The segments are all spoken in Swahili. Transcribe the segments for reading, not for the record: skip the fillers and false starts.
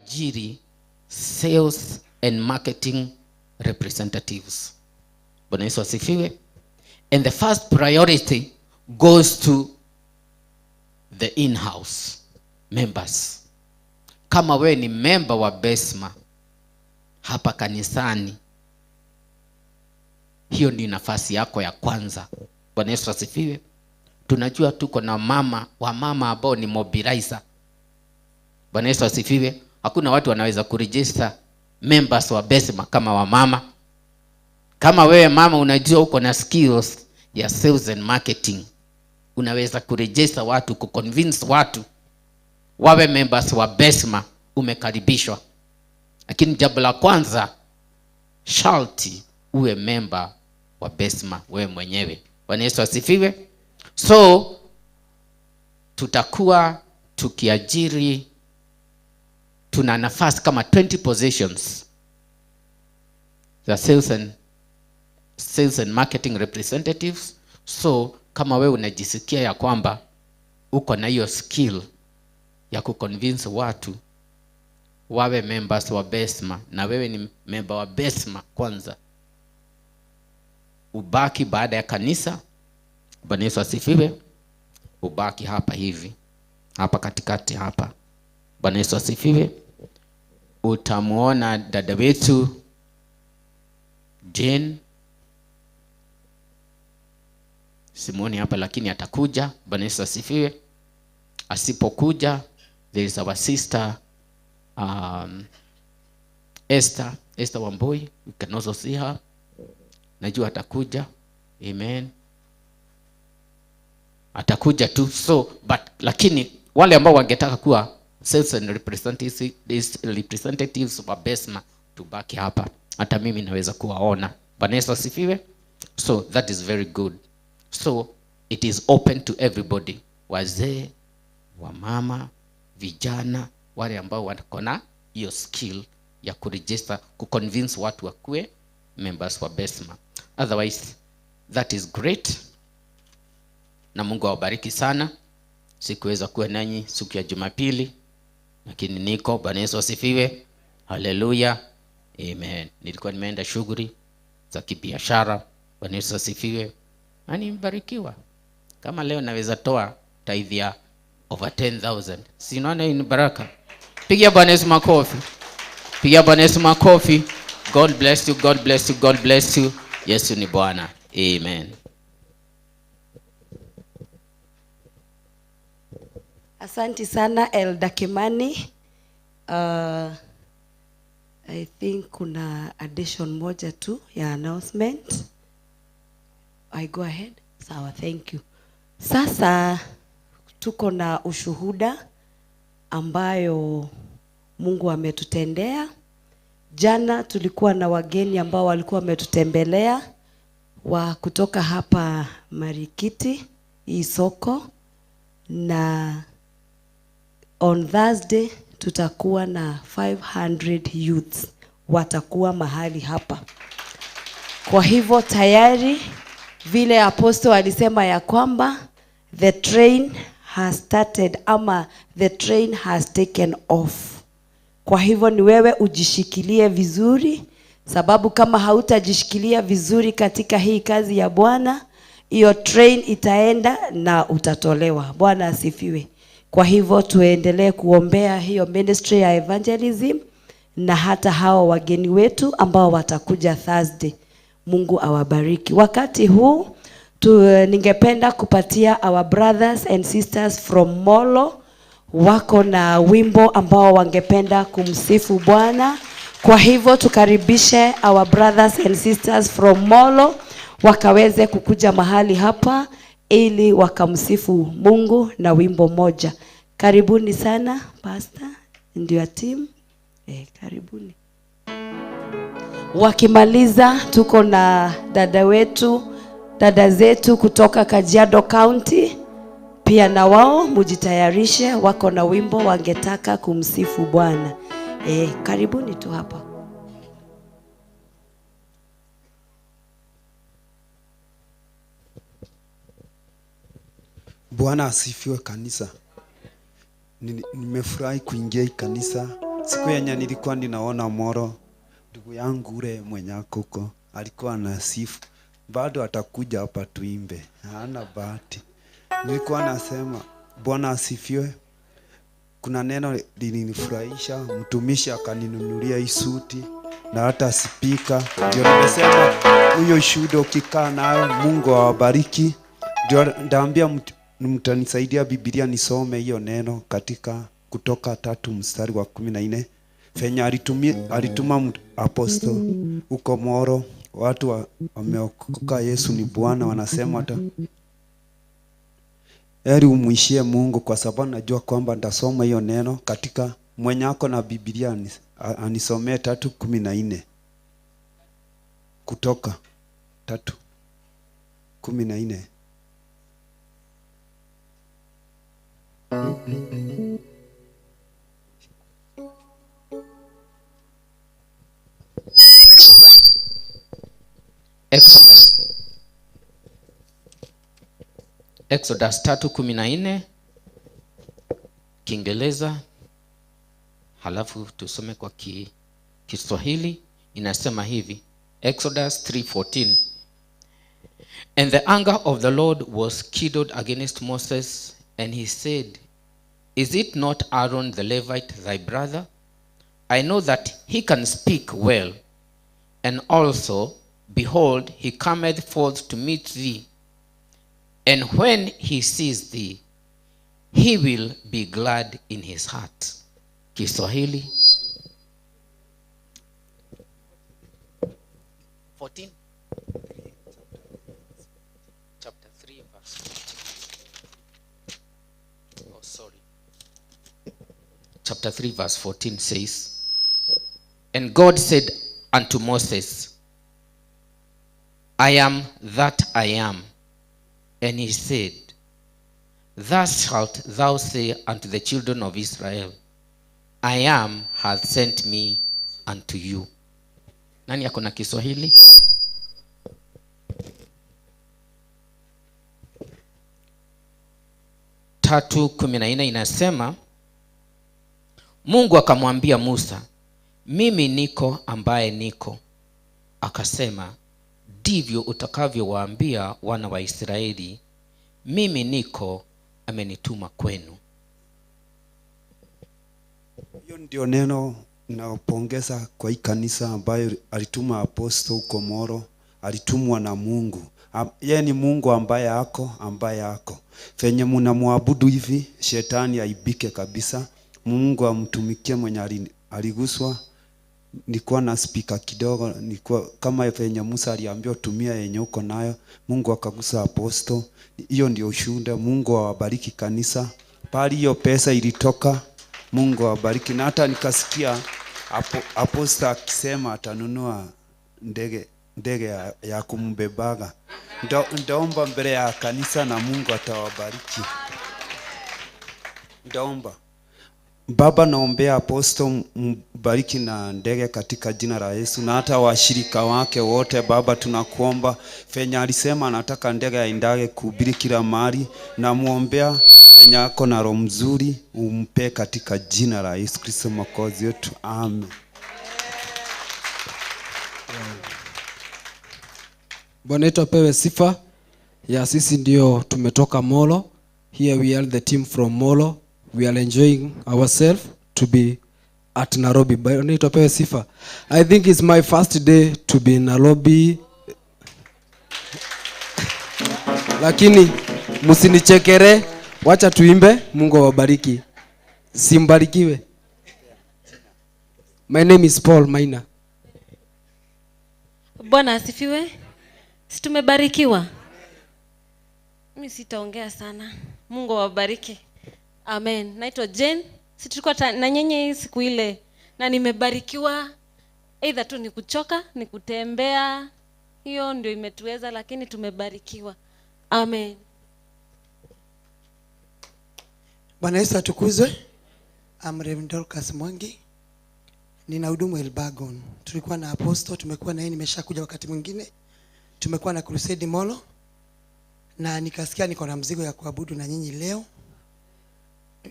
kuajiri sales and marketing representatives. Bwana Yesu asifiwe. And the first priority goes to the in-house members. Kama wewe ni member wa Besma hapa kanisani, hiyo ni nafasi yako ya kwanza. Bwana Yesu asifiwe. Tunajua tuko na mama ambao ni mobilizer. Bwana Yesu asifiwe. Hakuna watu wanaweza kuregister members wa Besma kama wamama. Kama wewe mama unajua uko na skills ya sales and marketing, unaweza kuregister watu, kuconvince watu wawe members wa Besma, umekaribishwa. Lakini jambo la kwanza, sharti uwe member wa Besma wewe mwenyewe. Bwana Yesu asifiwe. So tutakuwa tukiajiri, tuna nafasi kama 20 positions za sales and marketing representatives. So kama wewe unajisikia ya kwamba uko na hiyo skill ya kuconvince watu wawe members wa Besma, na wewe ni member wa Besma kwanza, ubaki baada ya kanisa. Bwana Yesu asifiwe. Ubaki hapa hivi, hapa katikati hapa. Bwana Yesu asifiwe. Utamuona dada wetu Jane, Simoni hapa, lakini atakuja. Bwana Yesu asifiwe. Asipokuja, there is our sister Esther Wamboi. We can also see her. Najua atakuja. Amen. Atakuja tu. So lakini wale ambao wangetaka kuwa sales and representatives wa Besma, tubaki hapa. Hata mimi naweza kuwaona. Bwana Yesu asifiwe. So that is very good. So it is open to everybody. Wazee, wamama, vijana, wale ambao wako na hiyo skill ya kuregister, kuconvince watu wakuwe members wa Besma. Otherwise, that is great. Na Mungu awabariki sana. Sikuweza kuwa nanyi siku ya Jumapili, lakini niko. Bwana Yesu asifiwe. Haleluya. Amen. Nilikuwa nimeenda shughuli za kibiashara. Bwana Yesu asifiwe. Na nimebarikiwa. Kama leo naweza toa tithe ya over 10,000. Si unaona hii ni baraka? Pigia Bwana Yesu makofi. Pigia Bwana Yesu makofi. God bless you, God bless you, God bless you. Yesu ni Bwana. Amen. Asante sana Elda Kimani. I think kuna addition moja tu ya announcement. I go ahead. Sawa, thank you. Sasa tuko na ushuhuda ambayo Mungu ametutendea. Jana tulikuwa na wageni ambao walikuwa wametutembelea wa kutoka hapa Marikiti, hii soko, na on Thursday tutakuwa na 500 youths watakuwa mahali hapa. Kwa hivyo tayari vile apostle alisema ya kwamba the train has started, ama the train has taken off. Kwa hivyo ni wewe ujishikilie vizuri, sababu kama hautajishikilia vizuri katika hii kazi ya Bwana, hiyo train itaenda na utatolewa. Bwana asifiwe. Kwa hivyo tuendelee kuombea hiyo ministry ya evangelism na hata hao wageni wetu ambao watakuja Thursday. Mungu awabariki. Wakati huu ningependa kupatia our brothers and sisters from Molo, wako na wimbo ambao wangependa kumsifu Bwana. Kwa hivyo tukaribishe our brothers and sisters from Molo wakaweze kukuja mahali hapa ili wakamsifu Mungu na wimbo moja. Karibuni sana pastor and your team. Karibuni. Wakimaliza tuko na dada zetu kutoka Kajiado County. Pia na wao mujitayarishe, wako na wimbo wangetaka kumsifu Bwana. Karibuni tu hapa. Bwana asifiwe kanisa. Nimefurahi kuingia kanisa Siku yenye nilikuwa ninaona Moro, ndugu yangu ule mwenye huko alikuwa anasifu, bado atakuja hapa tuimbe, hana bahati. Nilikuwa nasema Bwana asifiwe. Kuna neno lilinifurahisha, mtumishi akaninunulia hii suti na hata spika. Ndio nimesema huyo shuhuda ukikaa nayo Mungu awabariki. Ndio ndaambia mtanisaidia Biblia nisome hiyo neno katika Kutoka 3:14. Fenya alituma apostle huko Moro, watu wameokoka, Yesu ni Bwana, wanasema hata heri umuishie Mungu, kwa sababu najua kwamba ndasoma hiyo neno katika mwenye ako na Biblia anisomee 3:14. Kutoka 3:14. Exodus 3:14 Kiingereza, halafu tusome kwa Kiswahili. Inasema hivi, Exodus 3:14. And the anger of the Lord was kindled against Moses, and he said, Is it not Aaron the Levite thy brother? I know that he can speak well, and also, behold, he cometh forth to meet thee. And when he sees thee, he will be glad in his heart. Kiswahili 14. Chapter 3 verse 14. Oh, sorry. Chapter 3 verse 14 says, And God said unto Moses, I am that I am. And he said, Thus shalt thou say unto the children of Israel, I am hath sent me unto you. Nani ako na Kiswahili? Tatu 14 inasema, Mungu akamwambia Musa, mimi niko ambaye niko. Akasema, ndivyo utakavyowaambia wana wa Israeli, mimi niko amenituma kwenu. Hiyo ndio neno naopongeza kwa hii kanisa ambayo alituma apostle huko Moro, alitumwa na Mungu. Yeye ni Mungu ambaye ako. Fenye mnamwabudu hivi, shetani aibike kabisa. Mungu amtumikie mwenye aliguswa. Nilikuwa na speaker kidogo, nilikuwa kama fenye Musa aliambiwa tumia yenye uko nayo, Mungu akagusa apostle. Hiyo ndio ushuhuda. Mungu awabariki kanisa. Pali hiyo pesa ilitoka, Mungu awabariki. Na hata nikasikia apostle akisema atanunua ndege ya kumbebaga. Ndaomba mbele ya kanisa na Mungu atawabariki. Ndaomba Baba, naombea apostle mbariki na ndege katika jina la Yesu, na hata washirika wake wote. Baba, tunakuomba fenya alisema anataka ndege aendage kuhubiri kila mahali, na muombea fenya ako na roho mzuri, umpe katika jina la Yesu Kristo mwokozi wetu, amen. Bwana wetu apewe sifa. Ya sisi ndio tumetoka Molo. Here we are the team from Molo. We are enjoying ourselves to be at Nairobi. Bwana wetu apewe sifa. I think it's my first day to be in Nairobi. Lakini msinichekere, wacha tuimbe. Mungu awabariki. Simbarikiwe. My name is Paul Maina. Bwana asifiwe. Si tumebarikiwa? Mimi sitaongea sana. Mungu awabariki. Amen. Naitwa Jane. Si tulikuwa na nyenye siku ile na nimebarikiwa. Either tu ni kuchoka, ni kutembea. Hiyo ndio imetuweza, lakini tumebarikiwa. Amen. Bwana Yesu atukuzwe. Reverend Dorcas Mwangi. Ninahudumu Elbagon. Tulikuwa na apostle, tumekuwa na yeye, nimeshakuja wakati mwingine. Tumekuwa na crusade Molo. Na nikasikia niko na mzigo ya kuabudu na nyinyi leo.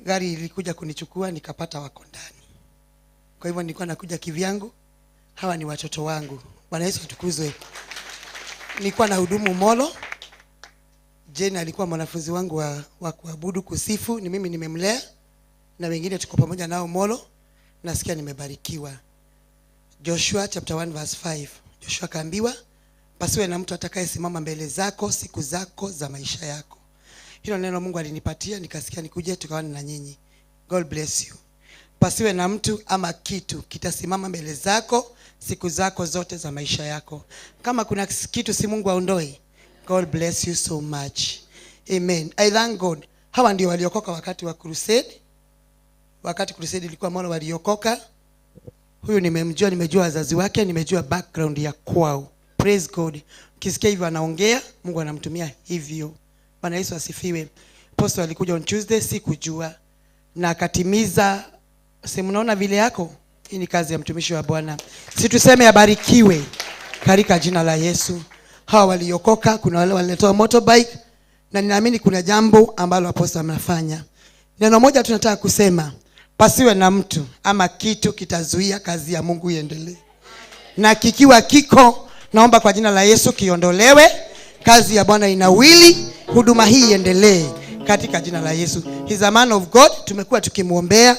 Gari ilikuja kunichukua nikapata wako ndani. Kwa hivyo nilikuwa nakuja kivyangu. Hawa ni watoto wangu. Bwana Yesu atukuzwe. Nilikuwa na hudumu Molo. Jane alikuwa mwanafunzi wangu wa kuabudu kusifu, ni mimi nimemlea, na wengine tuko pamoja nao Molo. Nasikia nimebarikiwa. Joshua chapter 1 verse 5. Joshua kaambiwa, pasiwe na mtu atakayesimama mbele zako siku zako za maisha yako. Hilo neno Mungu alinipatia, nikasikia nikuje tukawane na nyinyi. God bless you. Pasiwe na mtu ama kitu kitasimama mbele zako siku zako zote za maisha yako. Kama kuna kitu si Mungu aondoe. God bless you so much. Amen. I thank God. Hawa ndio waliokoka wakati wa crusade. Wakati crusade ilikuwa Molo waliokoka. Huyu nimemjua, nimejua wazazi wake, nimejua background ya kwao. Praise God. Ukisikia hivyo anaongea, Mungu anamtumia hivyo. Bwana Yesu asifiwe. Apostle alikuja on Tuesday, sikujua, na akatimiza. Si mnaona vile yako? Hii ni kazi ya mtumishi wa Bwana. Si tuseme abarikiwe katika jina la Yesu. Hawa waliokoka, kuna wale walitoa motorbike, na ninaamini kuna jambo ambalo apostle amefanya. Neno moja tunataka kusema, pasiwe na mtu ama kitu kitazuia kazi ya Mungu iendelee. Na kikiwa kiko, naomba kwa jina la Yesu kiondolewe. Kazi ya Bwana inawili, huduma hii iendelee katika jina la Yesu. He's a man of God. Tumekuwa tukimuombea,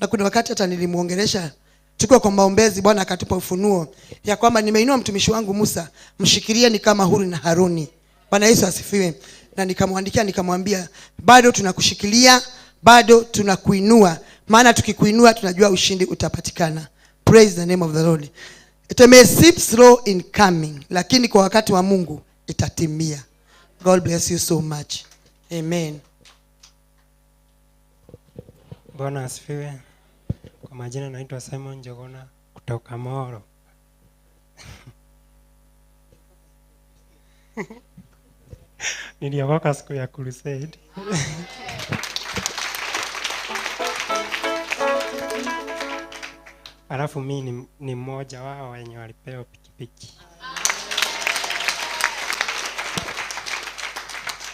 na kuna wakati hata nilimuongelesha tukio kwa maombezi. Bwana akatupa ufunuo ya kwamba nimeinua mtumishi wangu Musa, mshikilie ni kama Huri na Haruni. Bwana Yesu asifiwe. Na nikamwandikia nikamwambia, bado tunakushikilia, bado tunakuinua, maana tukikuinua tunajua ushindi utapatikana. Praise the name of the Lord. It may seem slow in coming, lakini kwa wakati wa Mungu itatimia. God bless you so much. Amen. Bwana asifiwe. Kwa majina naitwa Simon Njogona kutoka Moro. Niliokoka siku ya crusade. Alafu mimi ni mmoja wao wenye walipewa pikipiki.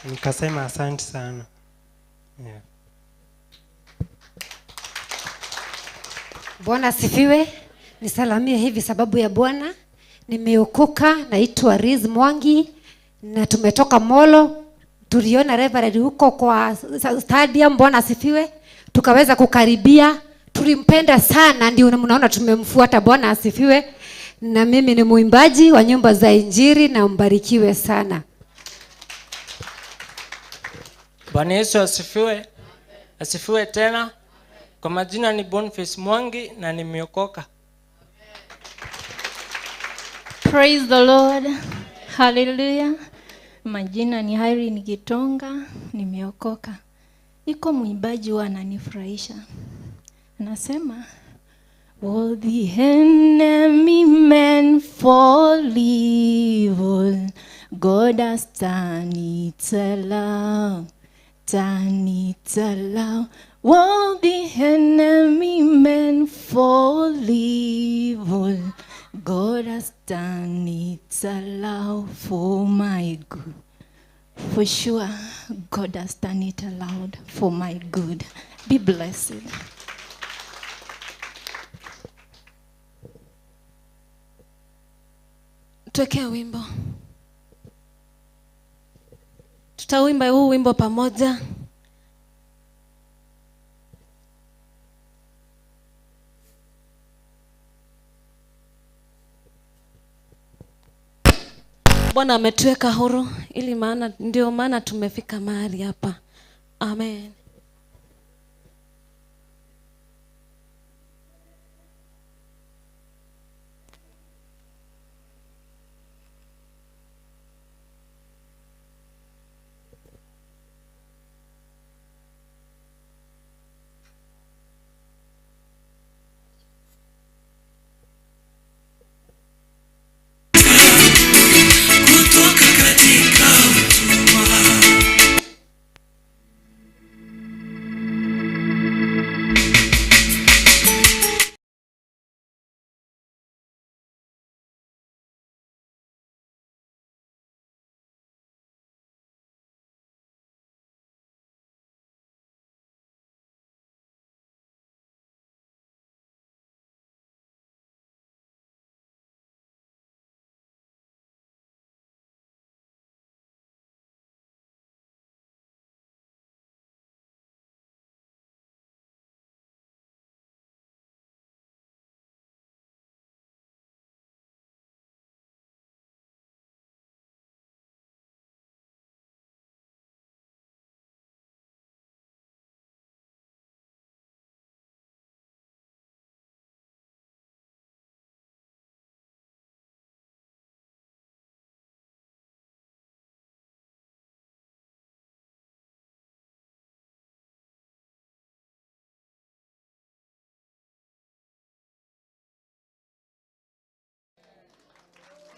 Nikasema asante sana. Yeah. Bwana asifiwe. Nisalamie hivi sababu ya Bwana. Nimeokoka, naitwa Riz Mwangi na tumetoka Molo. Tuliona Reverend huko kwa stadium. Bwana asifiwe. Tukaweza kukaribia. Tulimpenda sana, ndio mnaona tumemfuata. Bwana asifiwe. Na mimi ni muimbaji wa nyimbo za Injili, na mbarikiwe sana. Bwana Yesu asifiwe. Asifiwe tena. Kwa majina ni Boniface Mwangi na nimeokoka. Praise the Lord. Hallelujah. Majina ni Irene Gitonga, nimeokoka. Iko mwimbaji ananifurahisha. Anasema, all the enemy meant for evil, God has turned it around. Turn it around. All the enemy meant for evil, God has done it around for my good. For sure, God has done it aloud for my good. Be blessed. Tuwekee wimbo. Tutawimba huu wimbo pamoja. Bwana ametuweka huru, ili maana ndio maana tumefika mahali hapa. Amen.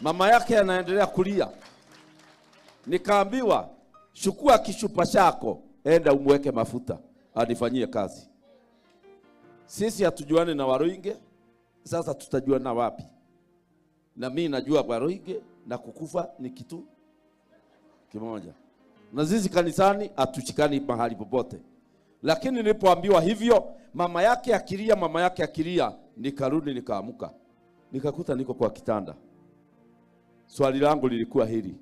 Mama yake anaendelea kulia. Nikaambiwa, chukua kishupa chako, enda umweke mafuta, anifanyie kazi. Sisi hatujuani na Waruinge, sasa tutajuana wapi? Na mimi najua Waruinge na kukufa ni kitu kimoja. Na sisi kanisani hatushikani mahali popote. Lakini nilipoambiwa hivyo, mama yake akilia, nikarudi nikaamuka. Nikakuta niko kwa kitanda. Swali langu lilikuwa hili.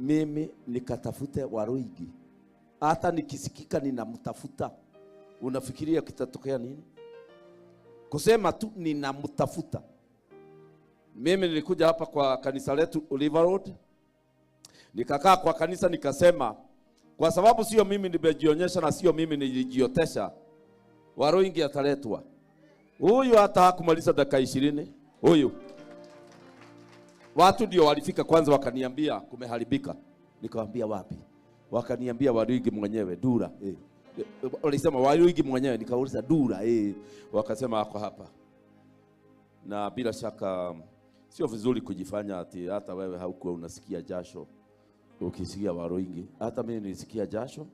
Mimi nikatafute Waruinge. Hata nikisikika ninamtafuta, unafikiria kitatokea nini? Kusema tu ninamtafuta. Mimi nilikuja hapa kwa kanisa letu Oliver Road. Nikakaa kwa kanisa nikasema, kwa sababu sio mimi nimejionyesha na sio mimi nilijiotesha, Waruinge ataletwa. Huyu hata hakumaliza dakika 20. Huyu. Watu ndio walifika kwanza wakaniambia kumeharibika. Nikamwambia wapi? Wakaniambia Waruinge mwenyewe, Dura. Walisema Waruinge mwenyewe, nikauliza Dura. Wakasema ako hapa. Na bila shaka sio vizuri kujifanya ati hata wewe haukuwa unasikia jasho ukisikia Waruinge. Hata mimi nilisikia jasho.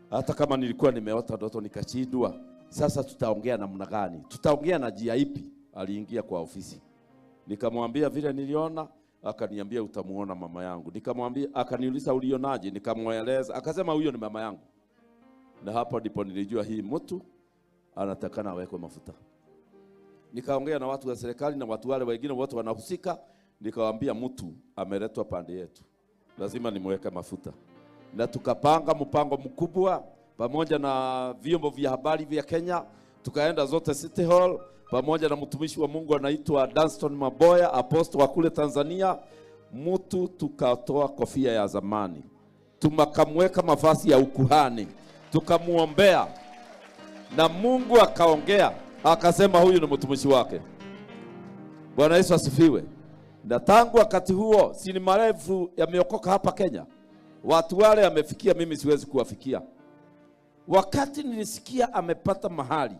Hata kama nilikuwa nimeota ndoto nikachidwa. Sasa tutaongea namna gani? Tutaongea na njia ipi? Aliingia kwa ofisi. Nikamwambia vile niliona, akaniambia utamuona mama yangu. Nikamwambia, akaniuliza ulionaje? Nikamweleza, akasema huyo ni mama yangu. Na hapo ndipo nilijua hii mtu anatakana awekwe mafuta. Nikaongea na watu wa serikali na watu wale wengine wote wanahusika, nikawaambia mtu ameletwa pande yetu, lazima nimweke mafuta. Na tukapanga mpango mkubwa pamoja na vyombo vya habari vya Kenya, tukaenda zote City Hall pamoja na mtumishi wa Mungu anaitwa Danston Maboya, apostle wa kule Tanzania. Mtu tukatoa kofia ya zamani, tumakamweka mavazi ya ukuhani, tukamuombea na Mungu akaongea, akasema huyu ni mtumishi wake. Bwana Yesu asifiwe. Na tangu wakati huo sini marefu yameokoka hapa Kenya. Watu wale amefikia, mimi siwezi kuwafikia. Wakati nilisikia amepata mahali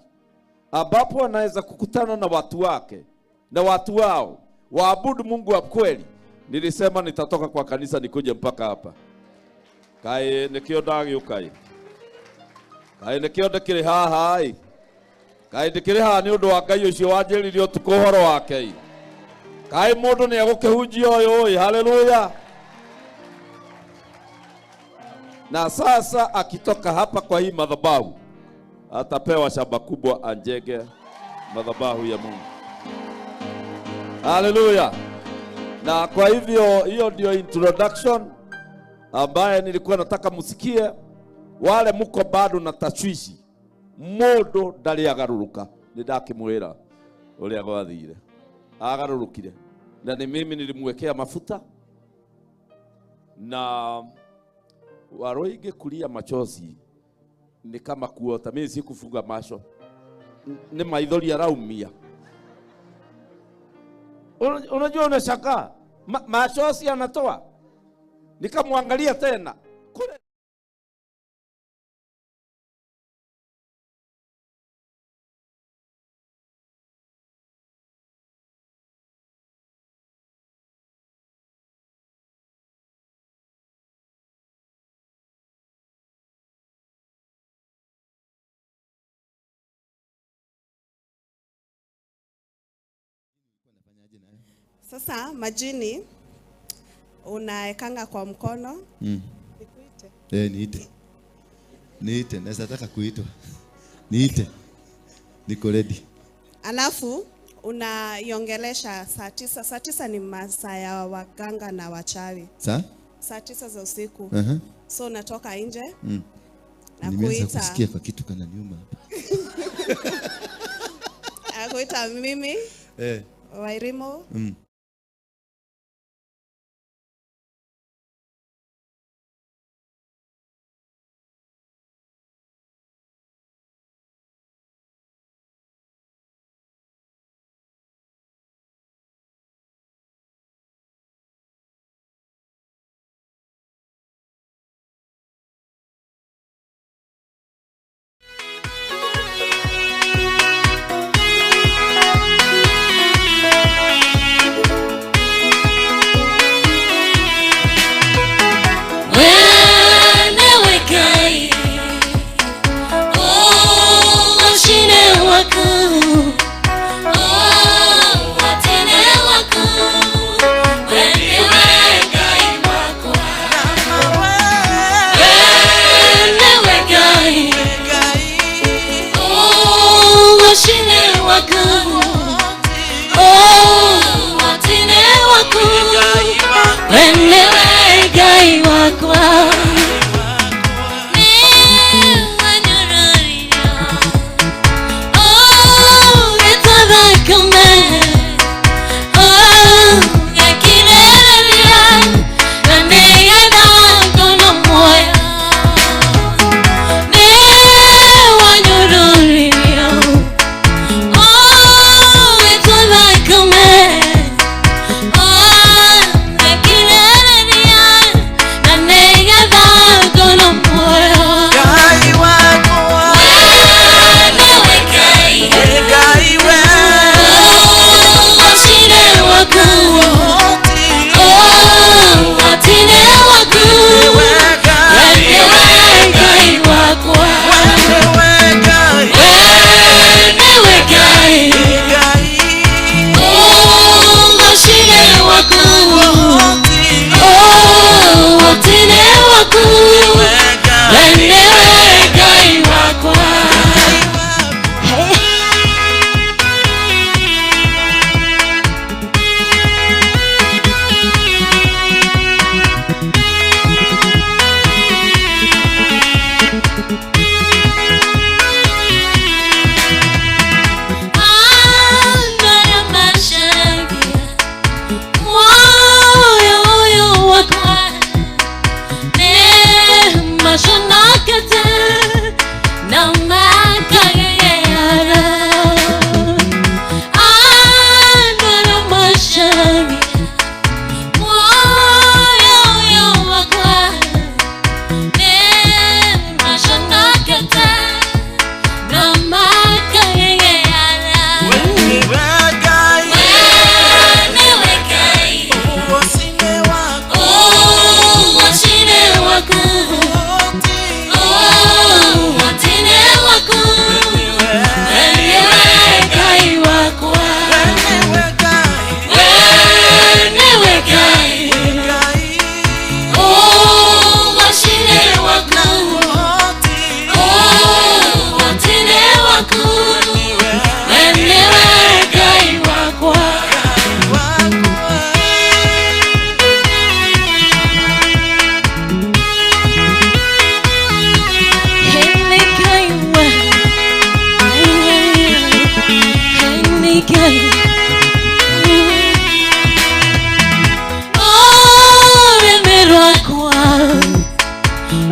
ambapo anaweza kukutana na watu wake na watu wao waabudu Mungu wa kweli, nilisema nitatoka kwa kanisa nikuje mpaka hapa. Kae nikio dagi ukai. Kae nikio ndekire haha ai. Kae ndekire haha ni undu wa Ngai ucio wanjiririo tukuhoro wake. Kae mundu ni agukehunjia oyo, haleluya. Na sasa akitoka hapa kwa hii madhabahu atapewa shamba kubwa anjege madhabahu ya Mungu. Haleluya. Na kwa hivyo hiyo ndio introduction ambaye nilikuwa nataka musikie. Wale muko bado na tashwishi, mundu ndari agaruruka, nindakimwira uria gwathire agarurukire, na ni mimi nilimwekea mafuta. Na Waruinge kulia machozi ni kama kuota. Mimi sikufunga macho, ni maithori araumia. Unajua unashaka machozi anatoa, nikamwangalia tena kule. Sasa majini unaekanga kwa mkono. Nikuite? Niite. Niite, naweza taka kuitwa. Niite. Niko ready. Alafu unaiongelesha saa 9. Saa 9 ni masaa ya waganga na wachawi. Saa 9 za usiku. So unatoka nje. Na nimeanza kusikia kwa kitu kana nyuma hapa. Akuita mimi. Wairimo.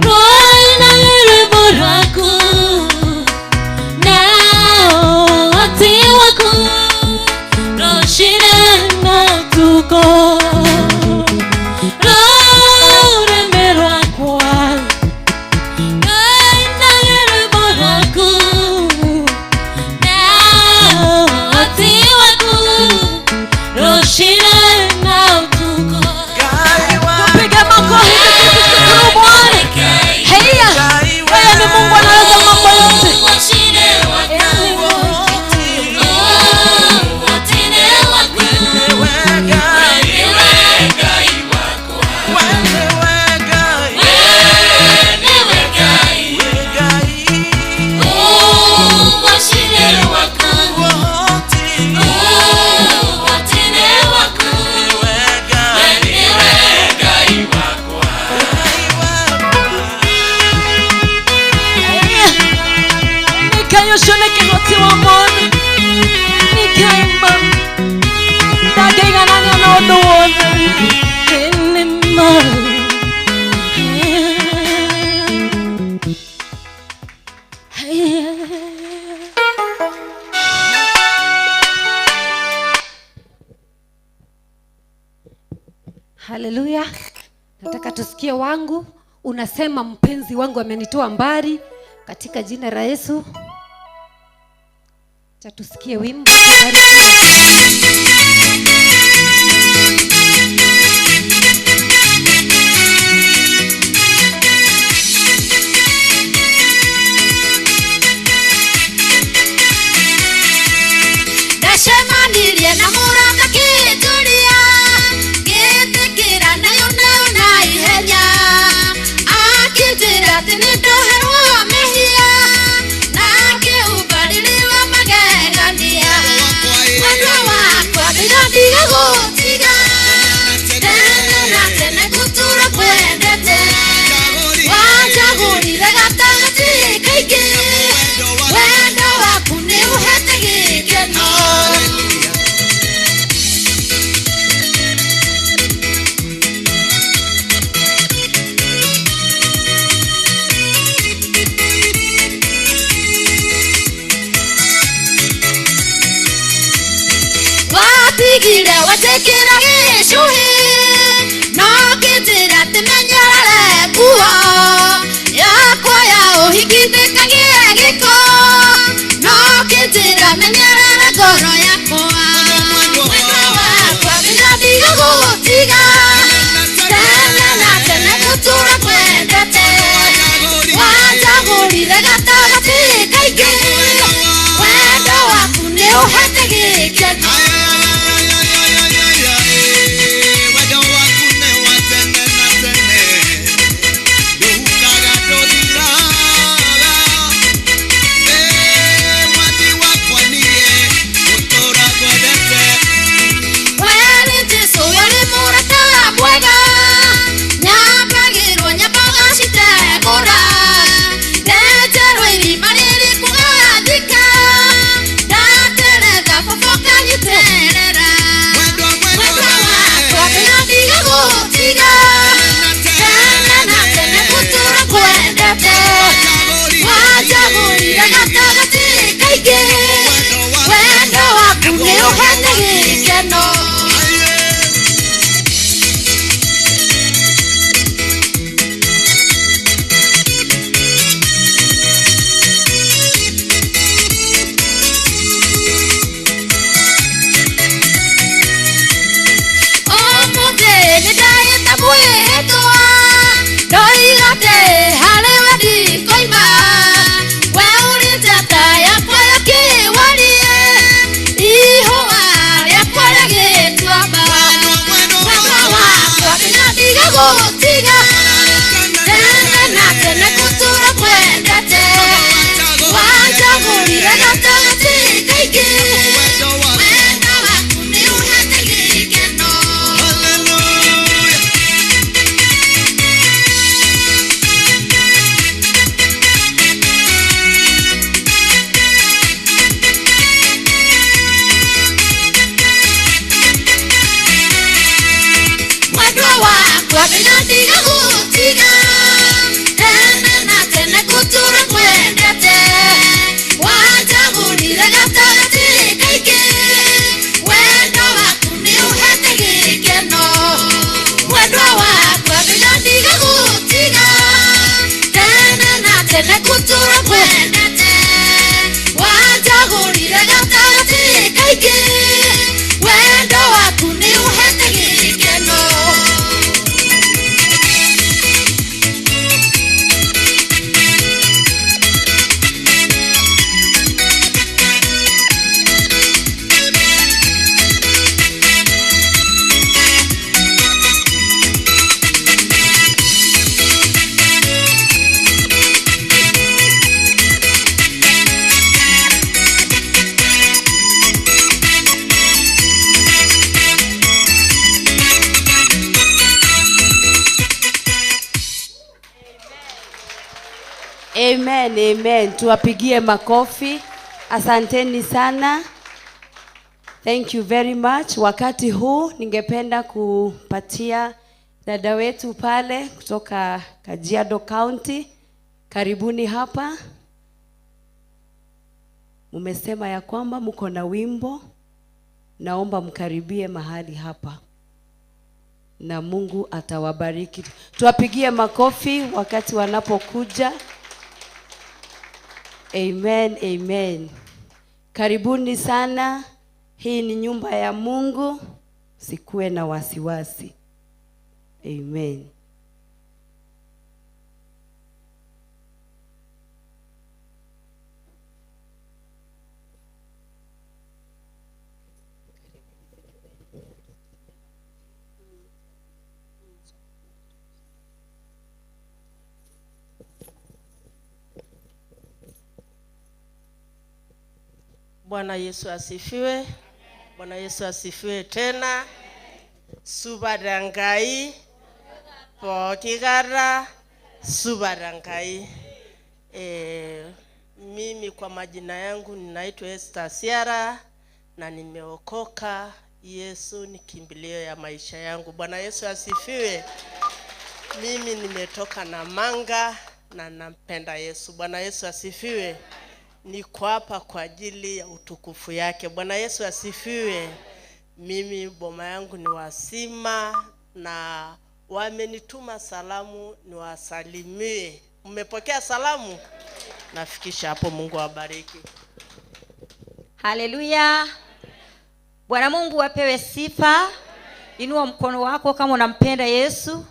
Roina yere boraku Nao ati waku Roshine na tuko Rore merwakwa Roina yere boraku Nao ati waku Roshine na tuko Tupige makofi tukishukuru Bwana. Heya, wewe ni Mungu anaweza mambo yote. Shone que no te amor ni kaimba da que gananya no do enema Haleluya. Nataka tusikie wangu unasema mpenzi wangu amenitoa mbali katika jina la Yesu. Tusikie wimbo. Nasema nilie na murata kitulia Gitikira na yona na ihenya Akitira tinidoherwa mehia Na kiubaliliwa magegania Wendo wakwa digadiga gutiga Tene na tene kutura kwendete Wajagurire gatagati kaingi Wendo waku ni uhete gikeno Watigire watekera gishuhi No kitira timenyerere kuo Yakwa ya uhigithikagie giko No kitira menyerere ngoro yakwa Wendo wakwa digadiga gutiga Tene na tene gutura kwendete Wajagurire gatagati kaingi Wendo waku ni uhete gikeno tene kutura kwendete wanjagurire gatagati kaingĩ wendo waku nĩ ũhete gĩkeno. Amen, amen. Tuwapigie makofi. Asanteni sana. Thank you very much. Wakati huu ningependa kupatia dada wetu pale kutoka Kajiado County. Karibuni hapa. Mumesema ya kwamba mko na wimbo. Naomba mkaribie mahali hapa. Na Mungu atawabariki. Tuwapigie makofi wakati wanapokuja. Amen, amen. Karibuni sana. Hii ni nyumba ya Mungu. Sikuwe na wasiwasi. Amen. Bwana Yesu asifiwe. Bwana Yesu asifiwe tena. Subarangai pokigara subarangai. Mimi kwa majina yangu ninaitwa Esther Siara na nimeokoka. Yesu ni kimbilio ya maisha yangu. Bwana Yesu asifiwe. Mimi nimetoka na Manga na nampenda Yesu. Bwana Yesu asifiwe. Niko hapa kwa ajili ya utukufu yake. Bwana Yesu asifiwe. Mimi boma yangu ni Wasima na wamenituma salamu niwasalimie. Mmepokea salamu? Nafikisha hapo. Mungu awabariki. Haleluya. Bwana Mungu apewe sifa. Inua mkono wako kama unampenda Yesu,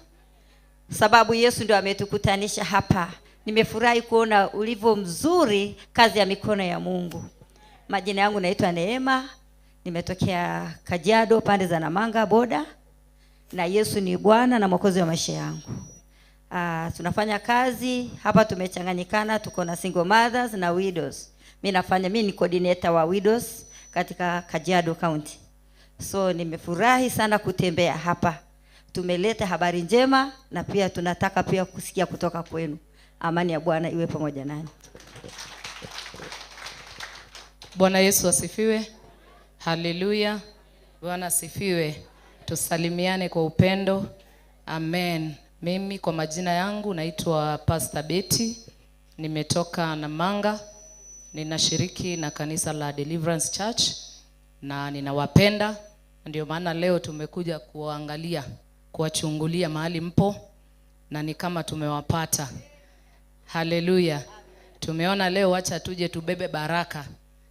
sababu Yesu ndio ametukutanisha hapa. Nimefurahi kuona ulivyo mzuri, kazi ya mikono ya Mungu. Majina yangu naitwa Neema, nimetokea Kajiado pande za Namanga boda, na Yesu ni Bwana na Mwokozi wa maisha yangu. Tunafanya kazi hapa, tumechanganyikana, tuko na single mothers na widows. Mimi ni coordinator wa widows katika Kajiado County. So nimefurahi sana kutembea hapa. Tumeleta habari njema na pia tunataka pia kusikia kutoka kwenu. Amani ya Bwana iwe pamoja nani. Bwana Yesu asifiwe. Haleluya. Bwana asifiwe. Tusalimiane kwa upendo. Amen. Mimi kwa majina yangu naitwa Pastor Betty. Nimetoka Namanga. Ninashiriki na kanisa la Deliverance Church na ninawapenda. Ndio maana leo tumekuja kuangalia, kuwachungulia mahali mpo na ni kama tumewapata. Haleluya. Tumeona leo acha tuje tubebe baraka.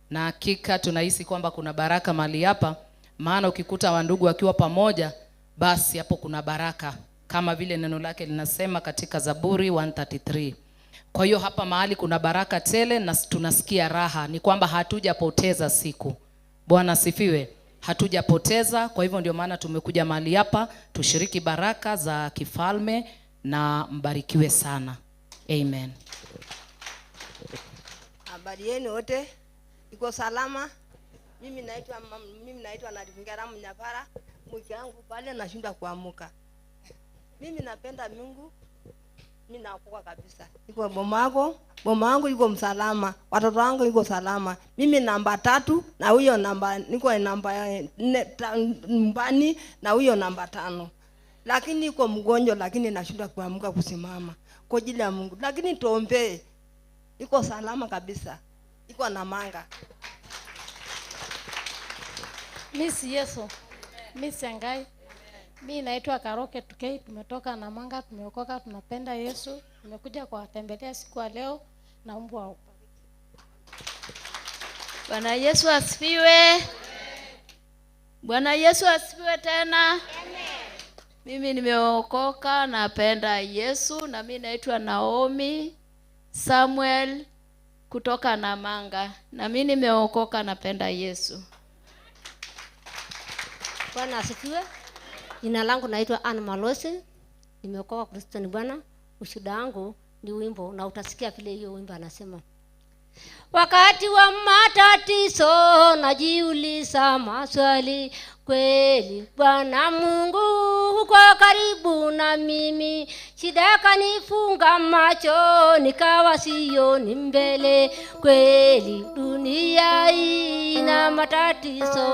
Na hakika tunahisi kwamba kuna baraka mahali hapa, maana ukikuta wandugu wakiwa pamoja, basi hapo kuna baraka, kama vile neno lake linasema katika Zaburi 133. Kwa hiyo hapa mahali kuna baraka tele na tunasikia raha. Ni kwamba hatujapoteza siku. Bwana asifiwe. Hatujapoteza. Kwa hivyo ndio maana tumekuja mahali hapa tushiriki baraka za kifalme, na mbarikiwe sana. Amen. Habari yenu wote? Iko salama? Mimi naitwa Naringara Mnyapara. Mwiki yangu pale nashinda kuamuka. Mimi napenda Mungu. Mimi naokoka kabisa. Iko boma yangu iko msalama. Watoto wangu iko salama. Mimi namba 3 na huyo niko namba 4 nyumbani na huyo namba 5. Lakini iko mgonjwa, lakini nashinda kuamka kusimama kwa ajili ya Mungu. Lakini tuombe. Iko salama kabisa. Iko na Manga. Miss Yesu. Miss Ngai. Mimi naitwa Karoke Tukei, tumetoka Namanga, tumeokoka, tunapenda Yesu. Nimekuja kuwatembelea siku ya leo, naomba wabariki. Bwana Yesu asifiwe. Bwana Yesu asifiwe tena. Amen. Mimi nimeokoka, napenda Yesu, na mimi naitwa Naomi Samuel kutoka Namanga. Na mimi nimeokoka, napenda Yesu. Bwana asifiwe. Jina langu naitwa Ann Malosi. Nimeokoka, Kristo ni Bwana. Ushuhuda wangu ni wimbo, na utasikia vile hiyo wimbo anasema. Wakati wa matatizo najiuliza maswali, kweli Bwana Mungu uko karibu na mimi. Shida kanifunga macho nikawa sioni mbele, kweli dunia ina matatizo.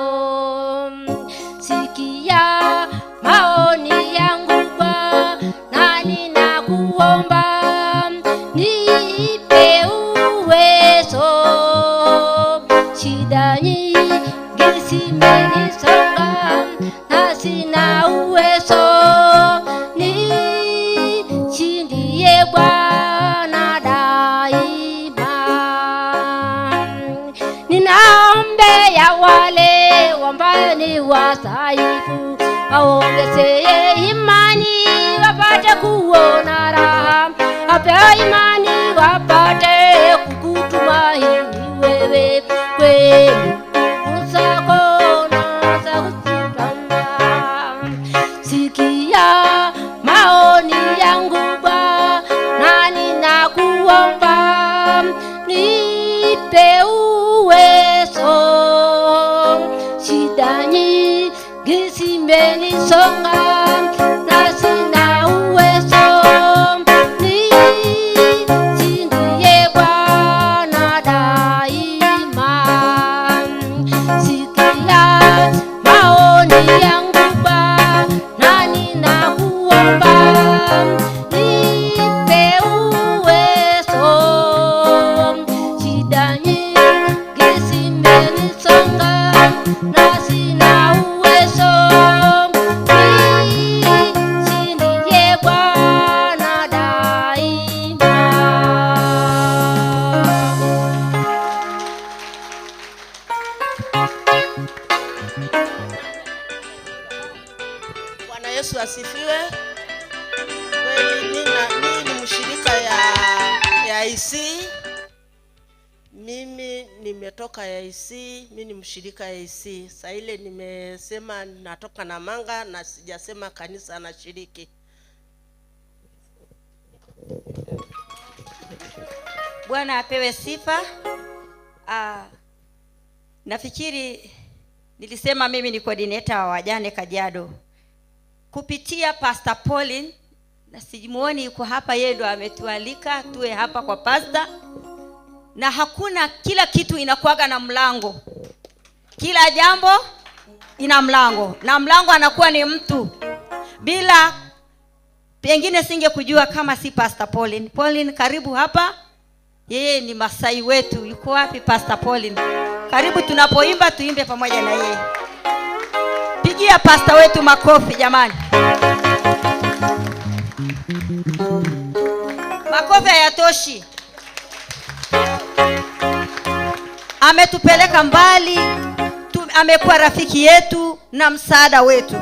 Sikia maoni yangu Bwana, ninakuomba nipe uwezo. Shida nyingi zimenisonga na sina uwezo, nishindie Bwana daima. Ninaombea wale ambao ni wadhaifu, waongezee imani wapate kuona raha, apewe imani wapate kukutumaini wewe, kweli usako na sakutama. Sikia maoni yangu Bwana, ninakuomba nipe uwezo. Shida nyingi zimenisonga na sina uwezo, nishindie Bwana daima. Sikia maoni yangu Bwana, ninakuomba nipe uwezo. Shida nyingi zimenisonga na sina uwezo, nishindie Bwana daima. Bwana Yesu asifiwe. Kweli mimi ni mshirika ya IC. Mimi nimetoka ya IC, mimi ni mshirika ya IC. Sasa ile nimesema natoka Namanga na sijasema kanisa anashiriki. Bwana apewe sifa. Nafikiri nilisema mimi ni coordinator wa wajane Kajiado. Kupitia Pastor Pauline, na simuoni yuko hapa, yeye ndo ametualika tuwe hapa kwa pastor. Na hakuna, kila kitu inakuwaga na mlango. Kila jambo ina mlango, na mlango anakuwa ni mtu. Bila pengine singekujua kama si Pastor Pauline. Pauline, karibu hapa. Yeye ni Masai wetu. Yuko wapi Pastor Pauline? Karibu, tunapoimba tuimbe pamoja na yeye. Pigia pastor wetu makofi jamani. Makofi hayatoshi. Ametupeleka mbali, amekuwa rafiki yetu na msaada wetu.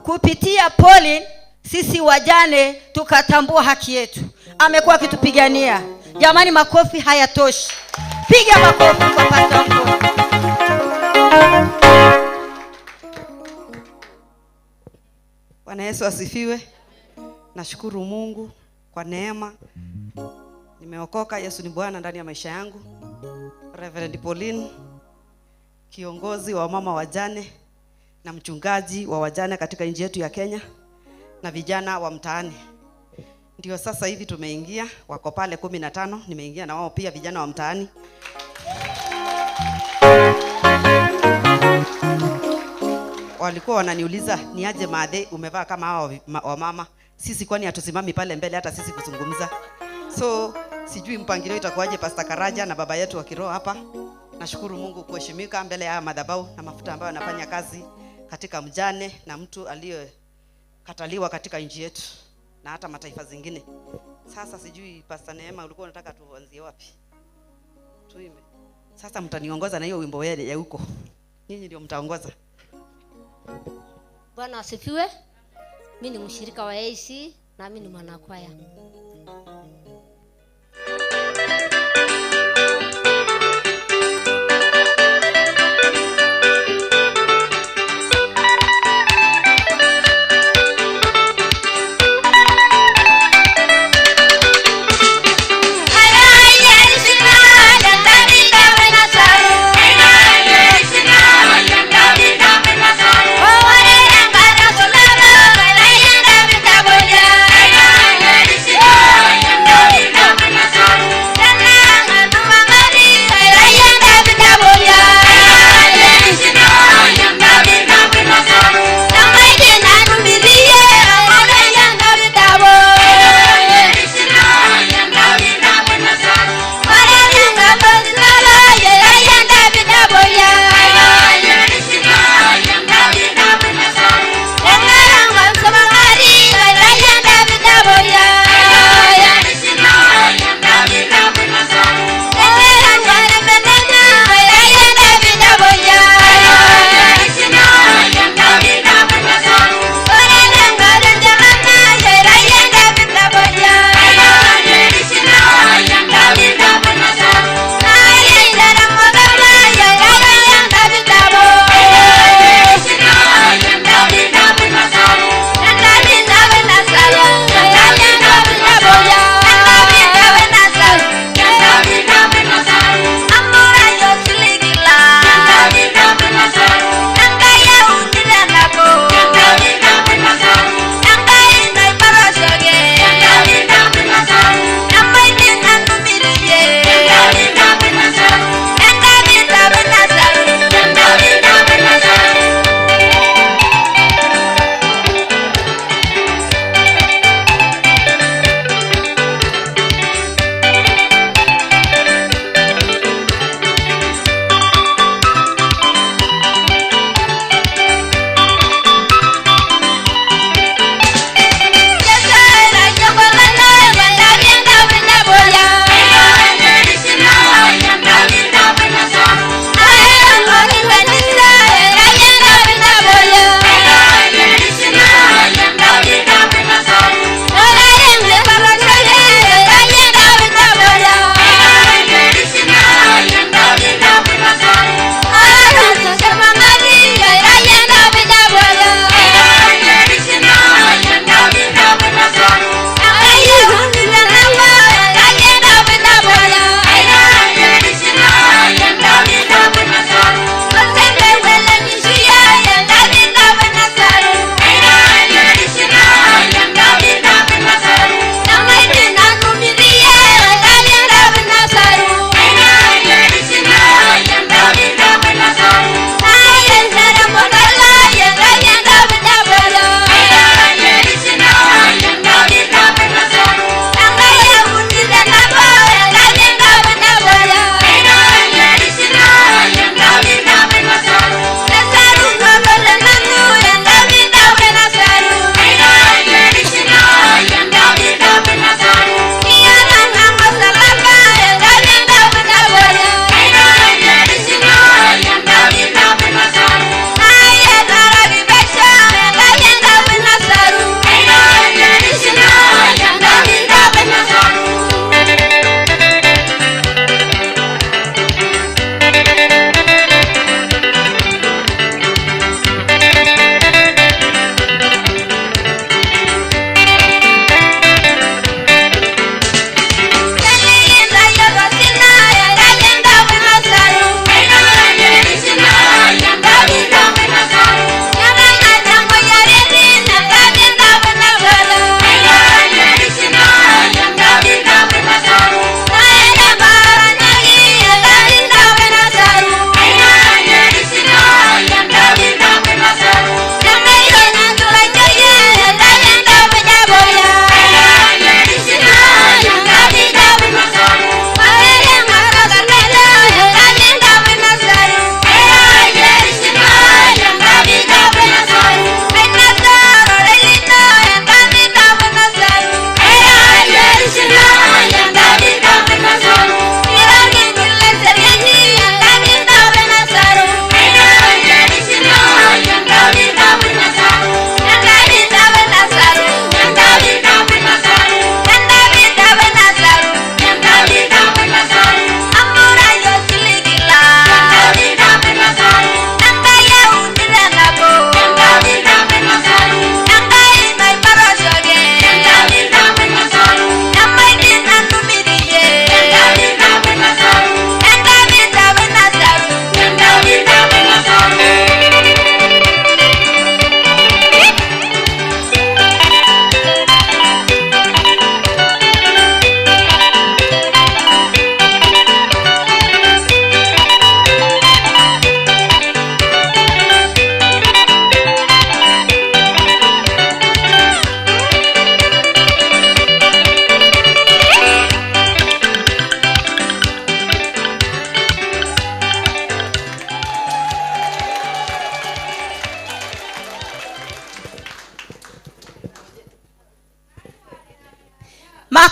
Kupitia Pauline sisi wajane tukatambua haki yetu. Amekuwa akitupigania. Jamani, makofi hayatoshi. Piga makofi kwa pastor Pauline. Bwana Yesu asifiwe. Nashukuru Mungu kwa neema. Nimeokoka, Yesu ni Bwana ndani ya maisha yangu. Reverend Pauline, kiongozi wa mama wajane na mchungaji wa wajane katika nchi yetu ya Kenya na vijana wa mtaani. Ndio sasa hivi tumeingia, wako pale 15, nimeingia na wao pia vijana wa mtaani. Walikuwa wananiuliza ni aje madhe umevaa kama hao wa mama. Sisi kwani hatusimami pale mbele hata sisi kuzungumza. So sijui mpangilio itakuwaje Pastor Karaja na baba yetu wa kiroho hapa. Nashukuru Mungu kuheshimika mbele ya madhabahu na mafuta ambayo anafanya kazi katika mjane na mtu aliyekataliwa katika nchi yetu na hata mataifa zingine. Sasa sijui Pastor Neema ulikuwa unataka tuanzie wapi? Tuimbe. Sasa mtaniongoza na hiyo wimbo wele ya huko. Nyinyi ndio mtaongoza. Bwana asifiwe. Mimi ni mshirika wa AC na mimi ni mwanakwaya. Oh,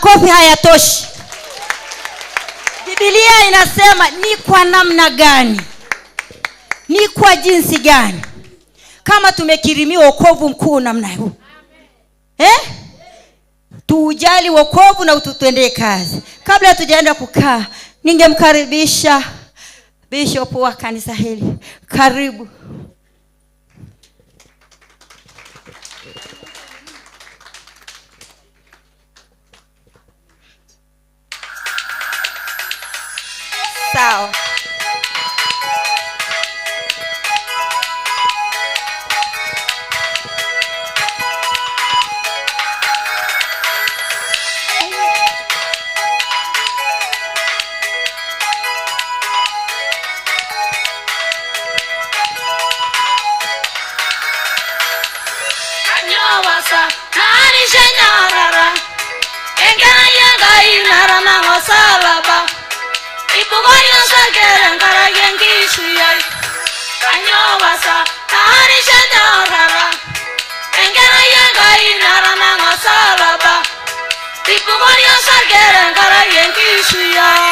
Makofi hayatoshi. Biblia inasema ni kwa namna gani? Ni kwa jinsi gani? Kama tumekirimiwa wokovu mkuu namna huu. Tuujali wokovu na ututendee kazi. Kabla tujaenda kukaa, ningemkaribisha Bishop wa kanisa hili. Karibu. Sawa. Anyawasa nani shenyarara engaya inara na ngosalaba ibugoyo sagere ngara yengishu yai. Anyawasa nani shenyarara engaya inara na ngosalaba ibugoyo sagere ngara yengishu yai.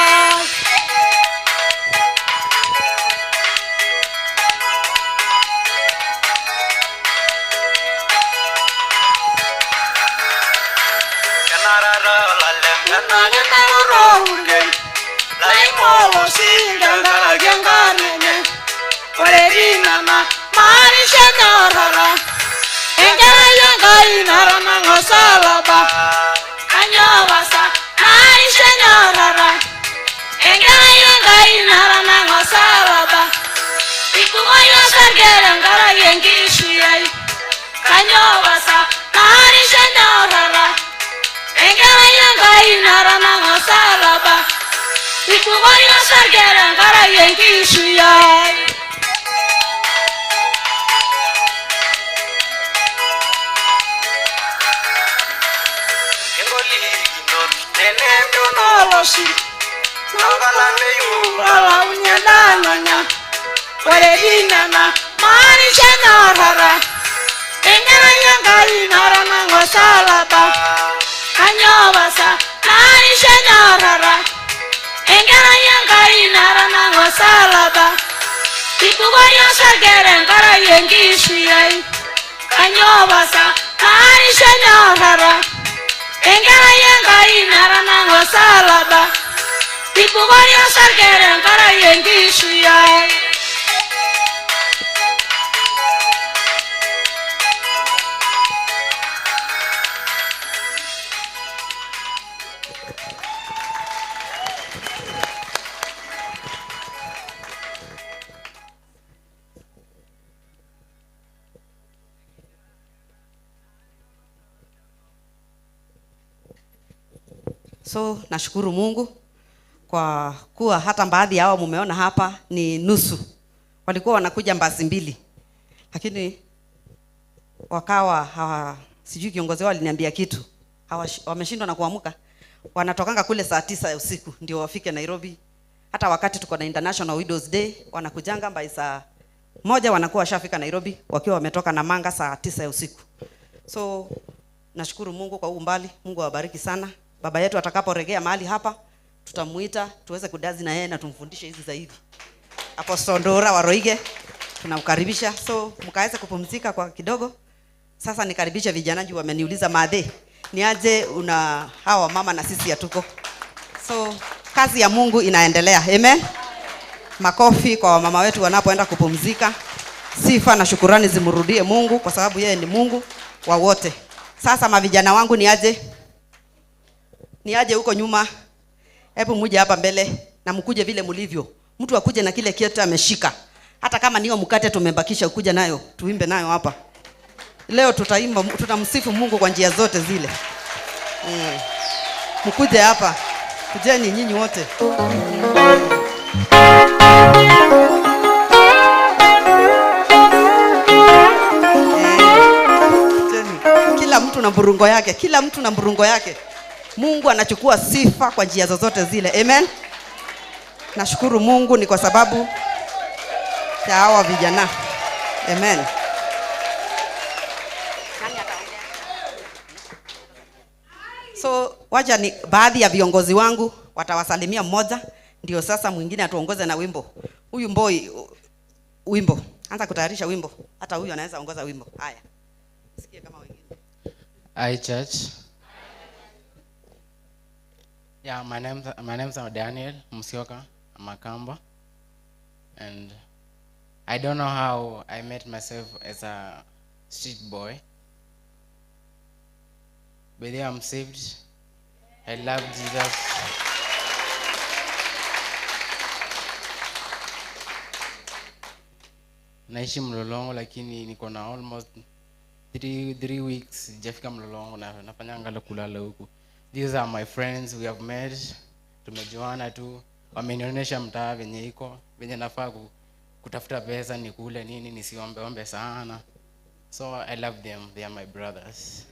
So nashukuru Mungu kwa kuwa hata baadhi yao mumeona hapa ni nusu. Walikuwa wanakuja mbasi mbili. Lakini wakawa sijui kiongozi wao aliniambia kitu. Wameshindwa na kuamka. Wanatokanga kule saa 9 ya usiku ndio wafike Nairobi. Hata wakati tuko na International Widows Day wanakujanga by saa 1 wanakuwa washafika Nairobi wakiwa wametoka na manga saa 9 ya usiku. So nashukuru Mungu kwa umbali. Mungu awabariki sana. Baba yetu atakaporegea mahali hapa tutamuita tuweze kudazi na yeye na tumfundishe hizi zaidi. Apostle Ndora Waruinge tunaukaribisha. So mkaanza kupumzika kwa kidogo. Sasa nikaribisha vijana juu wameniuliza madhe ni aje una hawa mama na sisi hatuko. So kazi ya Mungu inaendelea. Amen. Makofi kwa mama wetu wanapoenda kupumzika. Sifa na shukurani zimrudie Mungu kwa sababu yeye ni Mungu wa wote. Sasa mavijana wangu ni aje huko nyuma. Hebu muje hapa mbele na mkuje vile mlivyo. Mtu akuje na kile kiatu ameshika. Hata kama niyo mkate tumebakisha ukuja nayo, tuimbe nayo hapa. Leo tutaimba, tutamsifu Mungu kwa njia zote zile. Mkuje hapa. Kujeni nyinyi wote. Kila mtu na mburungo yake, kila mtu na mburungo yake. Mungu anachukua sifa kwa njia zozote zile. Amen. Nashukuru Mungu ni kwa sababu ya hawa vijana. Amen. So Wacha ni baadhi ya viongozi wangu watawasalimia mmoja, ndio sasa mwingine atuongoze na wimbo. Huyu Mboi wimbo. Anza kutayarisha wimbo. Hata huyu anaweza ongoza wimbo. Haya. Sikia kama wengine. Hi church. Yeah, my name's Daniel Musioka Makamba, and I don't know how I met myself as a street boy, but yeah, I'm saved. I love Jesus. Naishi Mlolongo, lakini niko na almost 3 weeks sijafika Mlolongo, na nafanyanga la kulala huku. These are my friends we have met. Tumejuana tu, wamenionyesha mtaa venye iko, venye nafaa kutafuta pesa nikule nini, nisiombe sana. So I love them, they are my brothers.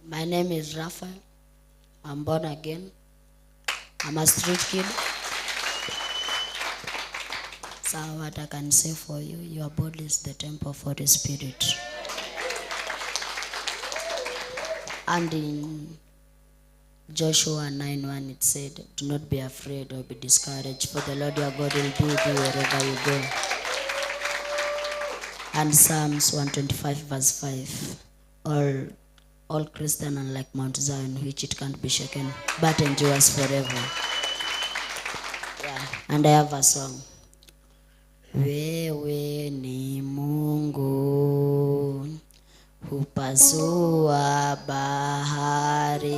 My name is Raphael. I'm born again. I'm a street kid. So what I can say for you, your body is the temple for the Spirit. And in Joshua 9:1 it said, do not be afraid or be discouraged, for the Lord your God will be with you wherever you go. And Psalms 125 verse 5, all Christian are like Mount Zion, which it can't be shaken, but endures forever. Yeah. And I have a song. Wewe ni Mungu, hupasua bahari,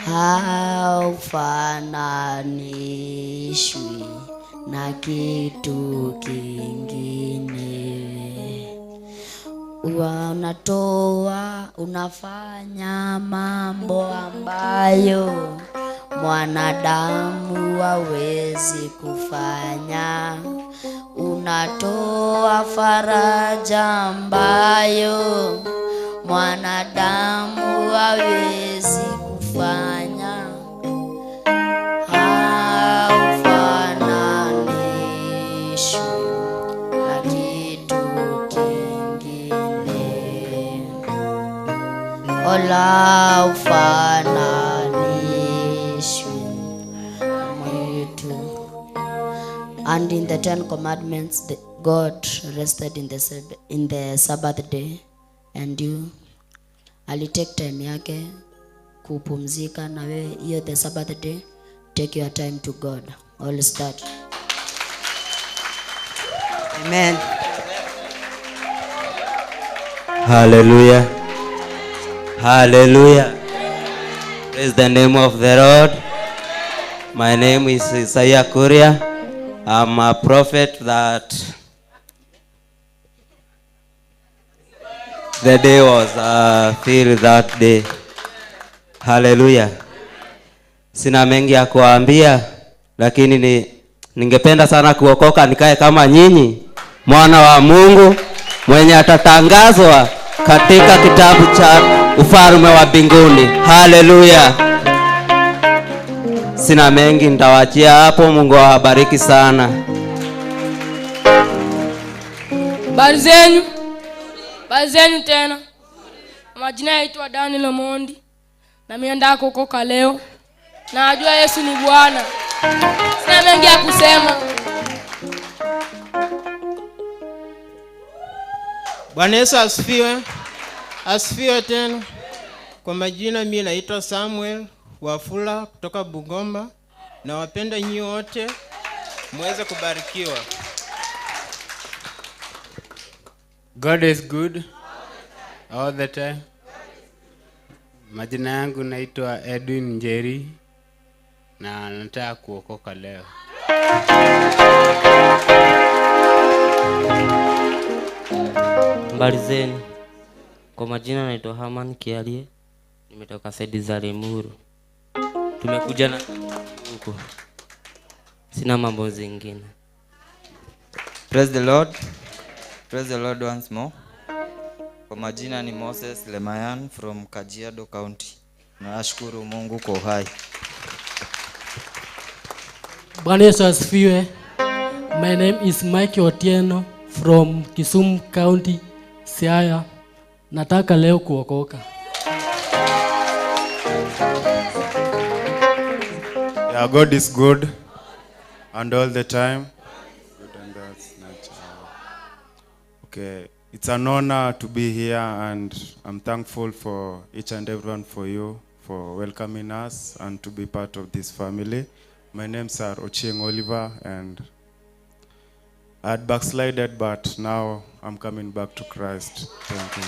haufananishwi na kitu kingine. Unafanya mambo ambayo mwanadamu hawezi kufanya. Unatoa faraja ambayo mwanadamu hawezi kufanya. Haufananishwi na kitu kingine, wala ufananishwi mwitu. And in the 10 commandments, God rested in the Sabbath day, and you alitake time yake kupumzika, na wewe hiyo the Sabbath day take your time to God. All start. Amen. Hallelujah. Hallelujah. Praise the name of the Lord. My name is Isaiah Kuria. I'm a prophet that the day was filled that day. Hallelujah. Sina mengi ya kuambia, lakini ningependa sana kuokoka nikae kama nyinyi, mwana wa Mungu mwenye atatangazwa katika kitabu cha ufalme wa mbinguni. Hallelujah. Sina mengi, nitawaachia hapo. Mungu awabariki sana. Habari zenu tena. Majina yaitwa Daniel Mondi, na mimi nataka kuokoka leo. Na najua Yesu ni Bwana. Sina mengi ya kusema. Bwana Yesu asifiwe. Asifiwe tena. Kwa majina mimi naitwa Samuel Wafula kutoka Bugomba, na wapenda nyinyi wote muweze kubarikiwa. God is good all the time. Majina yangu naitwa Edwin Njeri, na nataka kuokoka leo. Habari zenu. Kwa majina naitwa Haman Kialie, nimetoka saidi za Limuru. Tumekuja na huko. Sina mambo zingine. Praise the Lord. Praise the Lord once more. Kwa majina ni Moses Lemayan from Kajiado County. Nashukuru Mungu kwa uhai. Bwana Yesu asifiwe. My name is Mike Otieno from Kisumu County, Siaya. Nataka leo kuokoka. Yeah, God is good and all the time. Good, and that's not, okay, it's an honor to be here, and I'm thankful for each and everyone for you for welcoming us and to be part of this family. My name's Waruinge Oliver, and I had backslided, but now I'm coming back to Christ. Thank you.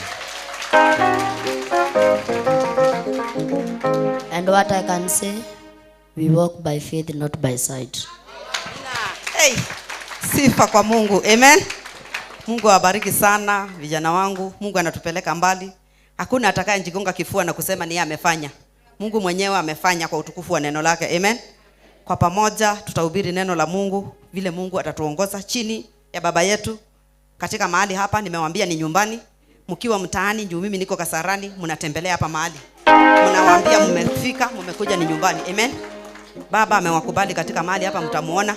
And what I can say, we walk by faith, not by sight. Hey, sifa kwa Mungu. Amen. Mungu awabariki sana vijana wangu. Mungu anatupeleka mbali. Hakuna atakayejigonga kifua na kusema ni yeye amefanya. Mungu mwenyewe amefanya kwa utukufu wa neno lake. Amen. Kwa pamoja tutahubiri neno la Mungu vile Mungu atatuongoza chini ya baba yetu. Katika mahali hapa nimewaambia ni nyumbani. Mkiwa mtaani, juu mimi niko Kasarani, mnatembelea hapa mahali. Mnawaambia mmefika, mmekuja ni nyumbani. Amen. Baba amewakubali katika mahali hapa, mtamuona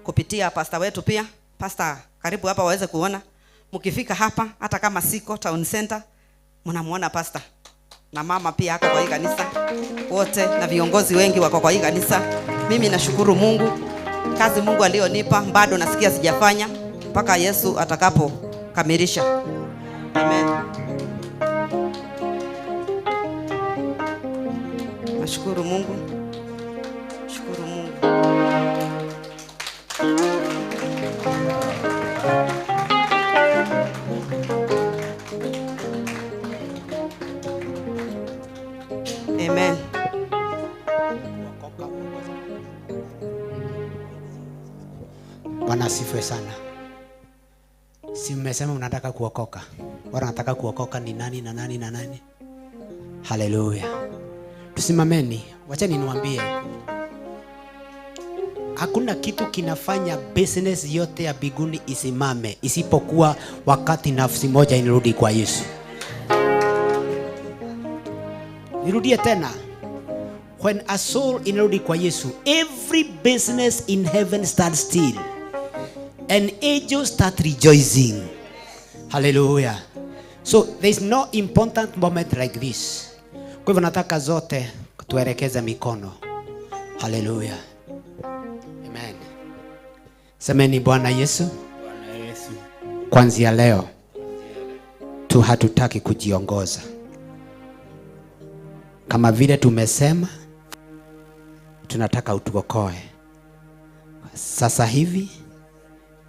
kupitia pastor wetu pia. Pastor karibu hapa waweze kuona. Mkifika hapa hata kama siko town center, mnamuona pastor. Na mama pia hako kwa hii kanisa. Wote na viongozi wengi wako kwa hii kanisa. Mimi nashukuru Mungu. Kazi Mungu alionipa bado nasikia sijafanya mpaka Yesu atakapo kamilisha. Amen. Nashukuru Mungu. Shukuru Mungu. Amen. Bwana asifiwe sana. Si mmesema mnataka kuokoka? Wala nataka kuokoka ni nani na nani na nani? Haleluya. Tusimameni. Wacha niwaambie. Hakuna kitu kinafanya business yote ya biguni isimame isipokuwa wakati nafsi moja inarudi kwa Yesu. Nirudie tena. When a soul inarudi kwa Yesu, every business in heaven stands still. And angels start rejoicing. Hallelujah. So there is no important moment like this. Kwa hivyo nataka zote tuelekeze mikono. Hallelujah. Amen. Semeni Bwana Yesu. Bwana Yesu. Kuanzia leo tu hatutaki kujiongoza. Kama vile tumesema, tunataka utuokoe. Sasa hivi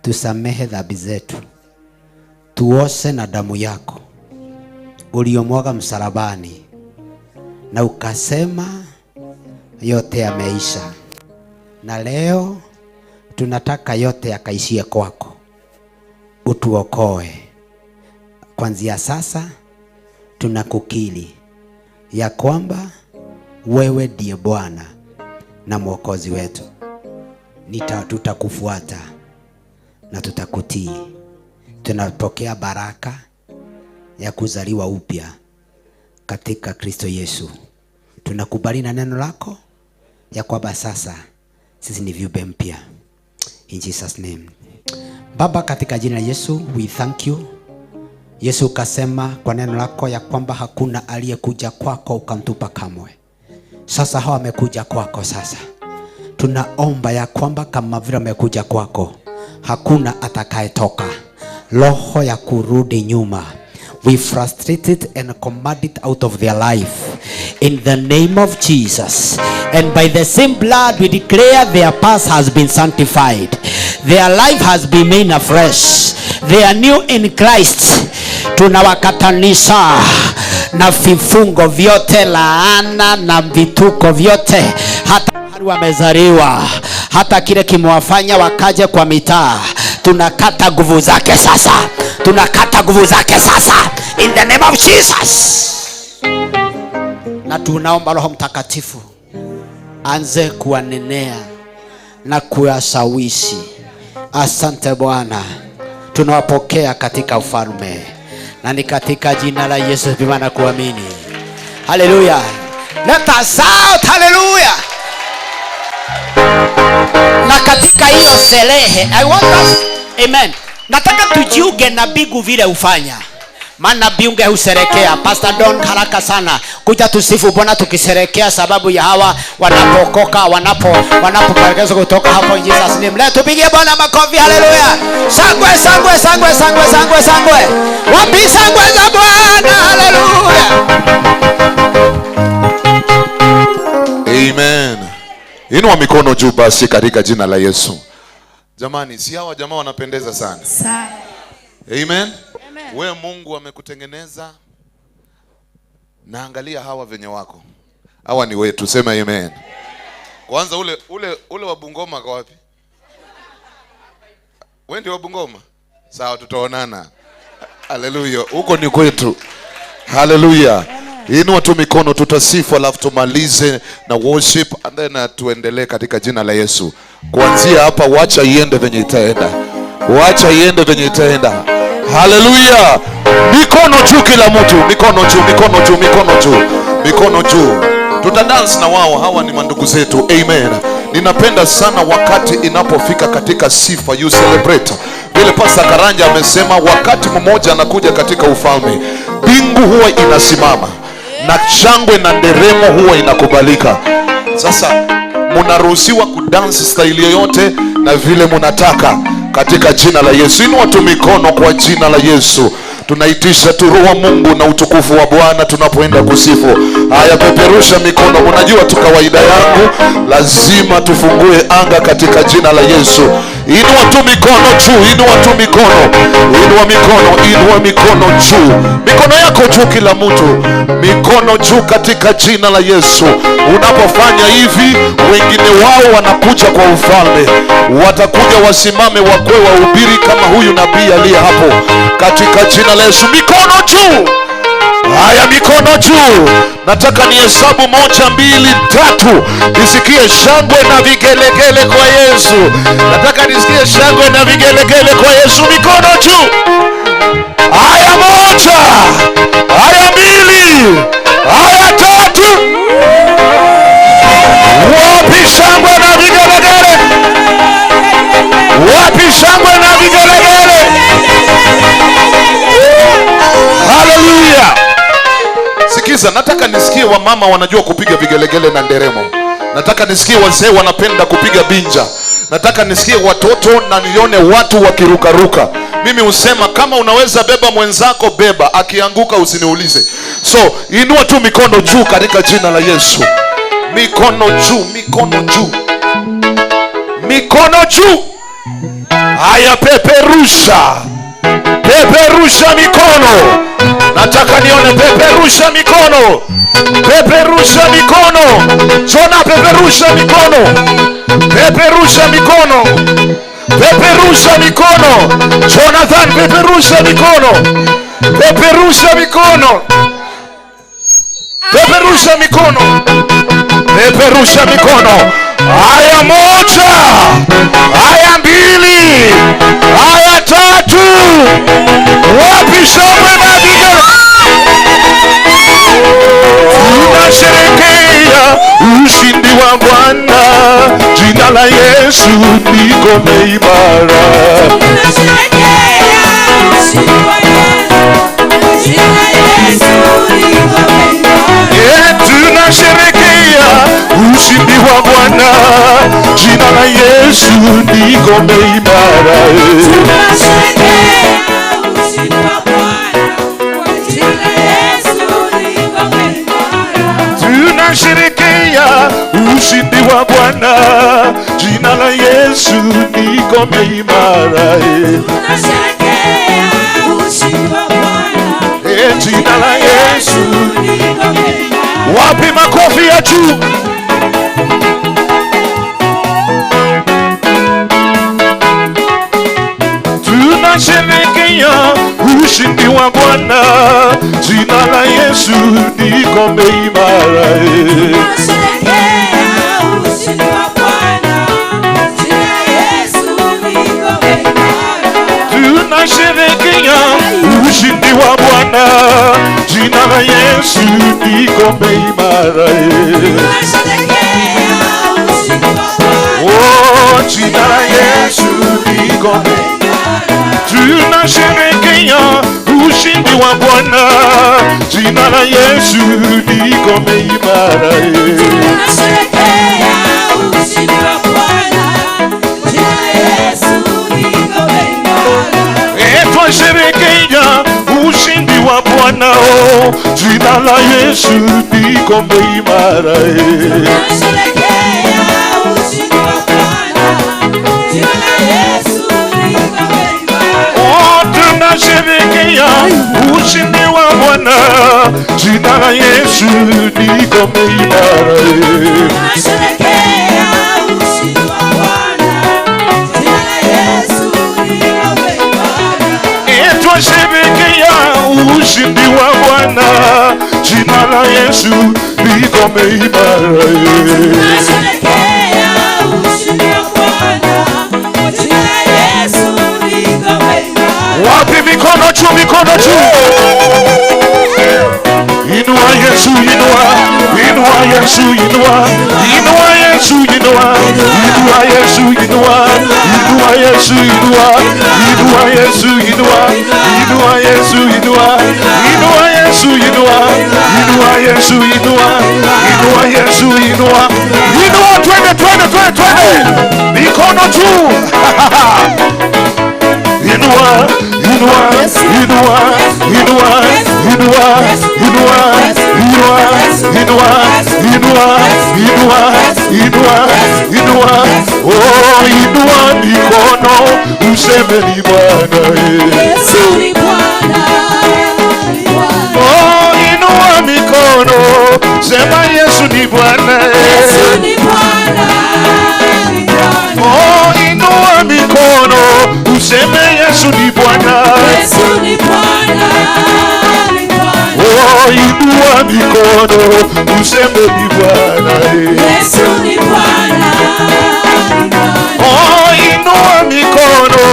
tusamehe dhambi zetu, tuoshe na damu yako uliyomwaga msalabani, na ukasema yote yameisha. Na leo tunataka yote yakaishie kwako, utuokoe. Kuanzia sasa tunakukiri ya kwamba wewe ndiye Bwana na Mwokozi wetu. Tutakufuata na tutakutii. Tunapokea baraka ya kuzaliwa upya katika Kristo Yesu. Tunakubali na neno lako ya kwamba sasa sisi ni viumbe mpya. In Jesus name. Baba, katika jina la Yesu, we thank you. Yesu ukasema kwa neno lako ya kwamba hakuna aliyekuja kwako ukamtupa kamwe. Sasa hawa wamekuja kwako sasa. Tunaomba ya kwamba kama vile wamekuja kwako, hakuna atakayetoka. Roho ya kurudi nyuma, we frustrate it and command it out of their life in the name of Jesus. And by the same blood we declare their past has been sanctified, their life has been made afresh, they are new in Christ. Tunawakatanisha na vifungo vyote, laana na vituko vyote, hata wamezaliwa, hata kile kimewafanya wakaje kwa mitaa. Tunakata nguvu zake sasa, tunakata nguvu zake sasa in the name of Jesus. Na tunaomba Roho Mtakatifu anze kuwanenea na kuyashawishi. Asante Bwana, tunawapokea katika ufalme, na ni katika jina la Yesu tunamwomba na kuamini. Hallelujah. Let us shout hallelujah. Na katika hiyo sherehe I want us, amen, Nataka tujiuge na bigu vile ufanya. Maana biunge huserekea. Pastor Don, haraka sana kuja tusifu Bwana tukiserekea sababu ya hawa wanapokoka, wanapoparekezwa kutoka hapo in Jesus name. Leo tupigie Bwana makofi. Haleluya. Sangwe sangwe sangwe sangwe sangwe sangwe. Wapi sangwe za Bwana? Haleluya. Amen. Inua mikono juu basi katika jina la Yesu. Jamani, si hawa jamaa wanapendeza sana. Amen. We Mungu amekutengeneza. Na angalia hawa venye wako. Hawa ni wetu, sema amen. Kwanza ule wa Bungoma kwa wapi? Wewe ndio wa Bungoma? Sawa, tutaonana. Haleluya. Huko ni kwetu. Haleluya. Inua tu mikono, tutasifu alafu tumalize na worship and then tuendelee katika jina la Yesu. Kuanzia hapa wacha iende venye itaenda. Wacha iende venye itaenda. Haleluya. Mikono juu kila mtu, mikono juu, mikono juu, mikono juu, mikono juu. Tutadance na wao, hawa ni mandugu zetu. Amen. Ninapenda sana wakati inapofika katika sifa, you celebrate. Vile Pastor Karanja amesema wakati mmoja anakuja katika ufalme, mbingu huwa inasimama na shangwe na nderemo huwa inakubalika. Sasa munaruhusiwa kudance style yoyote na vile munataka katika jina la Yesu. Inua tu mikono kwa jina la Yesu. Tunaitisha tu roho wa Mungu na utukufu wa Bwana tunapoenda kusifu. Haya, peperusha mikono. Unajua tu kawaida yangu lazima tufungue anga katika jina la Yesu. Inua tu mikono juu, inua tu mikono. Inua mikono, inua mikono juu. Mikono yako juu kila mtu. Mikono juu katika jina la Yesu. Unapofanya hivi, wengine wao wanakuja kwa ufalme. Watakuja wasimame wakwe wahubiri kama huyu nabii aliye hapo. Katika jina la Yesu, mikono juu. Haya, mikono juu. Nataka nihesabu 1, 2, 3. Nisikie shangwe na vigelegele kwa Yesu. Nataka nisikie shangwe na vigelegele kwa Yesu. Mikono juu. Haya, 1. Haya, 2. Haya, 3. Wapi shangwe na vigelegele? Wapi shangwe na vigelegele? Haleluya. Sikiza, nataka nisikie wamama wanajua kupiga vigelegele na nderemo. Nataka nisikie wazee wanapenda kupiga binja. Nataka nisikie watoto na nione watu wakirukaruka. Mimi husema kama unaweza beba mwenzako beba, akianguka usiniulize. So inua tu mikono juu katika jina la Yesu. Mikono juu, mikono juu, mikono juu. Haya, peperusha, peperusha mikono. Nataka nione peperusha mikono, peperusha mikono. Jona, peperusha mikono, peperusha mikono, peperusha mikono. Jonathan, peperusha mikono, peperusha mikono, peperusha mikono, peperusha mikono. Haya, 1. Haya, 2. Haya, 3. Wapi shangwe na vigelegele? Tunasherehekea ushindi wa Bwana. Jina la Yesu ni ngome imara. Tunasherehekea ushindi wa Yesu. Jina la Yesu ni ngome imara. Tunasherehekea ushindi wa Bwana. Jina la Yesu ni ngome imara. Tunasherehekea ushindi wa Bwana. Jina la Yesu ni ngome imara. Tunasherehekea ushindi wa Bwana. Jina la Yesu ni ngome imara. Tunasherehekea ushindi wa Bwana. Jina la Yesu ni ngome imara. Wapi makofi ya juu? Tunasherehekea ushindi wa Bwana. Jina la Yesu ni ngome imara. Tunasherehekea ushindi wa Bwana. Jina la Yesu ni ngome imara. Tunasherehekea ushindi wa Bwana. Jina la Yesu ni ngome imara. Tunasherehekea ushindi wa Bwana. Oh, jina la Yesu ni ngome imara. tunasherehekea ushindi wa Bwana, jina la Yesu ni ngome imara. Tunasherehekea ushindi wa Bwana, jina la Yesu ni ngome imara. Twasherehekea ushindi wa Bwana, jina la Yesu ni ngome imara. Tunasherehekea ushindi wa Bwana, jina la Yesu ni ngome imara. Tunasherehekea ushindi wa Bwana, jina la Yesu ni ngome imara. Tunasherehekea ushindi wa Bwana, jina la Yesu ni ngome imara. Twasherehekea ushindi wa Bwana, jina la Yesu ni ngome imara. Tunasherehekea ushindi wa Bwana, jina la Yesu ni ngome imara. Wapi mikono juu, mikono juu. Inua Yesu, inua. Inua Yesu, inua. Inua Yesu, inua. Inua Yesu, inua. Inua Yesu, inua. Inua Yesu, inua. Inua Yesu, inua. Inua Yesu, inua. Inua Yesu, inua. Inua Yesu, inua. Inua, twende, twende, twende, twende. Mikono juu. Inua, inua, inua, inua, inua, inua, inua, inua, inua, inua, inua, oh, inua mikono useme ni Bwana. Yesu ni Bwana. Oh, inua mikono sema Yesu ni Bwana. Yesu ni Bwana. Oh, inua mikono useme Yesu ni Bwana. Yesu ni Bwana. Oh, inua mikono useme ni Bwana. Yesu ni Bwana. Oh, inua mikono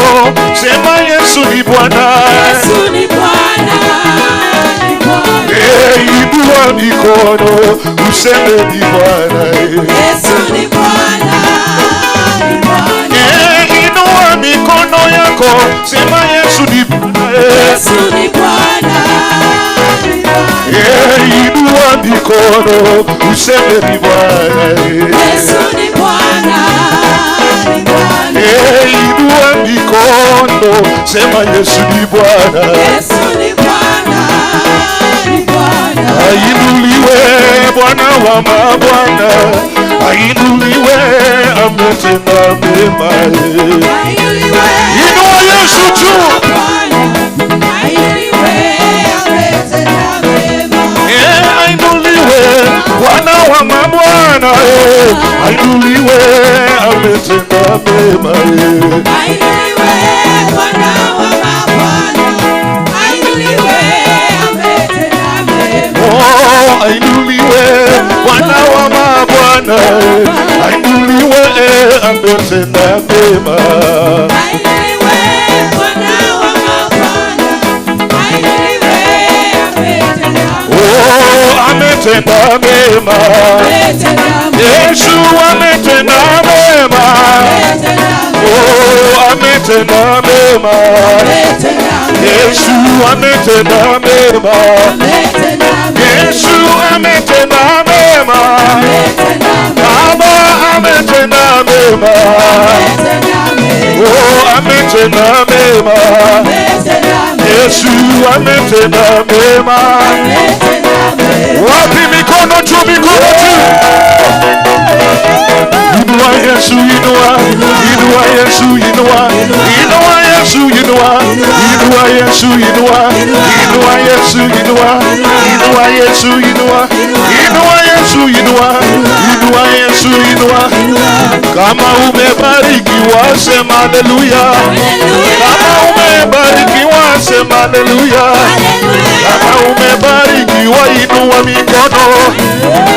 sema Yesu ni Bwana. Yesu ni Bwana. Inua mikono useme ni Bwana. Yesu ni Bwana. Inua mikono yako sema Yesu ni Bwana. Yesu ni Bwana. Inua mikono useme ni Bwana. Yesu ni Bwana. Inua mikono sema Yesu ni Bwana. Yesu ni Bwana. Ainuliwe Bwana wa mabwana, ainuliwe ametenda mema. Inua Yesu juu. Ainuliwe Bwana wa mabwana, ainuliwe ametenda mema. Ainuliwe Bwana wa mabwana, ainuliwe ametenda mema. Oh, ainuliwe Bwana wa mabwana, ainuliwe ametenda mema. Ainuliwe Bwana wa mabwana, ainuliwe ametenda mema. Oh, ametenda mema. Yesu ametenda mema. Oh, ametenda mema. Yesu ametenda mema. Yesu ametenda mema. Baba ametenda mema. Oh, ametenda mema. Yesu ametenda mema. Wapi mikono juu, mikono juu. Inua Yesu, inua. Inua Yesu, inua. Inua Yesu, inua. Inua Yesu, inua. Inua Yesu, inua. Inua Yesu, inua. Inua Yesu, inua. Inua Yesu, inua. Kama umebarikiwa sema haleluya. Kama umebarikiwa sema haleluya. Kama umebarikiwa inua mikono.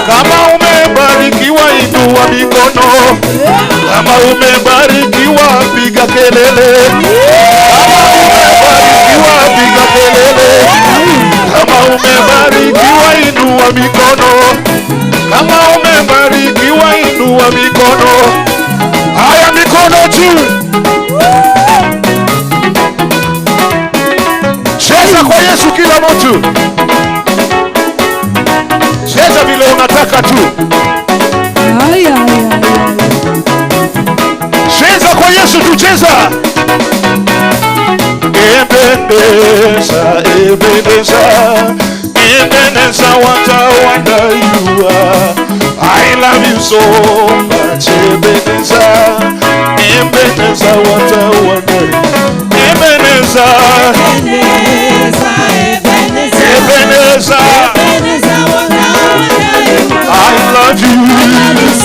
Kama umebarikiwa inua mikono. Kama umebarikiwa piga kelele. Kama umebarikiwa piga kelele. Kama umebarikiwa inua mikono. Kama umebarikiwa inua mikono. Haya, mikono juu. tu. Cheza vile unataka tu. Cheza kwa Yesu tu, cheza. Ebeneza, Ebeneza, Ebeneza, what a wonder you are. I love you so much, Ebeneza, Ebeneza, what a wonder. Ebeneza, Ebeneza, Ebeneza, Ebeneza, what a wonder you are. I love you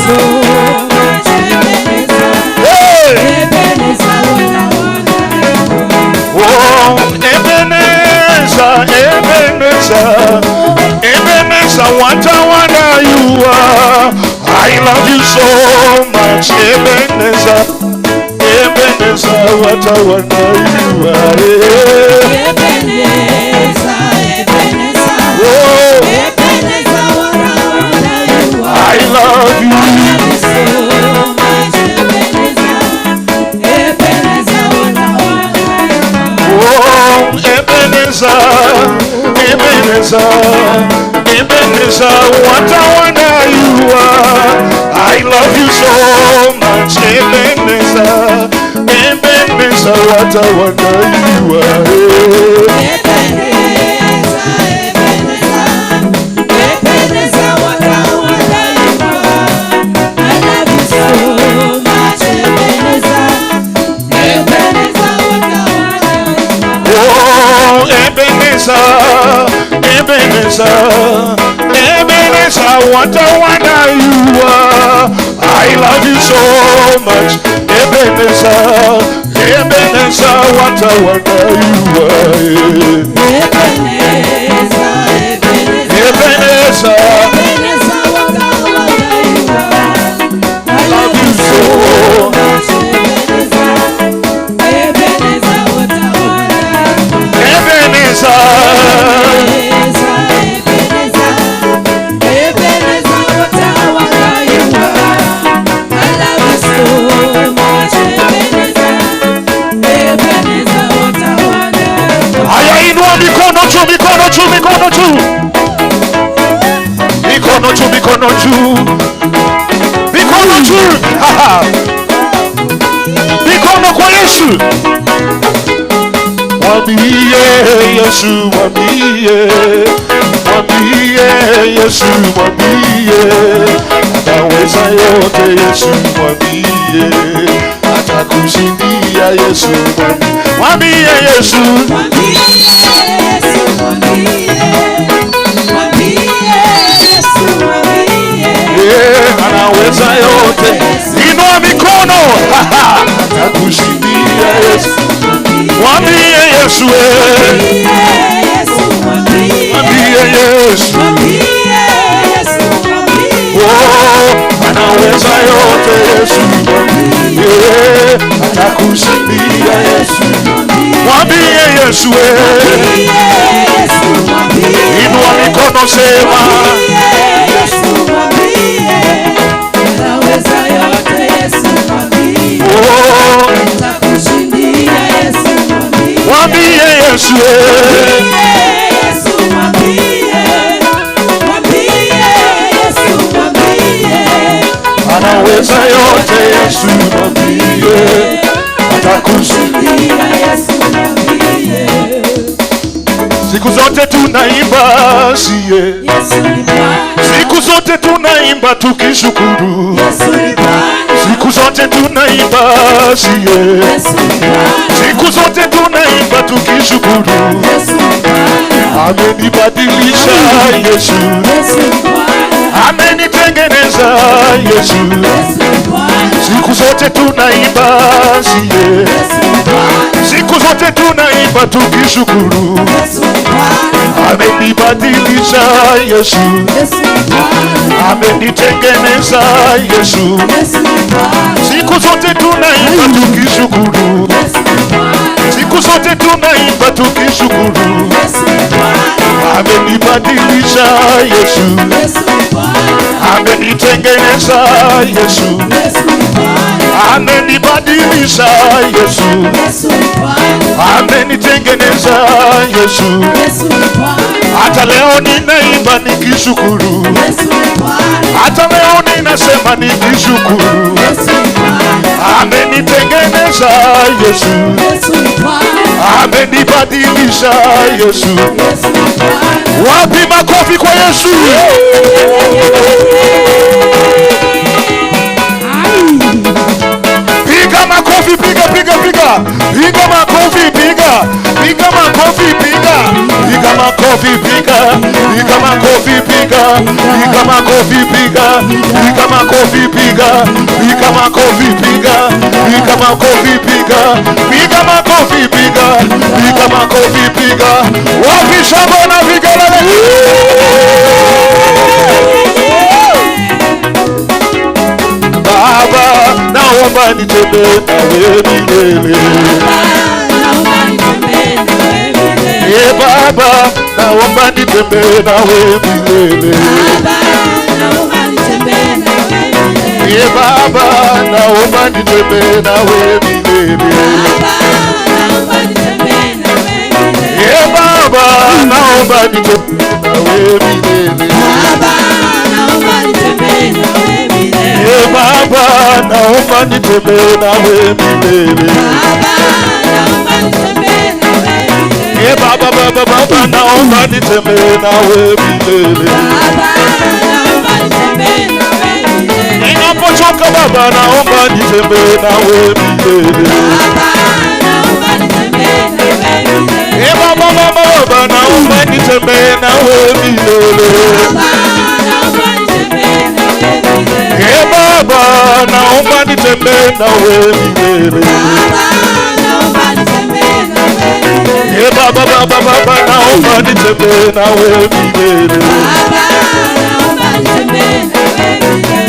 so much, Ebeneza. Hey, Ebeneza, what a wonder you are. Oh, Ebeneza, Ebeneza, Ebeneza, what a wonder you are. I love you so much, Ebeneza, Ebeneza, what a wonder you are. Ebeneza, Ebeneza, oh, Ebeneza, what a wonder you are. I love you so much, Ebeneza, Ebeneza, what a wonder you are. Oh, Ebeneza, Ebeneza, Ebeneza, what a wonder you are. I love you so much, Ebeneza, Ebeneza, what a wonder you are. Ebeneza, Ebeneza, Ebeneza, what a wonder you are. I love you so much, Ebeneza, Ebeneza, what a wonder you are. Oh, Ebeneza, Ebeneza, Ebeneza, what a wonder you are. I love you so much, Ebeneza, Ebeneza, what a wonder you are. Ebeneza, Ebeneza, Ebeneza, what a wonder you are. I love you so much, Ebeneza, Ebeneza, what a wonder you are. Ebeneza, Ebeneza, Ebeneza, what a wonder you are. I love you so much, Ebeneza, Ebeneza, what a wonder you are. Haya, inua mikono juu, mikono juu, mikono juu, mikono juu, mikono juu, mikono juu, mikono kwa Yesu. Mwambie Yesu, mwambie, mwambie Yesu, mwambie ataweza yote. Yesu mwambie atakushindia. Yesu mwambie Yesu, mwambie Yesu, mwambie, mwambie Yesu, mwambie anaweza yote. Inua mikono, atakushindia. Yesu mwambie Yesu, mwambie Yesu, mwambie Yesu, oh, anaweza yote. Yesu mwambie atakushindia. Yesu mwambie Yesu, inua mikono, sema Yesu mwambie anaweza yote. Yesu mwambie oh, atakushindia. Yesu mwambie Yesu, Yesu mwambie, mwambie Yesu mwambie anaweza yote. Yesu mwambie atakushindia. Yesu mwambie. Siku zote tunaimba siye, siku zote tunaimba tukishukuru. Siku zote tunaimba siye, siku zote tunaimba tukishukuru. Amenibadilisha Yesu, amenitengeneza Yesu. Siku zote tunaimba siye, siku zote tunaimba tukishukuru. Amenibadilisha Yesu, amenitengeneza Yesu. Siku zote tunaimba tukishukuru, siku zote tunaimba tukishukuru. Amenibadilisha Yesu, amenitengeneza Yesu, amenibadilisha Yesu, amenitengeneza Yesu. Hata leo ninaimba nikishukuru, hata leo ninasema nikishukuru. Amenitengeneza Yesu, amenibadilisha Yesu. Wapi makofi kwa Yesu? Piga makofi, piga piga piga. Piga makofi, piga. Piga makofi, piga. Piga makofi, piga. Piga makofi, piga. Piga makofi, piga. Piga makofi, piga. Piga makofi, piga. Piga makofi, piga. Piga makofi, piga. Piga makofi, piga. Wapi shangwe na vigelegele? Baba, naomba nitembee nawe milele. Baba, naomba nitembee nawe milele. Baba, naomba nitembee nawe milele. Baba, naomba nitembee nawe milele. Baba, naomba nitembee nawe milele. Baba, baba, baba, naomba nitembee nawe milele. Ninapochoka Baba, naomba nitembee nawe milele. Baba, baba, baba, naomba nitembee nawe milele. Baba, naomba nitembee nawe milele. Baba, baba, baba, naomba nitembee nawe milele.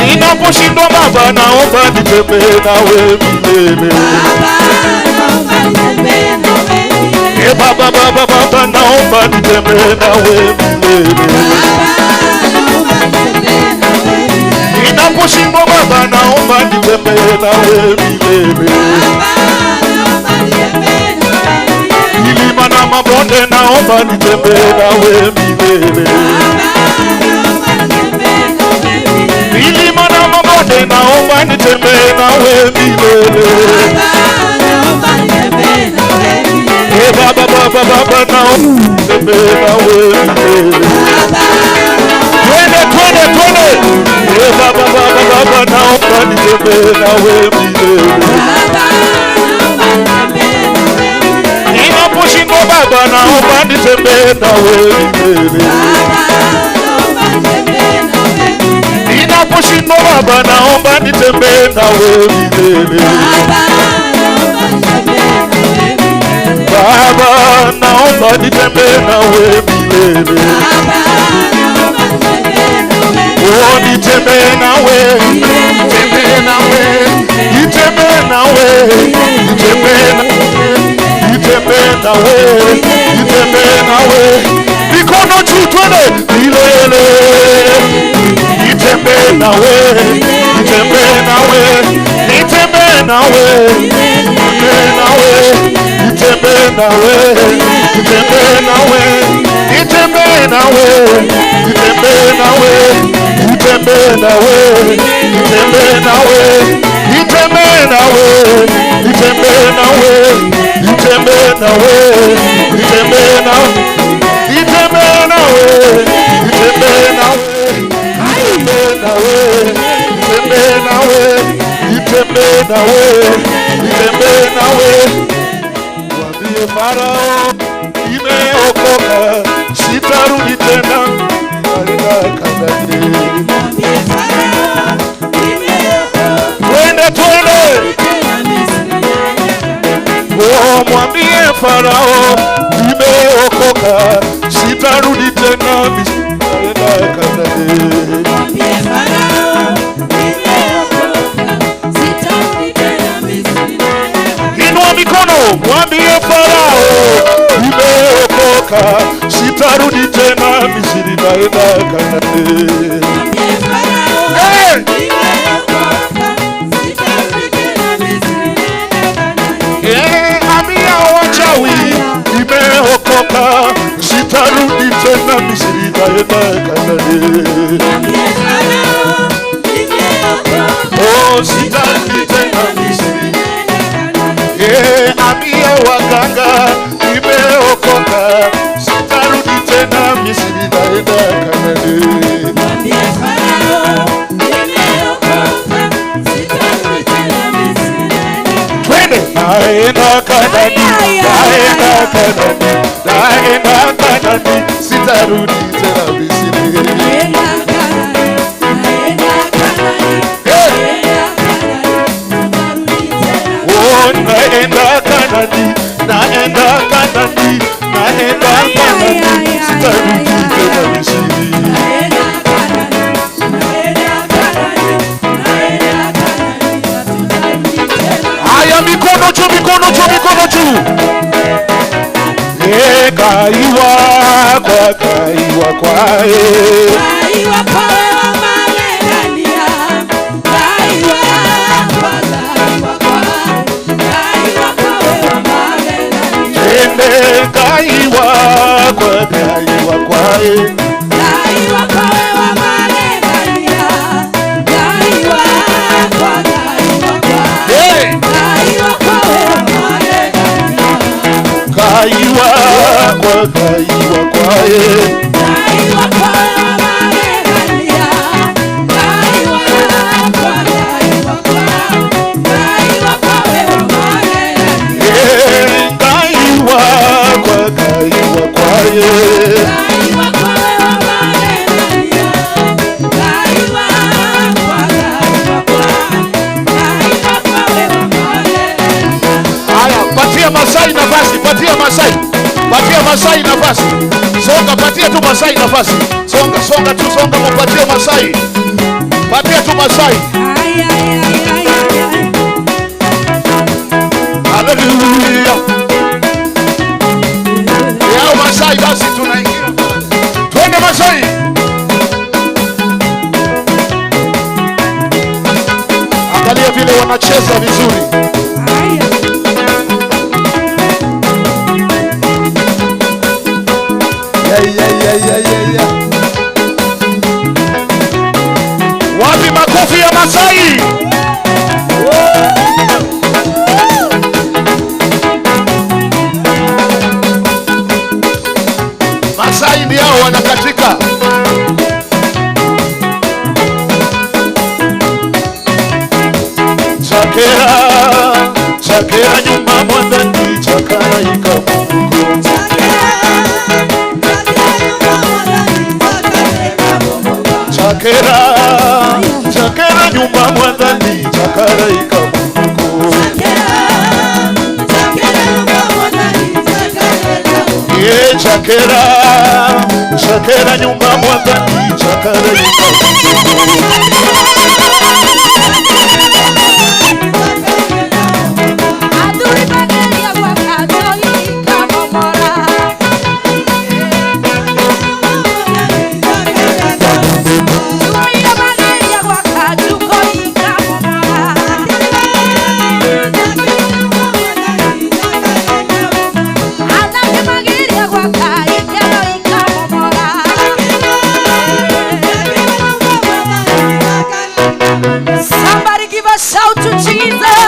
Ninaposhindwa Baba, naomba nitembee nawe milele. Baba, baba, baba, naomba nitembee nawe milele. Ninaposhindwa Baba, naomba nitembee nawe milele. Milima na mabonde, naomba nitembee nawe milele. Milima na mabonde, naomba nitembee nawe milele. Baba, baba, baba, naomba nitembee nawe milele. Twende, twende, twende. Baba, baba, baba, naomba nitembee nawe milele. Ninaposhindwa Baba, naomba nitembee nawe milele. Ninaposhindwa Baba, naomba nitembee nawe milele. Baba, naomba nitembee nawe milele. Oh, nitembee nawe, nitembee nawe, nitembee nawe, nitembee nawe, nitembee nawe. Mikono juu, twende milele. Nitembee nawe, nitembee nawe, nitembee nawe, nitembee nawe, nitembee nawe, nitembee nawe, nitembee nawe, nitembee nawe, nitembee nawe, nitembee nawe, nitembee nawe, nitembee nawe, nitembee nawe, nitembee nawe, nitembee nawe, nitembee nawe, nitembee nawe, nitembee nawe, nitembee nawe. Mwambie Farao, nimeokoka, sitarudi tena katika Kanaani. Twende, twende. Oh, mwambie Farao, nimeokoka, sitarudi tena katika Kanaani. Inua mikono, mwambie Farao, nimeokoka, sitarudi tena Misri, naenda Kanaani. waganga, sitarudi tena Misri, nitaenda Kanaani. Oh, sitarudi tena Misri. Ambia waganga nimeokoka, sitarudi tena Misri, nitaenda Kanaani. Naenda Kanaani, naenda Kanaani, naenda Kanaani, sitarudi tena Misri. Oh, naenda Kanaani, naenda Kanaani, naenda Kanaani, sitarudi tena Misri. Haya, mikono juu, mikono juu, mikono juu. Kaiwa kwa, kaiwa kwa, kaiwa kwa wewe Malegania, kaiwa kwa, kaiwa kwa, kaiwa kwa wewe Malegania. Tende kaiwa kwa, kaiwa kwa, kaiwa kwa wewe Malegania, kaiwa kwa, kaiwa kwa, kaiwa kwa wewe Malegania. Kaiwa kwa, kaiwa kwa, kaiwa kwa wewe Malegania, kaiwa kwa, kaiwa kwa, kaiwa kwa wewe Malegania. Kaiwa kwa, kaiwa kwa, kaiwa kwa wewe Malegania, kaiwa kwa, kaiwa kwa, kaiwa kwa wewe Malegania. Haya, patia Masai nafasi, patia Masai. Patia Masai nafasi. Songa, patia tu Masai nafasi. Songa, songa tu, songa, mpatie Masai. Patia tu Masai. Hallelujah. Yao Masai basi tunaingia. Twende Masai. Angalia vile wanacheza vizuri. Wapi makofi ya Masai? Masai ndio wanakatika. Chakera, chakera nyuma mwandani, chakara ikamunguko. Chakera, chakera nyumba mwadhani, chakara ikamunguko. Chakera, chakera nyumba mwadhani, chakara ikamunguko. Somebody give a shout to Jesus.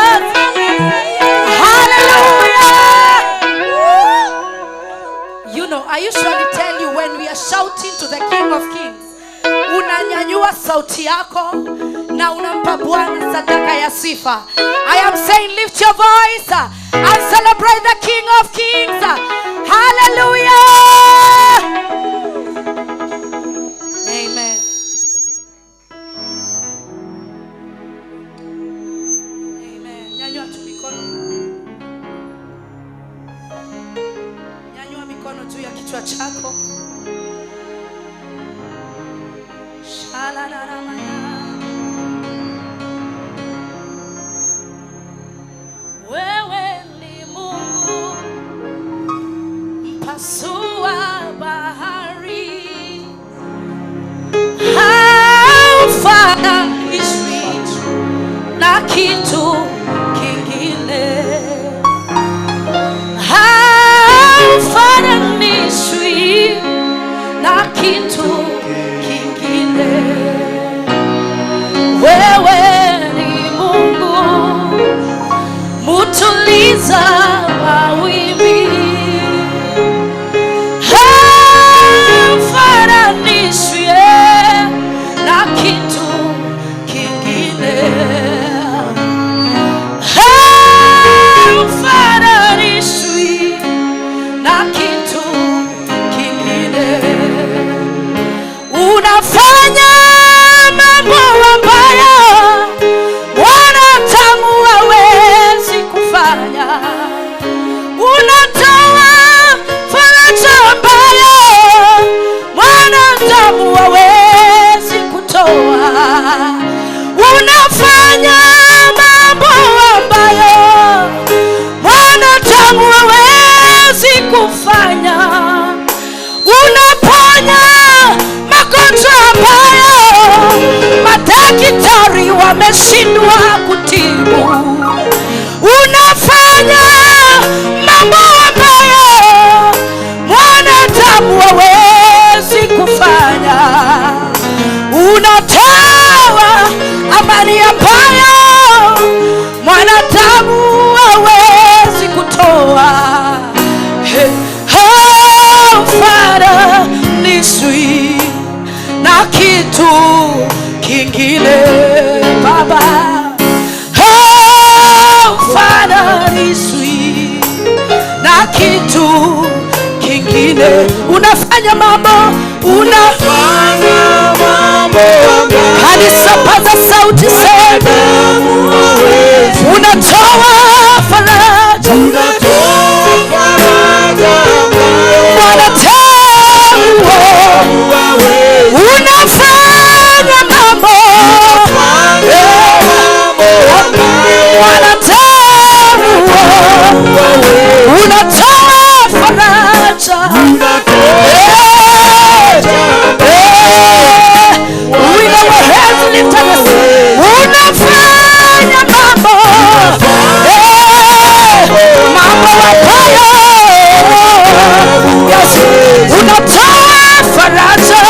Hallelujah. You know, I usually tell you when we are shouting to the King of Kings, unanyanyua sauti yako na unampa Bwana sadaka ya sifa. I am saying lift your voice and celebrate the King of Kings. Hallelujah. Amen. Nyanyua tu mikono. Nyanyua mikono juu ya kichwa chako. Shalalaramaya. Wewe ni Mungu mpasua bahari. Haufananishwi na kitu kingine. Haufananishwi kitu kingine. Wewe ni Mungu mutuliza mawimbi, hafananishwi na kitu kingine, hafananishwi na kitu kingine. Unafanya mambo ambayo wanadamu hawezi kufanya. Unatoa faraja ambayo wanadamu hawezi kutoa. Unafanya mambo ambayo wanadamu hawezi kufanya. Unaponya magonjwa ambayo madaktari wameshindwa kutibu. Unafanya mambo ambayo mwanadamu hawezi kufanya. Unatoa amani ambayo mwanadamu hawezi kutoa. Hafananishwi na kitu kingine Baba, hafananishwi na kitu kingine. Unafanya mambo, unafanya mambo hadi sapaza sauti sana. Unatoa faraja, unafanya mambo wanadamu, unatoa faraja. With our hands lifted, unafanya mambo mambo ambayo yes, unatoa faraja.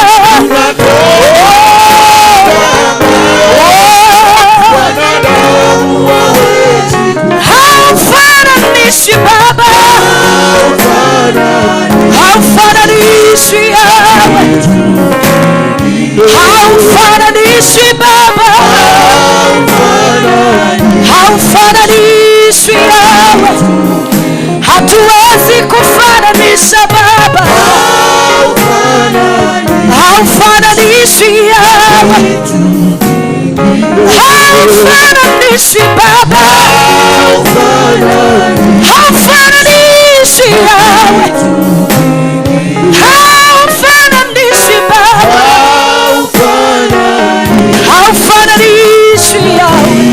Haufananishi Baba, haufananishi Yawe, haufananishi Baba, haufananishi Yawe, hatuwezi kufananisha Baba, haufananishi Yawe, haufananishi Baba, haufananishi Yawe, haufananishi Baba, haufananishi Yawe,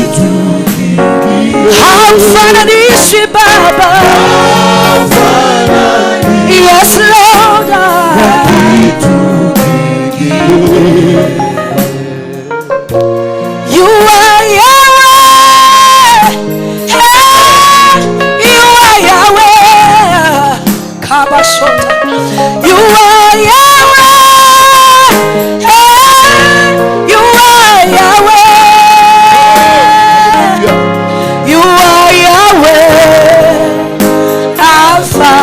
haufananishi Baba. Yes Lord, you are Yahweh, you are Yahweh, Kabashota. You are Yahweh, you are Yahweh, you are Yahweh, Alpha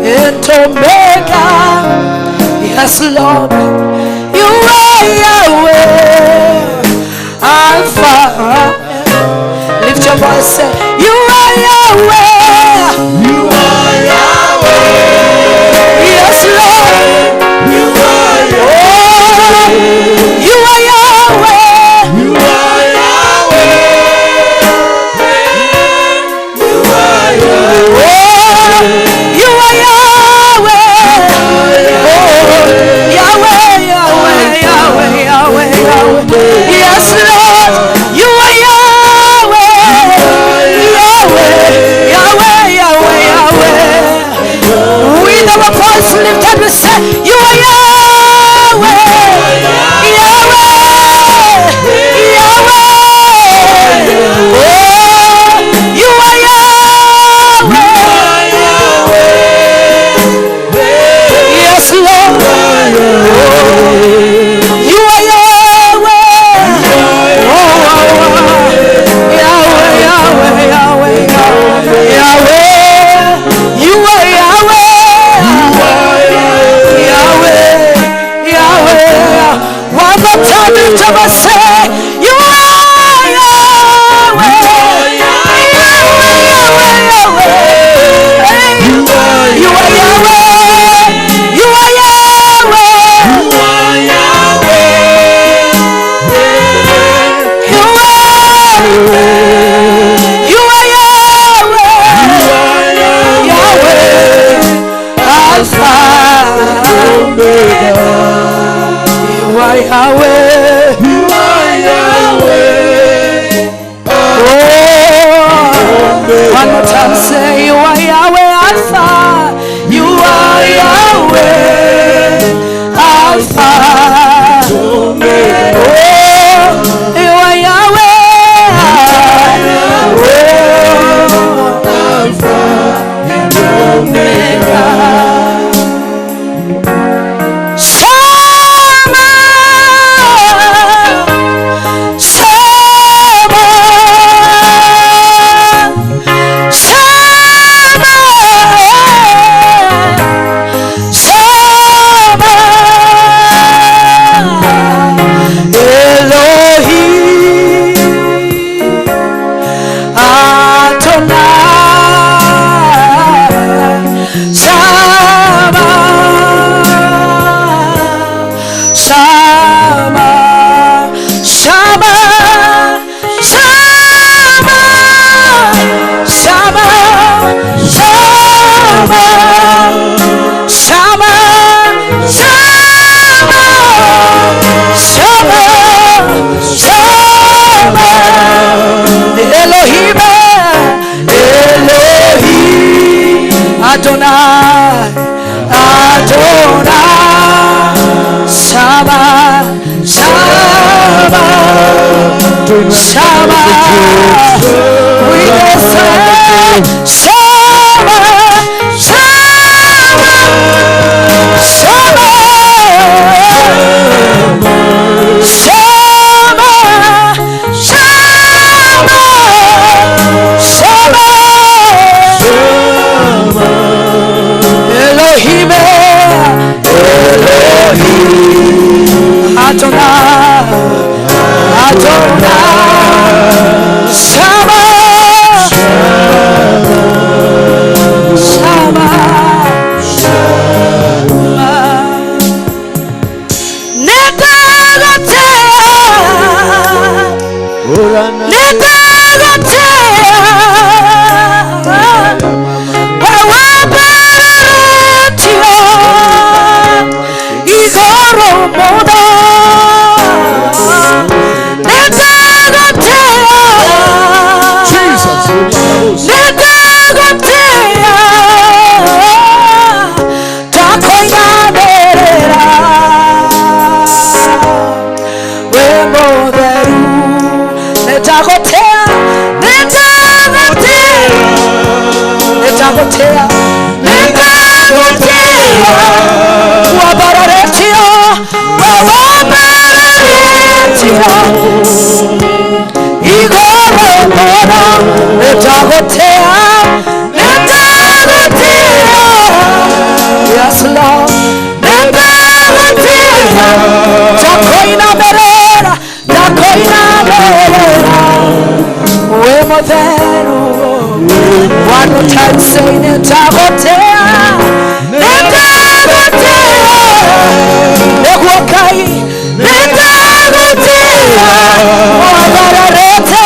and Omega. Yes Lord, you are Yahweh, Alpha. Lift your voice, say, you are Yahweh, you are Yahweh. Yes Lord, you are Yahweh, you are Yahweh, you are Yahweh, you are Yahweh, you are Yahweh, Yahweh, Yahweh, Yahweh, Yahweh, Yahweh. Yes Lord, you are Yahweh, Yahweh, lift up and say, you are Yahweh. You are Yahweh. You are Yahweh. You are Yahweh. Oh, one more time, say you are Yahweh Alpha. You are Yahweh Alpha. Oh, you are Yahweh Alpha and Omega. Adonai, Adonai, Shama, Shama, Shama, we say Shama, Shama, Shama, Shama, Shama, Shama. Elohim, Elohim, Adonai, Adonai, Shama, Shama, Shama, yes, Lord. One more time, say nitagotea, nitagotea, nekuokai, nitagotea, wabararete,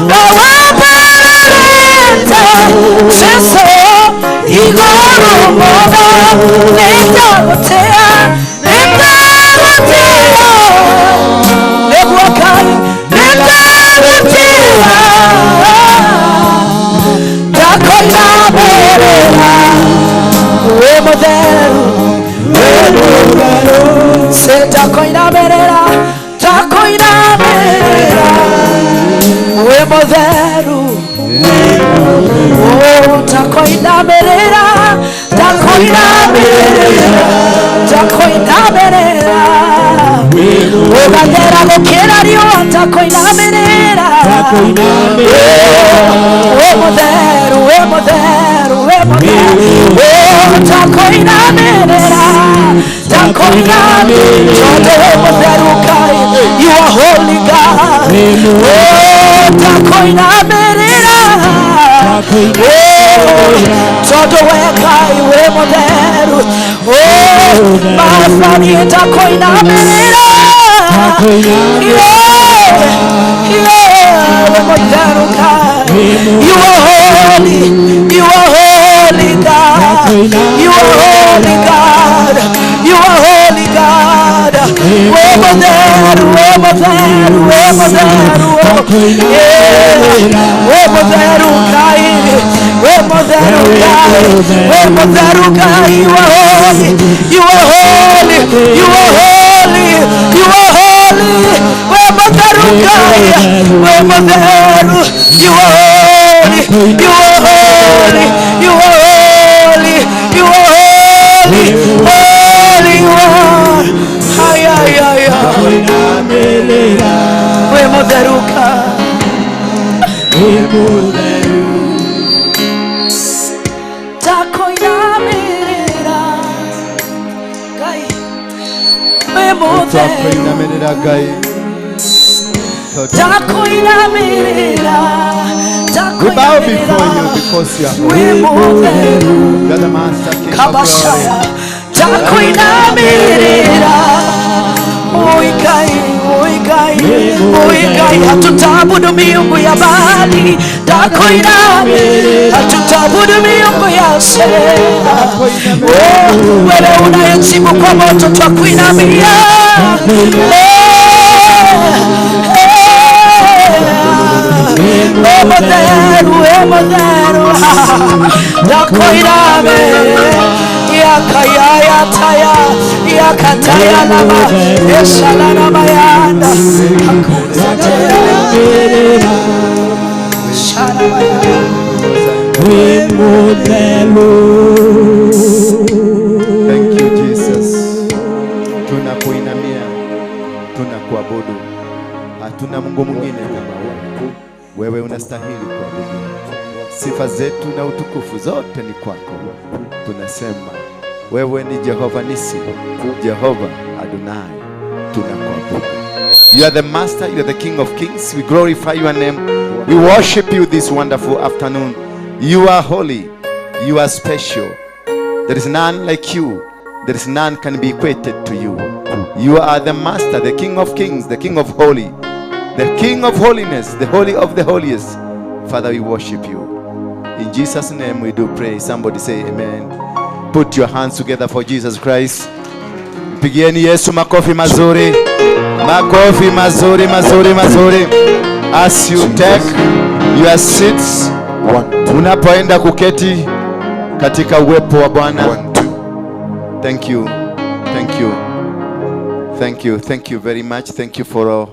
wabararete, seso, igoro moda, nitagotea, nitagotea, nekuokai, nitagotea. Takoina berera, takoina berera, we moderu. Oh, takoina berera, takoina berera, takoina berera. We bandera lo querario, takoina berera. We moderu, we moderu, we moderu. Oh, takoina berera. Takoina berera, takoinamirira todo wekai we motheru mafani takoinamirira we motheru kai. You are holy, you are holy God, you are holy God, you are holy God. We motheru, we motheru, we motheru, we motheru kai, we motheru kai, we motheru kai. You are holy, you are holy, you are holy, you are holy. We motheru kai, we motheru. You are holy, you are holy, you are holy, you are holy, holy you are. Ay ay ay ay. We motheru kai. Takoinamirira kai. We motheru kai. We bow before you because you are holy. You are the Master King of glory. Hatutabudu miungu ya Baali, hatutabudu miungu ya Ashera. Wewe unayejibu kwa moto twakuinamia. Emotheru takoiname yakaya taya yakataya nama eshalana mayanda Thank you Jesus. Tunakuinamia, tunakuabudu. Hatuna Mungu mwingine kama wewe. Wewe unastahili kuabudu. Sifa zetu na utukufu zote ni kwako. Tunasema wewe ni Jehova Nisi, Jehova Adonai. Tunakuabudu. You are the Master, you are the King of Kings. We glorify your name. We worship you this wonderful afternoon. You are holy. You are special. There is none like you. There is none can be equated to you. You are the Master, the King of Kings, the King of Holy, the King of Holiness, the Holy of the Holiest. Father, we worship you. In Jesus' name we do pray. Somebody say amen. Put your hands together for Jesus Christ. Pigieni Yesu makofi mazuri. Makofi mazuri, mazuri, mazuri. As you take your seats, unapoenda kuketi katika uwepo wa Bwana. Thank you. Thank you. Thank you. Thank you very much. Thank you for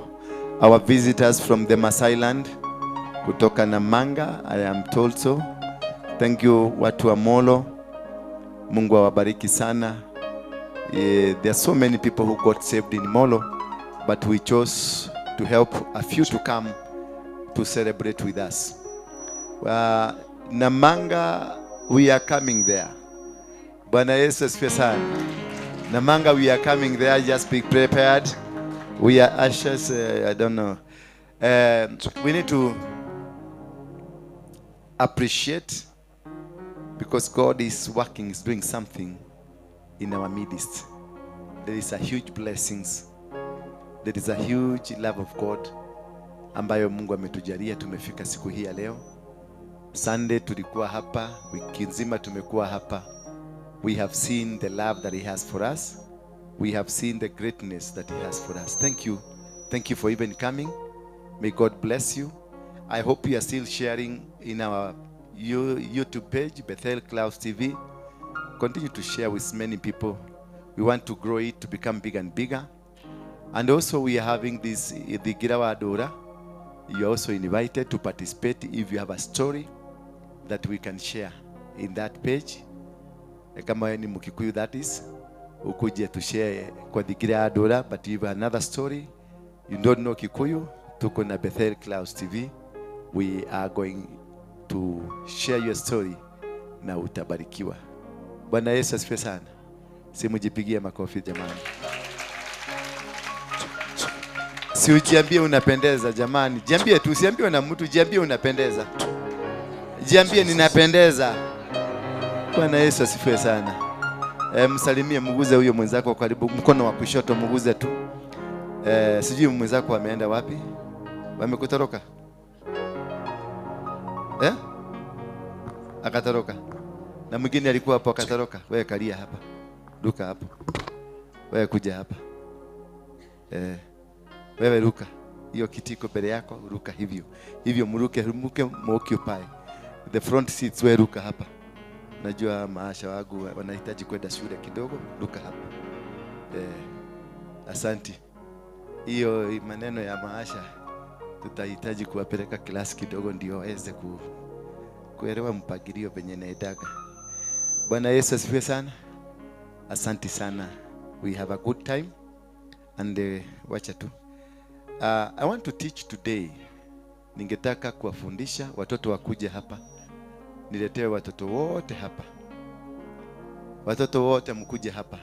our visitors from the Masai land. Kutoka Namanga, I am told so. Thank you watu wa Molo. Mungu awabariki sana. There are so many people who got saved in Molo, but we chose to help a few to come to celebrate with us. Namanga, we are coming there. Bwana Yesu asifiwe sana. Namanga, we are coming there. Just be prepared. We are ushers. I don't know. We need to appreciate because God is working, is doing something in our midst. There is a huge blessings. There is a huge love of God ambayo Mungu ametujalia. Tumefika siku hii ya leo. Sunday tulikuwa hapa, wiki nzima tumekuwa hapa. We have seen the love that he has for us. We have seen the greatness that he has for us. Thank you. Thank you for even coming. May God bless you. I hope you are still sharing in our YouTube page, Bethel Clouds TV. Continue to share with many people. We want to grow it to become bigger and bigger. And also we are having this, the Girawa Adora. You are also invited to participate if you have a story that we can share in that page. Kama ni Mukikuyu that is, ukuje to share kwa the Girawa Adora, but if you have another story, you don't know Kikuyu, tuko na Bethel Clouds TV. We are going to share your story na utabarikiwa. Bwana Yesu asifiwe sana. Simujipigie makofi jamani. Si ujiambie unapendeza jamani. Jiambie tu, usiambiwe na mtu, jiambie unapendeza. Jiambie ninapendeza. Bwana Yesu asifiwe sana. Msalimie, mguze huyo mwenzako karibu, mkono wa kushoto mguze tu. Sijui mwenzako ameenda wapi? Wamekutoroka? Akatoroka. Na mwingine alikuwa hapo akatoroka. Wewe kalia hapa. Ruka hapo. Wewe kuja hapa. Wewe ruka. Hiyo kitiko mbele yako, ruka hivyo. Hivyo mruke occupy. The front seats, wewe ruka hapa. Najua maasha wangu wanahitaji kwenda shule kidogo, ruka hapa. Asanti. Hiyo maneno ya maasha tutahitaji kuwapeleka klasi kidogo ndio waweze kuelewa mpangilio penye naendaga. Bwana Yesu asifiwe sana. Asante sana. We have a good time and wacha tu. I want to teach today. Ningetaka kuwafundisha watoto wakuja hapa. Niletee watoto wote hapa. Watoto wote mkuje hapa.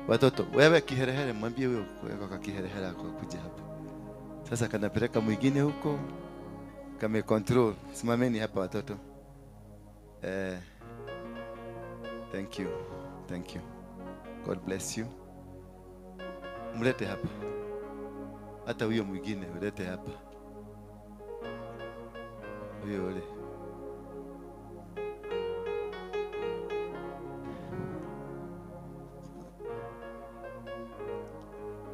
Watoto, wewe kiherehere, mwambie huyo kwa kiherehere kuja hapa. Sasa kanapeleka mwingine huko. Kame control. Simameni hapa watoto. Thank you. Thank you. God bless you. Mlete hapa. Hata huyo mwingine ulete hapa. Huyo ule.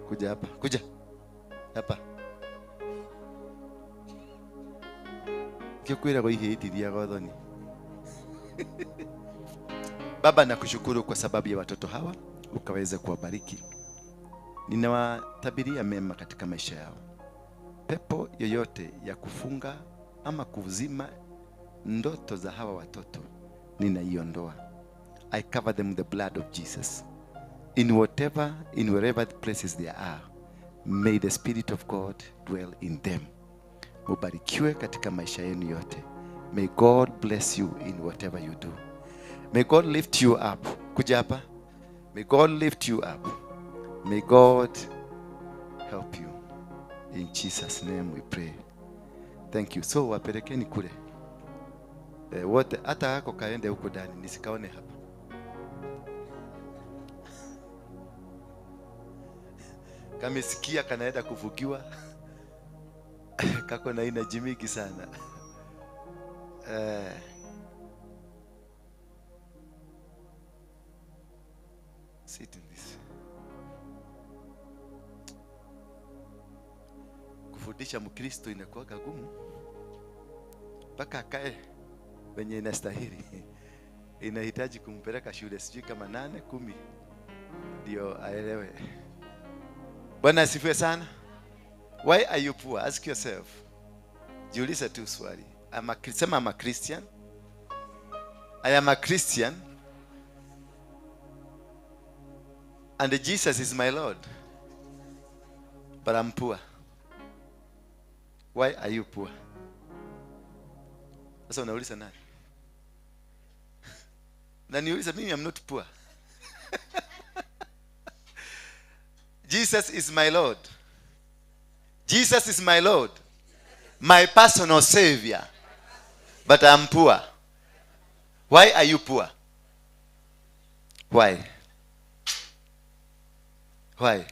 Kuja hapa. Kuja. Hapa. Kikwira kwa hii itiria godhoni. Baba, nakushukuru kwa sababu ya watoto hawa, ukaweza kuwabariki. Ninawatabiria mema katika maisha yao. Pepo yoyote ya kufunga ama kuzima ndoto za hawa watoto ninaiondoa. I cover them with the blood of Jesus. In wherever places they are, may the Spirit of God dwell in them. Mubarikiwe katika maisha yenu yote. May God bless you in whatever you do. May God lift you up. Kuja hapa. May God lift you up. May God help you. In Jesus' name we pray. Thank you. So wapelekeni kule. Wote hata hako kaende huko ndani nisikaone hapa. Kamesikia kanaenda kuvukiwa. Kako na ina jimigi sana. Sit in this. Kufundisha Mkristo inakuwa gumu. Mpaka akae wenye inastahili. Inahitaji kumpeleka shule sijui kama 8, 10 ndio aelewe. Bwana asifiwe sana. Why are you poor? Ask yourself. Jiulize tu swali. I'm a Christian. I am a Christian. And Jesus is my Lord. But I'm poor. Why are you poor? Sasa unauliza nani? Na niuliza mimi, I'm not poor. Jesus is my Lord. Jesus is my Lord. My personal Savior. But I'm poor. Why are you poor? Why? Why?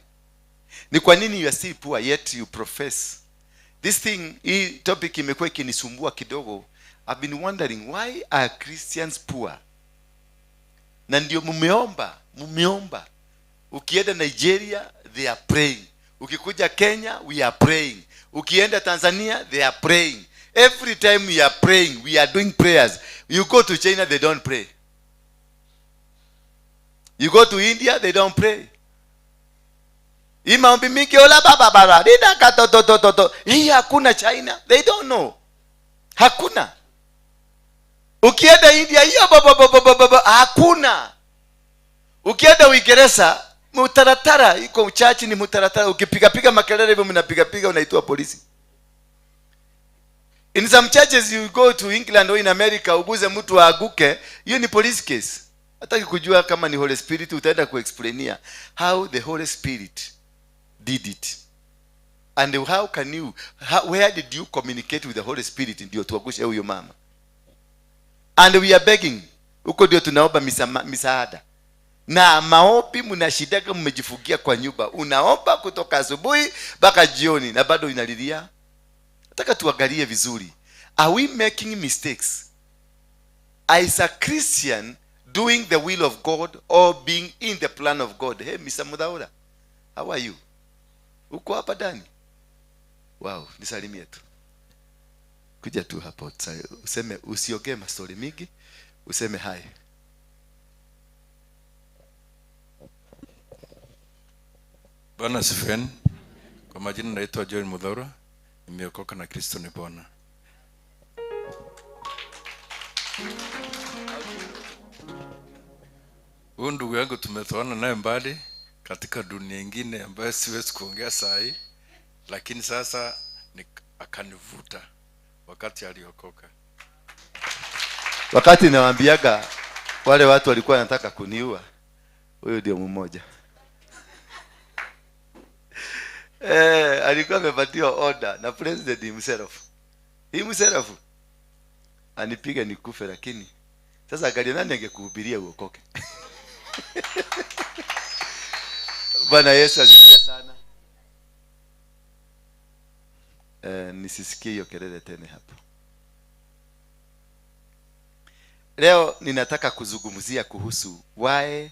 Ni kwa nini you are still poor yet you profess? This thing, hii topic imekuwa ikinisumbua kidogo. I've been wondering why are Christians poor? Na ndio mumeomba. Ukienda Nigeria, they are praying. Ukikuja Kenya, we are praying. Ukienda Tanzania, they are praying. Every time we are praying, we are doing prayers. You go to China, they don't pray. You go to India, they don't pray. Imaombi mingi ola baba dida katotototo. Hii hakuna China, they don't know. Hakuna. Ukienda India, hiyo hakuna. Ukienda Uingereza, mutaratara iko uchachi ni mutaratara. Ukipiga makelele hivyo mnapiga unaitwa polisi. In some churches you go to England or in America, uguze mtu aguke, hiyo ni police case. Hataki kujua kama ni Holy Spirit, utaenda kuexplainia how the Holy Spirit did it. And how can you, where did you communicate with the Holy Spirit ndio tuagushe huyo mama? And we are begging. Huko ndio tunaomba misaada. Na maombi mnashidaka mmejifugia kwa nyumba. Unaomba kutoka asubuhi mpaka jioni na bado inalilia. Nataka tuangalie vizuri. Are we making mistakes? As a Christian doing the will of God or being in the plan of God? Hey, Mr. Mudhaura, how are you? Uko hapa ndani? Wow, nisalimie tu. Kuja tu hapo. Useme, usiongee mastori mingi. Useme hai. Bwana asifiwe. Kwa majina naitwa Joel Mudhaura. Nimeokoka na Kristo ni Bwana. Huyu ndugu yangu tumetoana naye mbali katika dunia nyingine ambayo siwezi kuongea saa hii, lakini sasa akanivuta wakati aliokoka. Wakati nawaambiaga wale watu walikuwa wanataka kuniua, huyo ndio mmoja. Alikuwa amepatiwa order na president himself. Himself anipiga nikufe, lakini sasa angalia nani angekuhubiria uokoke. Bwana Yesu asifiwe sana. Nisisikie hiyo kelele tena hapo. Leo ninataka kuzungumzia kuhusu why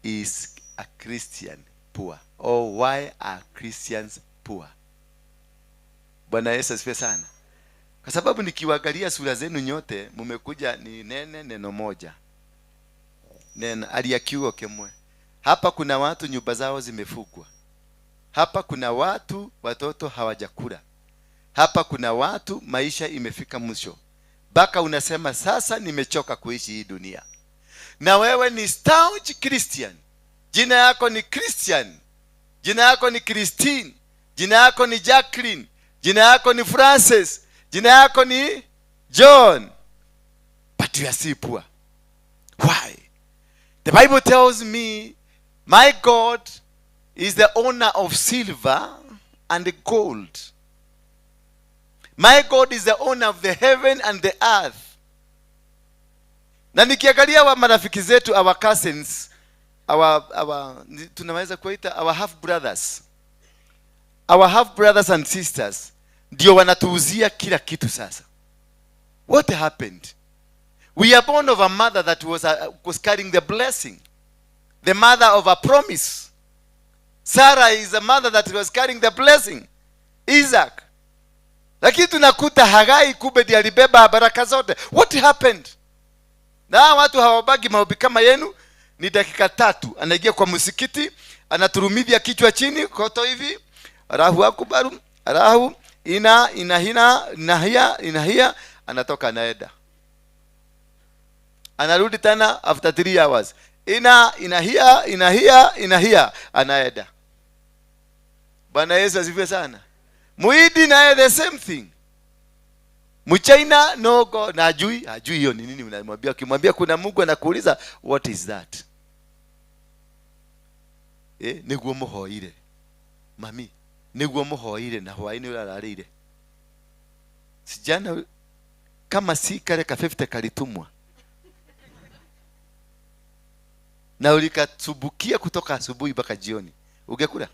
is a Christian poor, or why are Christians poor. Bwana Yesu asifiwe sana. Kwa sababu nikiwaangalia sura zenu nyote mmekuja ni neno moja. Nena aliakiwa kemwe. Hapa kuna watu nyumba zao zimefugwa. Hapa kuna watu watoto hawajakula. Hapa kuna watu maisha imefika mwisho. Baka unasema sasa nimechoka kuishi hii dunia. Na wewe ni staunch Christian. Jina yako ni Christian. Jina yako ni Christine. Jina yako ni Jacqueline. Jina yako ni Francis. Jina yako ni John. But you are still poor. Why? The Bible tells me my God is the owner of silver and gold. My God is the owner of the heaven and the earth. Na nikiangalia wa marafiki zetu, our cousins, tunaweza kuita our half brothers. Our half brothers and sisters ndio wanatuuzia kila kitu sasa. What happened? We are born of a mother that was carrying the blessing. The mother of a promise. Sarah is a mother that was carrying the blessing. Isaac. Lakini tunakuta Hagai kumbe ndiye alibeba baraka zote. What happened? Na watu hawabagi maombi kama yenu, ni dakika 3 anaingia kwa msikiti, anaturumidhia kichwa chini koto hivi, Allahu akbar, Allahu inahia, anatoka anaenda. Anarudi tena after 3 hours. Inahia, anaenda. Bwana Yesu asifiwe sana. Muidi naye the same thing. Mchina no God, na hajui hiyo ni nini unamwambia. Ukimwambia kuna Mungu anakuuliza what is that? Niguo muhoire. Mami, niguo muhoire na hwaini urararire. Sijana kama si kale ka 50 kalitumwa. Na ulikatubukia kutoka asubuhi mpaka jioni. Ungekula?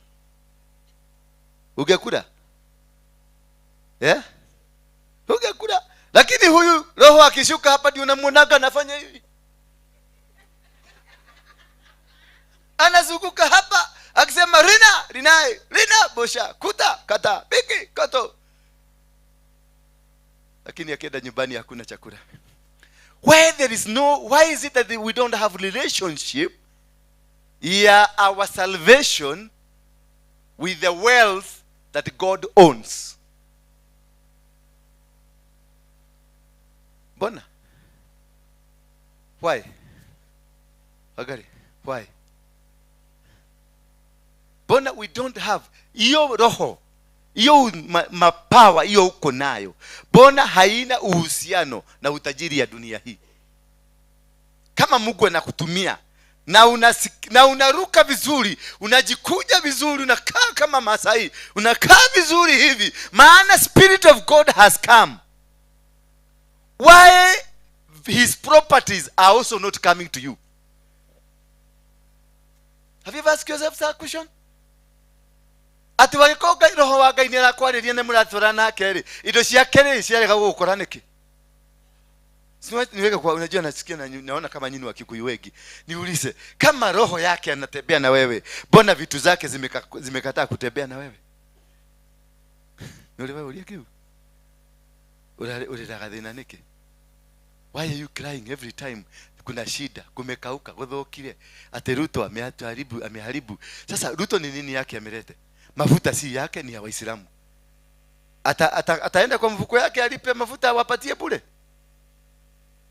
Ungekula. Lakini huyu roho akishuka hapa ndio unamuonaga anafanya hivi. Anazunguka hapa akisema Rina bosha kuta kata biki kato. Lakini akienda nyumbani hakuna chakula. Why is it that we don't have relationship? Our salvation with the wealth that God owns. Bona? Why? Agari, why? Bona we don't have iyo roho, iyo mapawa iyo uko nayo. Bona haina uhusiano na utajiri ya dunia hii. Kama Mungu anakutumia na unaruka vizuri, unajikuja vizuri, unakaa kama Masai, unakaa vizuri hivi, maana Spirit of God has come. Why his properties are also not coming to you? Have you ever asked yourself that question? Ati walikoga roho wa Ngai nira kwariria ne murathora nake ri indo cia keri ciarega gukora niki? Niweke kwa, unajua nasikia naona kama nyinyi wa Kikuyu wengi. Niulize, kama roho yake anatembea na wewe, mbona vitu zake zimekataa kutembea na wewe? Wewe ulia kiu. Ulitaka dhina niki? Why are you crying every time kuna shida, kumekauka, godhokire, ate Ruto ameharibu. Sasa Ruto ni nini yake amelete? Mafuta si yake, ni ya Waislamu. Ataenda kwa mfuko yake alipe mafuta wapatie bure?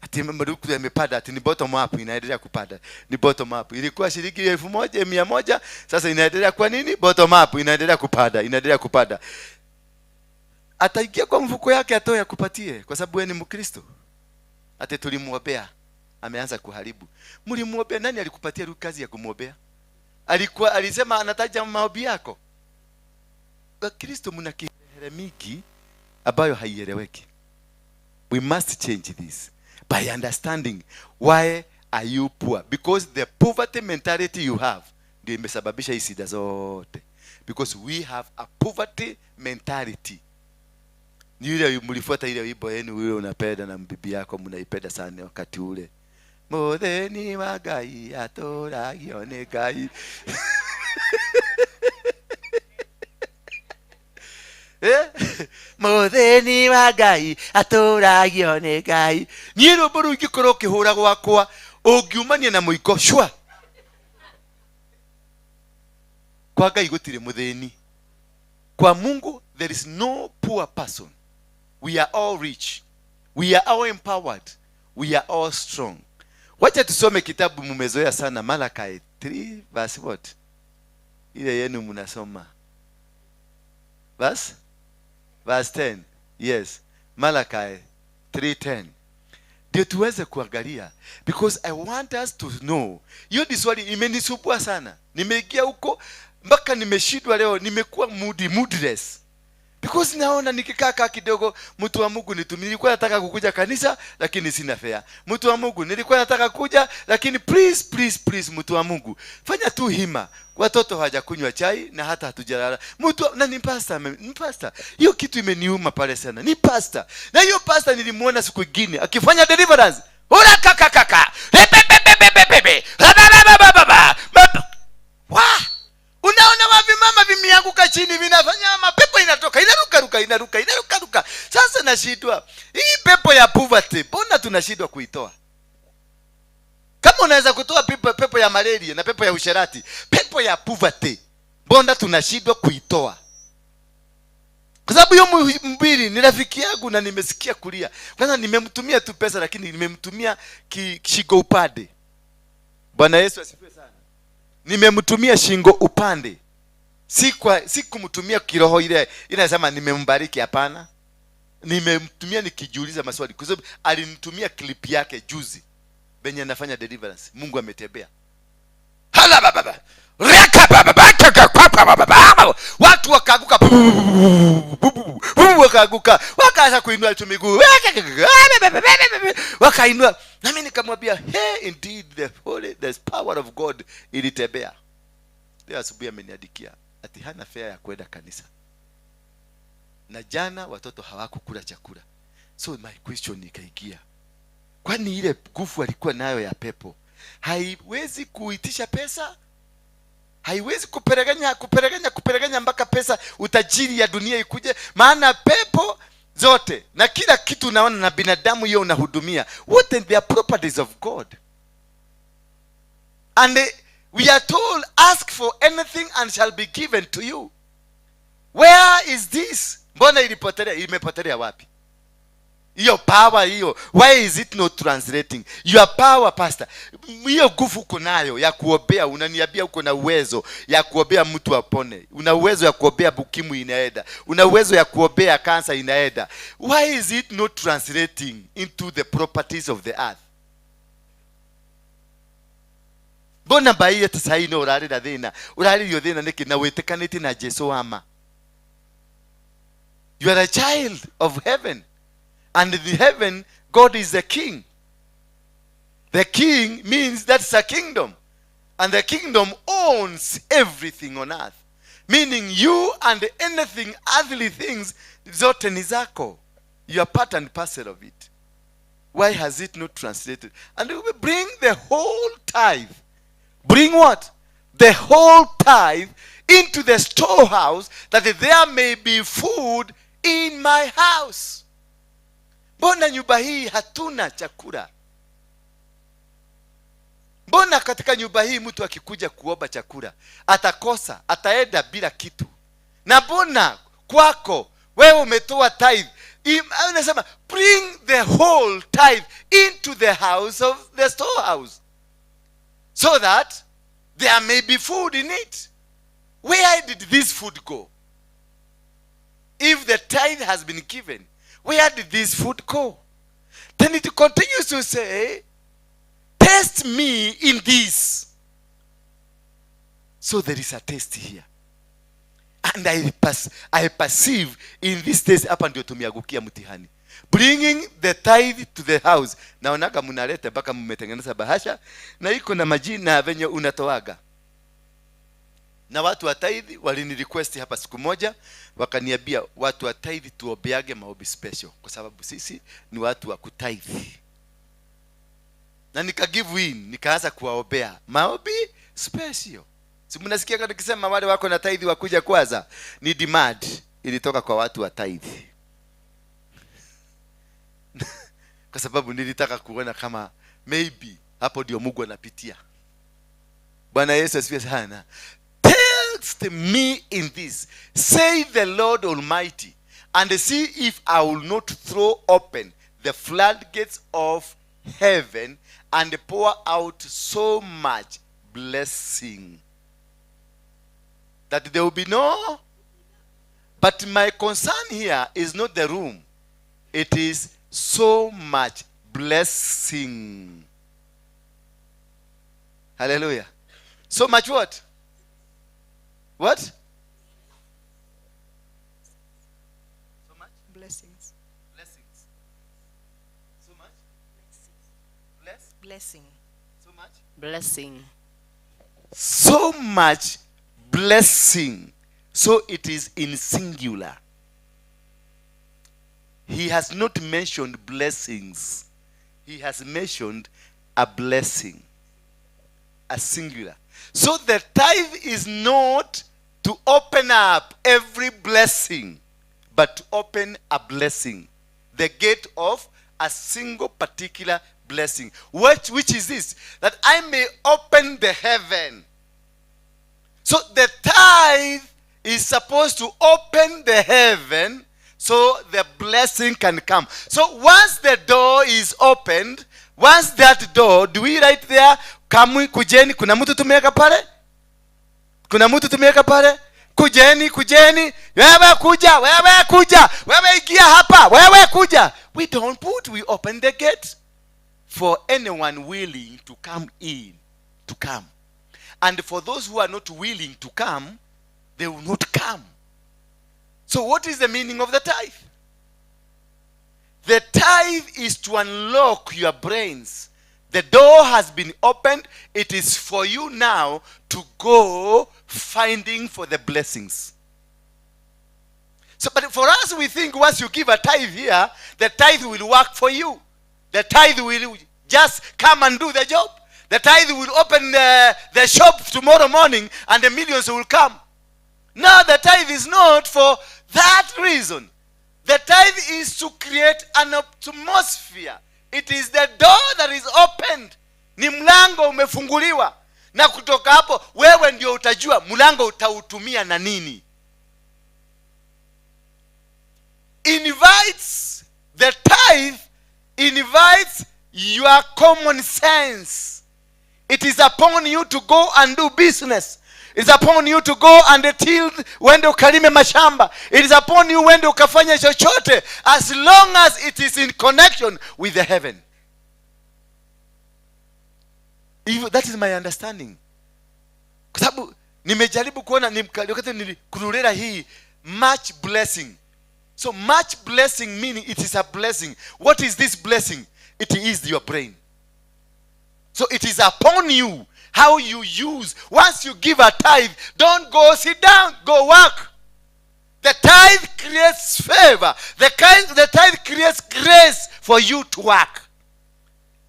Ati maruku yamepada, ati ni bottom up, inaendelea kupada. Ni bottom up. Ilikuwa shilingi 1,100, sasa inaendelea kwa nini? Bottom up, inaendelea kupada. Ataingia kwa mfuko yake atoe akupatie kwa sababu wewe ni Mkristo. Ati tulimuombea, ameanza kuharibu. Mlimuombea, nani alikupatia kazi ya kumuombea? Alisema anataja maombi yako. Wakristo mna kihere mingi ambayo haieleweki. We must change this by understanding why are you poor, because the poverty mentality you have ndio imesababisha hizi shida zote, because we have a poverty mentality. Ni ile mlifuata ile wimbo yenu wewe unapenda na mbibi yako mnaipenda sana wakati ule. Modeni wa Ngai atoragio ni Ngai. Modeni wa Ngai atoragio ni Ngai. Nyiro boru ngikoro kihura gwakwa ungiumania na muiko shwa. Kwa Ngai gutire mutheni. Kwa Mungu there is no poor person. We are all rich. We are all empowered. We are all strong. Wacha tusome kitabu mumezoea sana, Malachi 3 verse what? Ile yenu mnasoma. Verse 10. Yes. Malachi 3:10. Ndio tuweze kuangalia, because I want us to know. Hiyo ni swali imenisumbua sana. Nimeingia huko mpaka nimeshindwa leo, nimekuwa moodless. Because naona nikikaa kidogo, mtu wa Mungu nilikuwa nataka kukuja kanisa lakini sina fare. Mtu wa Mungu nilikuwa nataka kuja lakini please mtu wa Mungu fanya tu hima. Watoto hawajakunywa chai na hata hatujalala. Mtu na ni pastor. Hiyo kitu imeniuma pale sana. Ni pastor. Na hiyo pastor nilimuona siku nyingine akifanya deliverance. Ora kaka. Unaona wapi mama vimianguka chini vinafanya mapepo inatoka inaruka. Sasa nashindwa. Hii pepo ya poverty, mbona tunashindwa kuitoa? Kama unaweza kutoa pepo ya malaria na pepo ya usherati, pepo ya poverty, mbona tunashindwa kuitoa? Kwa sababu hiyo mbili ni rafiki yangu na nimesikia kulia. Kwanza nimemtumia tu pesa lakini nimemtumia shingo upande. Bwana Yesu asifiwe sana. Nimemtumia shingo upande. Si kumtumia kiroho ile inasema nimembariki, hapana. Nimemtumia nikijiuliza maswali kwa sababu alinitumia clip yake juzi benye anafanya deliverance. Mungu ametembea. Hala baba. Watu wakaanguka. Wakaanguka. Wakaanza kuinua tu miguu. Wakainua. Na mimi nikamwambia, hey, indeed the power of God ilitembea. Leo asubuhi ameniandikia ati hana fare ya kwenda kanisa. Na jana watoto hawakukula chakula. So my question ikaingia. Kwani ile nguvu alikuwa nayo ya pepo haiwezi kuitisha pesa? Haiwezi kupereganya mpaka pesa utajiri ya dunia ikuje? Maana pepo zote na kila kitu unaona na binadamu hiyo unahudumia, what are the properties of God? And we are told, ask for anything and shall be given to you. Where is this? Mbona imepotelea wapi? Hiyo power hiyo, why is it not translating? Your power, pastor. Hiyo nguvu uko nayo ya kuombea, unaniambia uko na uwezo ya kuombea mtu apone. Una uwezo ya kuombea ukimwi inaenda. Una uwezo ya kuombea cancer inaenda. Why is it not translating into the properties of the earth? Bona bai ati sai no urari da thina. Urari yo thina niki na witikaniti na Jesu ama. You are a child of heaven. And in heaven, God is the king. The king means that's a kingdom. And the kingdom owns everything on earth. Meaning you and anything, earthly things, zote ni zako. You are part and parcel of it. Why has it not translated? And we will bring the whole tithe. Bring what? The whole tithe into the storehouse, that there may be food in my house. Mbona nyumba hii hatuna chakula? Mbona katika nyumba hii mtu akikuja kuomba chakula atakosa, ataenda bila kitu? Na mbona kwako wewe umetoa tithe? Anasema bring the whole tithe into the house of the storehouse, so that there may be food in it. Where did this food go? If the tithe has been given, where did this food go? Then it continues to say, test me in this. So there is a test here. And I perceive in this test hapa ndio tumeagukia mtihani. Bringing the tithe to the house. Naonaga mnaleta mpaka mmetengeneza bahasha na iko na majina venye unatoaga. Na watu wa tithe walini request hapa siku moja, wakaniambia watu wa tithe tuombeage maombi special kwa sababu sisi ni watu wa kutithe. Na nika give in, nikaanza kuwaombea maombi special. Si mnasikia kama nikisema wale wako na tithe wakuja kwanza, ni demand ilitoka kwa watu wa tithe. Kwa sababu nilitaka kuona kama maybe hapo ndio Mungu anapitia. Bwana Yesu asifiwe sana. Test me in this, say the Lord Almighty, and see if I will not throw open the floodgates of heaven and pour out so much blessing that there will be no. But my concern here is not the room. It is so much blessing. Hallelujah. So much what? What? So much blessings. Blessings. So much Blessing. So much Blessing. so much blessing. So it is in singular. He has not mentioned blessings. He has mentioned a blessing, a singular. So the tithe is not to open up every blessing, but to open a blessing, the gate of a single particular blessing. Which is this? That I may open the heaven. So the tithe is supposed to open the heaven so the blessing can come. So once the door is opened, once that door, do we write there, kamwi kujeni, kuna mtu tumeweka pale? Kuna mtu tumeweka pale? Kujeni, kujeni, wewe kuja, wewe kuja, wewe ingia hapa, wewe kuja. We don't put, we open the gate for anyone willing to come in, to come. And for those who are not willing to come, they will not come. So what is the meaning of the tithe? The tithe is to unlock your brains. The door has been opened. It is for you now to go finding for the blessings. So, but for us, we think once you give a tithe here, the tithe will work for you. The tithe will just come and do the job. The tithe will open the shop tomorrow morning and the millions will come. No, the tithe is not for that reason. The tithe is to create an atmosphere. It is the door that is opened. Ni mlango umefunguliwa. Na kutoka hapo, wewe ndio utajua mlango utautumia na nini. Invites, the tithe invites your common sense. It is upon you to go and do business. It is upon you to go and till wende ukalime mashamba. It is upon you wende ukafanya chochote, as long as it is in connection with the heaven. Hivyo, that is my understanding. Kwa sababu nimejaribu kuona wakati nilikururera hii much blessing. So much blessing meaning it is a blessing. What is this blessing? It is your brain. So it is upon you how you use. Once you give a tithe, don't go sit down, go work. The tithe creates favor. The tithe creates grace for you to work.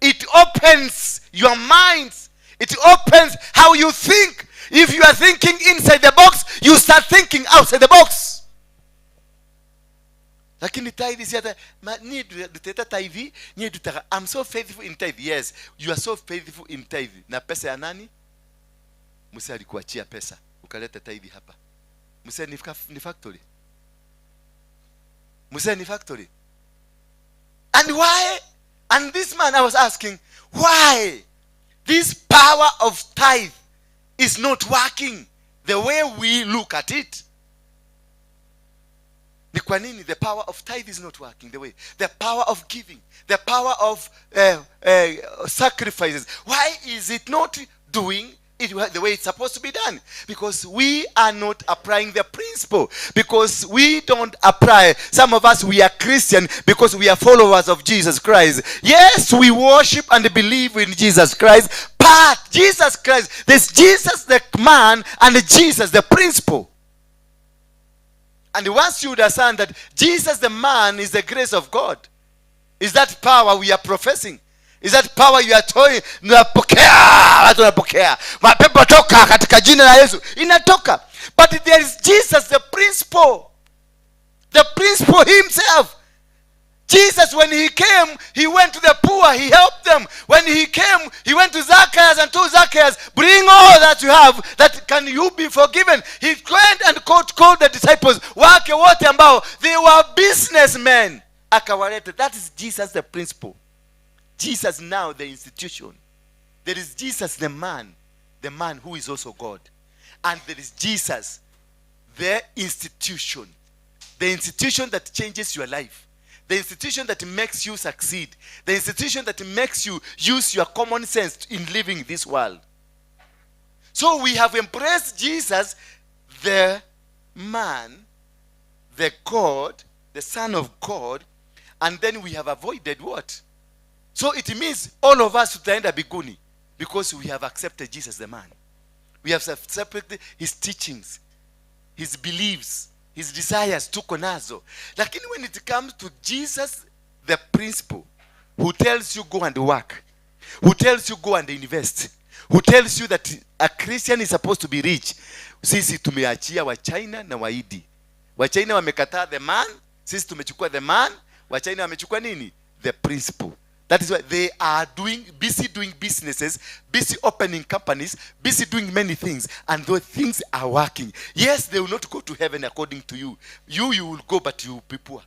It opens your minds. It opens how you think. If you are thinking inside the box, you start thinking outside the box. Lakini tithe si hata ni tuteta tithe ni tutaka. I'm so faithful in tithe. Yes, you are so faithful in tithe. Na pesa ya nani? Musa alikuachia pesa ukaleta tithe hapa. Musa ni factory. Musa ni factory. And why? And this man, I was asking, why this power of tithe is not working the way we look at it? Ni kwa nini the power of tithe is not working the way? The power of giving, the power of sacrifices. Why is it not doing it the way it's supposed to be done? Because we are not applying the principle. Because we don't apply. Some of us, we are Christian because we are followers of Jesus Christ. Yes, we worship and believe in Jesus Christ. But Jesus Christ, there's Jesus the man and Jesus the principle. And once you understand that Jesus the man is the grace of God, is that power we are professing? Is that power you are toying? Napokea, watu napokea. Mapepo toka katika jina la Yesu. Inatoka. But there is Jesus the principle. The principle himself. Jesus, when he came, he went to the poor, he helped them. When he came, he went to Zacchaeus and told Zacchaeus, bring all that you have, that can you be forgiven. He went and called the disciples, wake wote ambao, they were businessmen. Akawaleta. That is Jesus the principle. Jesus now the institution. There is Jesus the man who is also God. And there is Jesus the institution. The institution that changes your life. The institution that makes you succeed. The institution that makes you use your common sense in living this world. So we have embraced Jesus, the man, the God, the Son of God, and then we have avoided what? So it means all of us tutaenda biguni because we have accepted Jesus the man. We have accepted his teachings, his beliefs, his desires, tuko nazo. Lakini when it comes to Jesus, the principle, who tells you go and work, who tells you go and invest, who tells you that a Christian is supposed to be rich. Sisi tumeachia wa China na Waidi. Wa China wamekataa the man, sisi tumechukua the man, wa China wamechukua nini? The principle. That is why they are busy doing businesses, busy opening companies, busy doing many things. And those things are working. Yes, they will not go to heaven according to you. You will go, but you will be poor.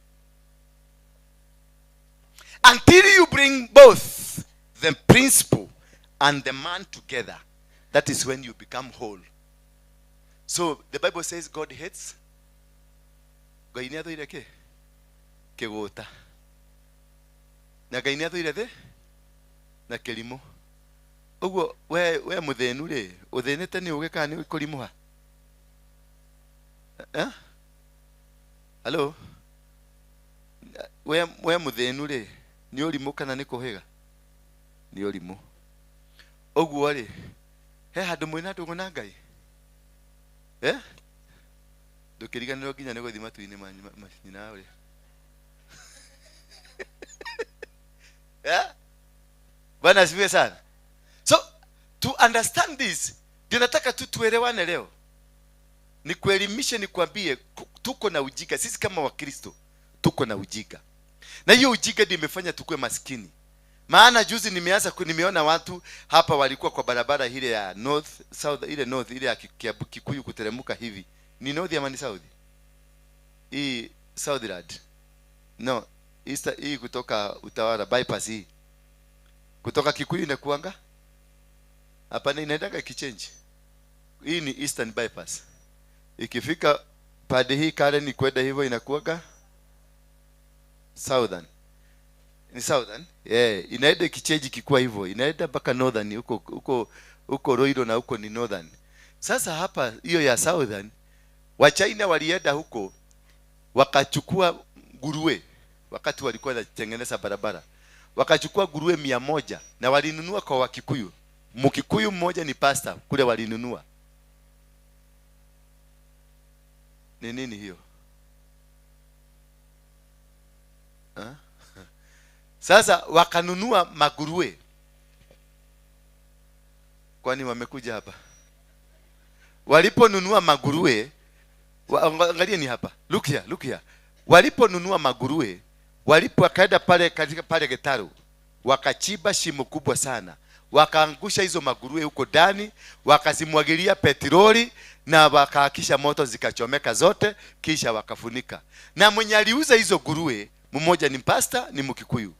Until you bring both the principle and the man together, that is when you become whole. So the Bible says God hates. Kegota. Na Ngai nĩathũire thĩ na kĩrimũ. Ũguo we mũthĩnu rĩ, ũthĩnĩte nĩ ũgĩ kana nĩ kũrimũha? Hello? We mũthĩnu rĩ, nĩ ũrimũ kana nĩ kũhĩga? Nĩ ũrimũ. Ũguo rĩ, he handũ mwĩna ndũgũ na Ngai? Ndũkĩriganĩrwo nginya nĩ gũthiĩ matu-inĩ manyina ũrĩa. Bwana asifiwe sana. So to understand this, tunataka tu tuelewane leo. Nikuelimishe, nikwambie tuko na ujinga. Sisi kama Wakristo tuko na ujinga. Na hiyo ujinga ndio imefanya tukue maskini. Maana juzi nimeona watu hapa walikuwa kwa barabara ile ya north south, ile ya Kikuyu kuteremka hivi. Ni north ya south? Hii Southland. No, hii kutoka Utawala bypass hii. Kutoka Kikuyu inakuanga? Hapana, inaendanga kichange. Hii ni Eastern bypass. Ikifika pande hii Karen ni kwenda hivyo inakuanga Southern. Ni southern. Inaenda kicheji kikuwa hivyo. Inaenda mpaka northern huko Roiro na huko ni northern. Sasa hapa hiyo ya southern, wa China walienda huko wakachukua nguruwe wakati walikuwa wanatengeneza barabara. Wakachukua nguruwe 100 na walinunua kwa Wakikuyu. Mkikuyu mmoja ni pastor kule walinunua. Ni nini hiyo? Sasa wakanunua maguruwe. Kwani wamekuja hapa? Waliponunua maguruwe, angalia ni hapa. Look here. Waliponunua maguruwe, wakaenda pale katika pale Getaru, wakachiba shimo kubwa sana. Wakaangusha hizo maguruwe huko ndani, wakazimwagilia petroli na wakahakisha moto zikachomeka zote, kisha wakafunika. Na mwenye aliuza hizo nguruwe, mmoja ni pastor, ni Mkikuyu.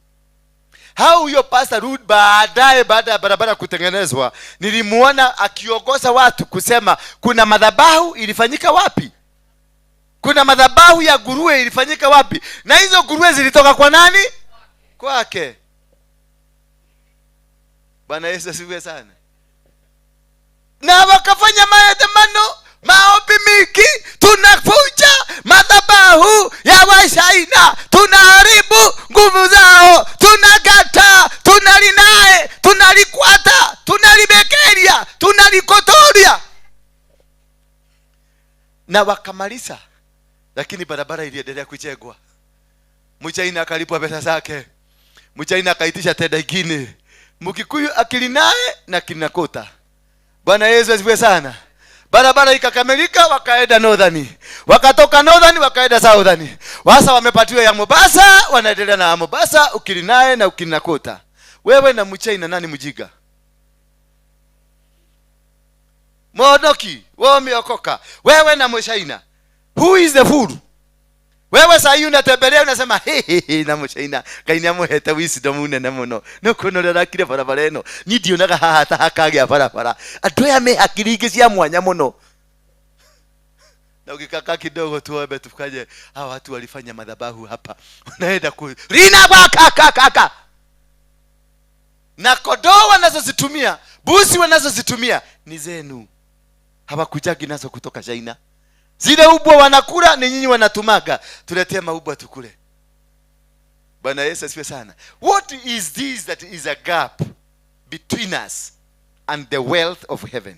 Hao huyo pastor Rude baadaye, baada ya barabara kutengenezwa, nilimuona akiongoza watu kusema kuna madhabahu ilifanyika wapi? Kuna madhabahu ya nguruwe ilifanyika wapi? Na hizo nguruwe zilitoka kwa nani? Kwake. Bwana Yesu asifiwe sana. Na wakafanya maandamano, maombi mingi, tunafuja madhabahu ya Washaina, tunaharibu nguvu zao, tunakata, tunalinae, tunalikwata, tunalibekeria, tunalikotoria. Na wakamaliza, lakini barabara iliendelea kujengwa. Mchaina akalipwa pesa zake. Mchaina akaitisha tenda ingine. Mkikuyu akilinae na kinakota. Bwana Yesu asifiwe sana. Barabara ikakamilika, wakaenda northern. Wakatoka northern wakaenda southern. Wasa wamepatiwa ya Mombasa, wanaendelea na Mombasa, ukilinae na ukinakota. Wewe na Mchaina nani mjiga? Modoki, wewe umeokoka. Wewe na Mchaina. Who is the fool? Wewe sasa unatembelea unasema he na Mchaina kaina muheta wisdom unene muno nukunorera kire barabara eno ni ndionaga haha ta hakage barabara andu aya me hakiri ingi cia mwanya muno. Na ukikaka kidogo tuombe tukaje hawa watu walifanya madhabahu hapa unaenda rina kwa kaka na kodoo wanazozitumia, busi wanazozitumia ni zenu, hawakujagi nazo kutoka China. Zile ubwa wanakula ni nyinyi wanatumaga, tuletea maubwa tukule. Bwana Yesu asifiwe sana. What is this that is a gap between us and the wealth of heaven?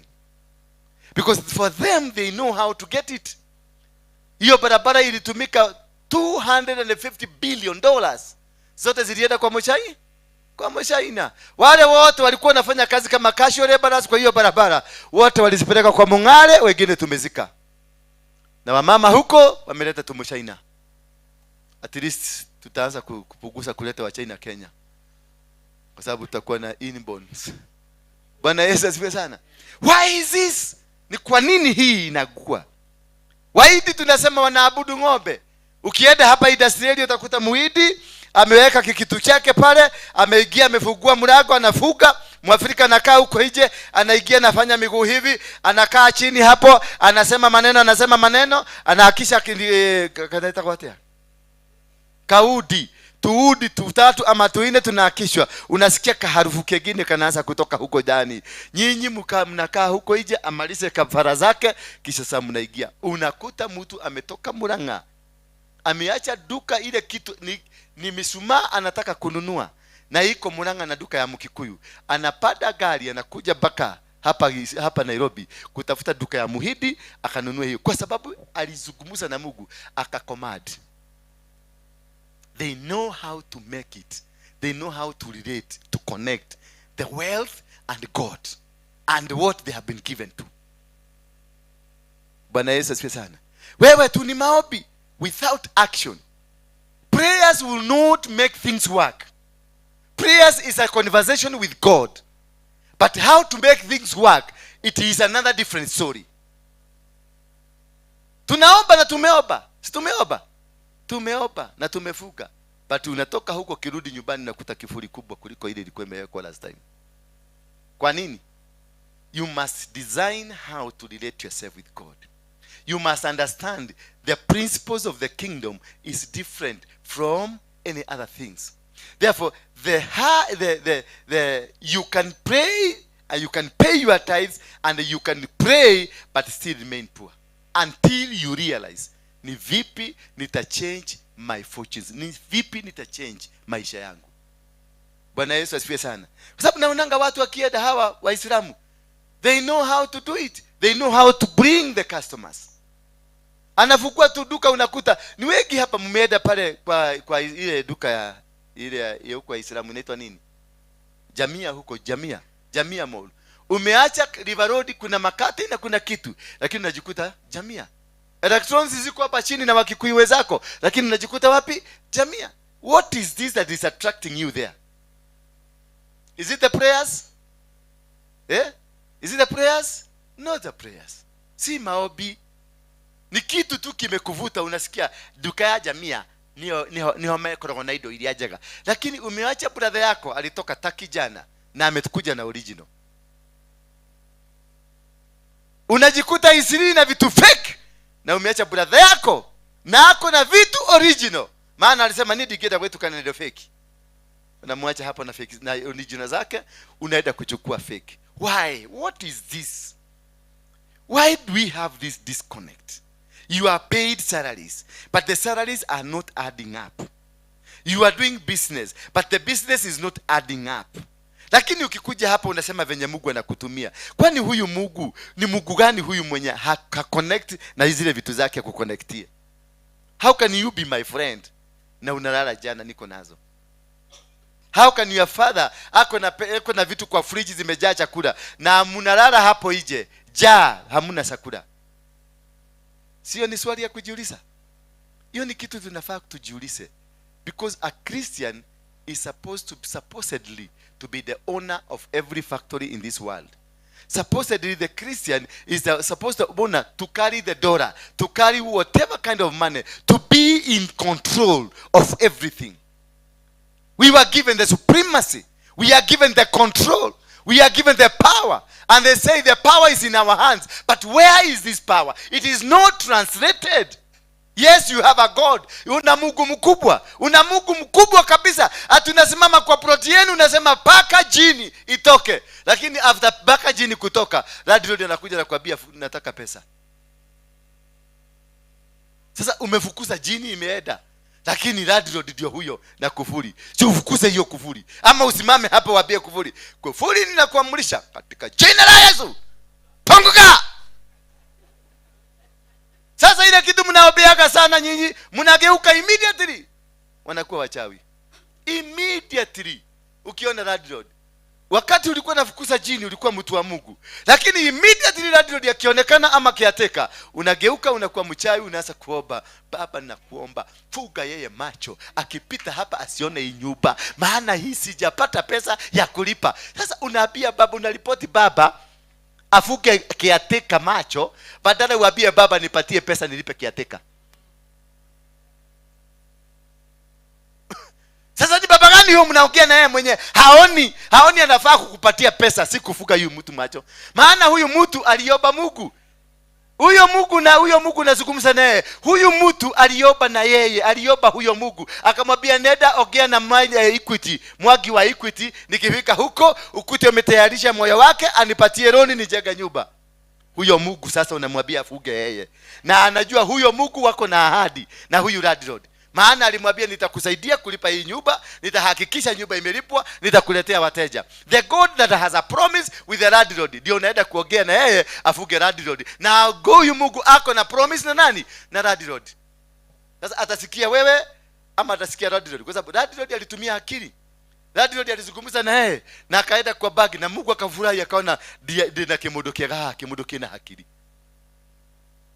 Because for them they know how to get it. Hiyo barabara ilitumika $250 billion. Zote zilienda kwa Mchaina. Kwa Mchaina. Wale wote walikuwa wanafanya kazi kama casual laborers kwa hiyo barabara, wote walizipeleka kwa Mung'are, wengine tumezika. Na wamama huko wameleta tu Mchaina. At least tutaanza kupunguza kuleta wa China Kenya, kwa sababu tutakuwa na inbounds. Bwana Yesu asifiwe sana. Why is this? Ni kwa nini hii inakuwa? Waidi tunasema wanaabudu ng'ombe. Ukienda hapa industrial utakuta muhidi ameweka kikitu chake pale, ameingia amefungua mlango anafuga. Mwafrika anakaa huko nje, anaingia anafanya miguu hivi, anakaa chini hapo, anasema maneno, anahakisha kanaita kwa tia. Kaudi, tuudi, tutatu ama tuine tunahakishwa. Unasikia kaharufu kingine kanaanza kutoka huko ndani. Nyinyi mnakaa huko nje, amalize kafara zake, kisha sasa mnaingia. Unakuta mtu ametoka Murang'a, ameacha duka ile kitu ni mishumaa anataka kununua. Na iko Murang'a na duka ya Mkikuyu. Anapanda gari anakuja mpaka hapa Nairobi kutafuta duka ya Muhidi akanunua hiyo, kwa sababu alizungumza na Mungu akacommand. They know how to make it. They know how to relate, to connect the wealth and God and what they have been given to. Bwana Yesu asifiwe sana. Wewe tu ni maombi without action. Prayers will not make things work. Prayers is a conversation with God. But how to make things work, it is another different story. Tunaomba na tumeomba. Si tumeomba? Tumeomba na tumefuga. But unatoka huko kirudi nyumbani na kuta kifuri kubwa kuliko ile ilikuwa imewekwa last time. Kwa nini? You must design how to relate yourself with God. You must understand the principles of the kingdom is different from any other things. Therefore, you can pray and you can pay your tithes and you can pray but still remain poor until you realize ni vipi nita change my fortunes, ni vipi nita change maisha yangu. Bwana Yesu asifiwe sana. Kwa sababu naonanga watu wakienda hawa Waislamu, they know how to do it, they know how to bring the customers. Anafungua tu duka, unakuta ni wengi hapa mmeenda pale kwa ile duka ya ile huko Waislamu inaitwa nini, Jamia, huko Jamia Mall. Umeacha River Road, kuna makate na kuna kitu, lakini unajikuta Jamia. Electrons ziko hapa chini na Wakikuyu wenzako, lakini unajikuta wapi? Jamia. What is this that is attracting you there? Is it the prayers? Is it the prayers? Not the prayers. Si maombi. Ni kitu tu kimekuvuta, unasikia duka ya Jamia niho mekoro na ido ili njega. Lakini umeacha brother yako alitoka Taki jana na amekuja na original. Unajikuta isiri na vitu fake na umeacha brother yako na ako na vitu original. Maana alisema nidi geta kwetu kana ndio fake. Unamwacha hapo na fake na original zake, unaenda kuchukua fake. Why? What is this? Why do we have this disconnect? You are paid salaries, but the salaries are not adding up. You are doing business, but the business is not adding up. Lakini ukikuja hapa unasema venye Mungu anakutumia. Kwani huyu Mungu ni Mungu gani huyu mwenye haka connect na zile vitu zake kuconnectie? How can you be my friend na unalala jana niko nazo? How can your father ako na vitu kwa fridge zimejaa chakula na mnalala hapo nje hamuna chakula? Sio ni swali ya kujiuliza? Hiyo ni kitu tunafaa kujiulize, because a Christian is supposedly to be the owner of every factory in this world. Supposedly the Christian is supposed to carry the dollar, to carry whatever kind of money, to be in control of everything. We were given the supremacy. We are given the control. We are given the power. And they say the power is in our hands. But where is this power? It is not translated. Yes, you have a God. Una Mungu mkubwa. Una Mungu mkubwa kabisa. Atunasimama kwa ploti yenu unasema paka jini itoke. Lakini after paka jini kutoka, landlord anakuja na kuambia nataka pesa. Sasa umefukuza jini imeenda. Lakini landlord ndio huyo na kufuri. Si ufukuze hiyo kufuri. Ama usimame hapa waambie kufuri. Kufuri ninakuamrisha katika jina la Yesu. Ponguka! Sasa ile kitu mnaobeaga sana nyinyi, mnageuka immediately. Wanakuwa wachawi. Immediately. Ukiona landlord. Wakati ulikuwa unafukuza jini ulikuwa mtu wa Mungu. Lakini immediately landlord akionekana ama kiateka, unageuka unakuwa mchawi, unaanza kuomba. Baba nakuomba, fuga yeye macho. Akipita hapa asione hii nyumba. Maana hii sijapata pesa ya kulipa. Sasa unaambia baba, unaripoti baba afuge kiateka macho, badala uambie baba nipatie pesa nilipe kiateka. Sasa ni baba gani huyo mnaongea na yeye mwenye haoni anafaa kukupatia pesa, si kufuga huyu mtu macho? Maana huyu mtu aliomba Mungu. Huyo Mungu nazungumza naye. Huyu mtu aliomba na yeye, aliomba huyo Mungu. Akamwambia nenda ongea na Equity, mwagi wa Equity, nikifika huko ukute umetayarisha moyo wake anipatie loan nijenge nyumba. Huyo Mungu sasa unamwambia afuge yeye. Na anajua huyo Mungu wako na ahadi na huyu landlord. Maana alimwambia nitakusaidia kulipa hii nyumba, nitahakikisha nyumba imelipwa, nitakuletea wateja. The God that has a promise with the landlord, ndio unaenda kuongea na yeye afuge landlord. Na huyu Mungu ako na promise na nani? Na landlord. Sasa atasikia wewe ama atasikia landlord? Kwa sababu landlord alitumia akili. Landlord alizungumza na yeye na akaenda kwa bagi na Mungu akafurahi akaona na kimudokea na akili.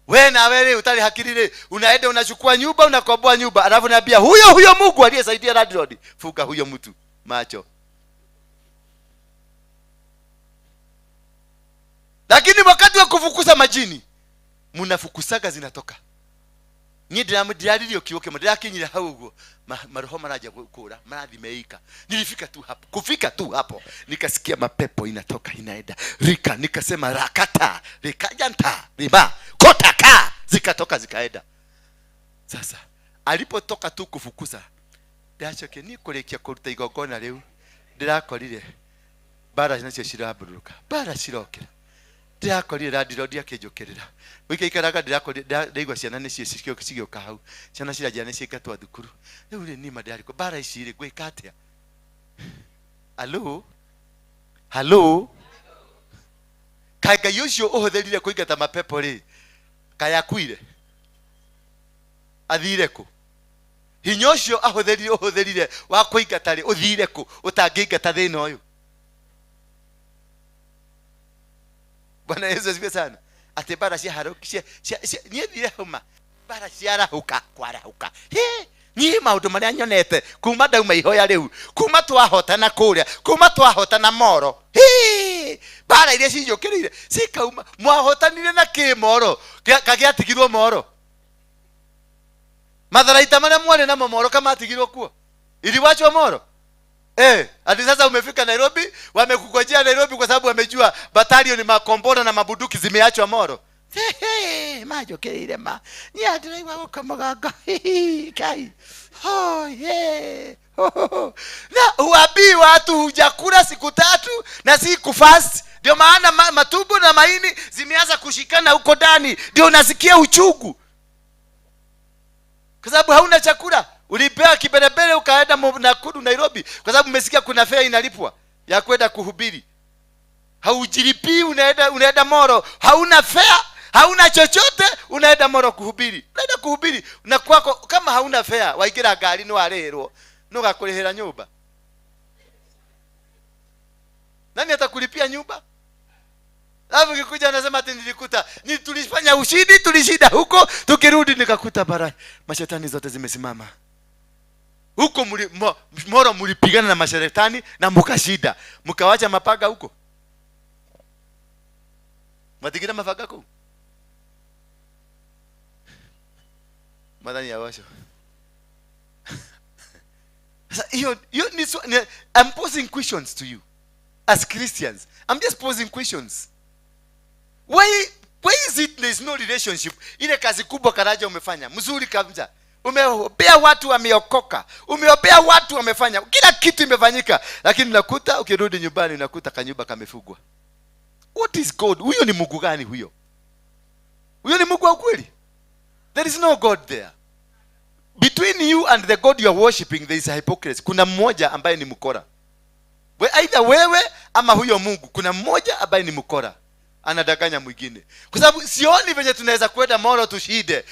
Wewe na wewe utali hakilile, unaenda unachukua nyumba, unakomboa nyumba, alafu naambia huyo Mungu aliyesaidia landlord, fuka huyo mtu macho. Lakini wakati wa kufukuza majini, mnafukusaga zinatoka. Ndio kioke mdrakinyira haugo maroho maraja kukura maradhi meika. Nilifika tu hapo, kufika tu hapo nikasikia mapepo inatoka inaenda rika, nikasema rakata rikajanta riba kotaka, zikatoka zikaenda. Sasa alipotoka tu kufukuza, ndacoke ni kurikia kuruta igongona riu ndirakorire bara nacio ciraburuka bara cirokera ndirakorire randirodi akinjukirira wikaikaraga ndiraigua ciana nĩ cigĩũka hau ciana ciranjĩra nĩ ciĩkatwo thukuru rĩu rĩ nima ndarĩkwo bara ici rĩ gwĩka atĩa halo kaĩ Ngai ũcio ũhũthĩrire kũingata mapepo rĩ kaĩ akuire athire kũ hinya ũcio ũhũthĩrire wa kũingata rĩ ũthire kũ ũtangĩingata thĩna ũyũ Bwana Yesu asifiwe sana ati bara cia haruki nie thire homa bara ciarahuka kwarahuka niĩ maũndũ marĩa nyonete kuma ndauma ihoya rĩu kuma twahotana kũrĩa kuma twahotana moro bara iria cinjũkĩrĩire cikauma mwahotanire na kĩmoro kagĩatigirwo moro matharaita marĩa mwarĩ namo moro kamatigirwo kuo iliwachwa moro hadi sasa umefika Nairobi wamekukojea Nairobi kwa sababu wamejua battalion makombora na mabuduki zimeachwa moro majokeire ma nyadrai wao kama gaga kai na uabii watu hujakula siku 3 na siku fast ndio maana matumbo na maini zimeanza kushikana huko ndani ndio unasikia uchungu kwa sababu hauna chakula ulipewa kibelebele ukaenda Nakuru Nairobi kwa sababu umesikia kuna fare inalipwa ya kwenda kuhubiri haujilipii unaenda moro hauna fare hauna chochote unaenda moro kuhubiri na kwako kama hauna fare waingira gari no arerwo no gakurihira nyumba nani atakulipia nyumba alafu kikuja anasema ati nilikuta tulifanya ushindi tulishinda huko tukirudi nikakuta bara mashetani zote zimesimama huko moro mlipigana na mashetani na mkashinda mkawacha mapaga huko matikira mafaga huko madani ya washo I'm posing questions to you as Christians. I'm just posing questions. Why is it there is no relationship? Ile kazi kubwa Karaja umefanya mzuri kabisa, umeombea watu wameokoka, umeombea watu wamefanya kila kitu imefanyika, lakini unakuta ukirudi nyumbani unakuta kanyumba kamefugwa. What is God? Huyo ni Mungu gani huyo? Huyo ni Mungu wa kweli? There is no God there. Between you and the God you are worshiping there is a hypocrisy. Kuna mmoja ambaye ni mkora. Either wewe ama huyo Mungu, kuna mmoja ambaye ni mkora anadanganya mwingine. Kwa sababu sioni venye tunaweza kwenda moro tushide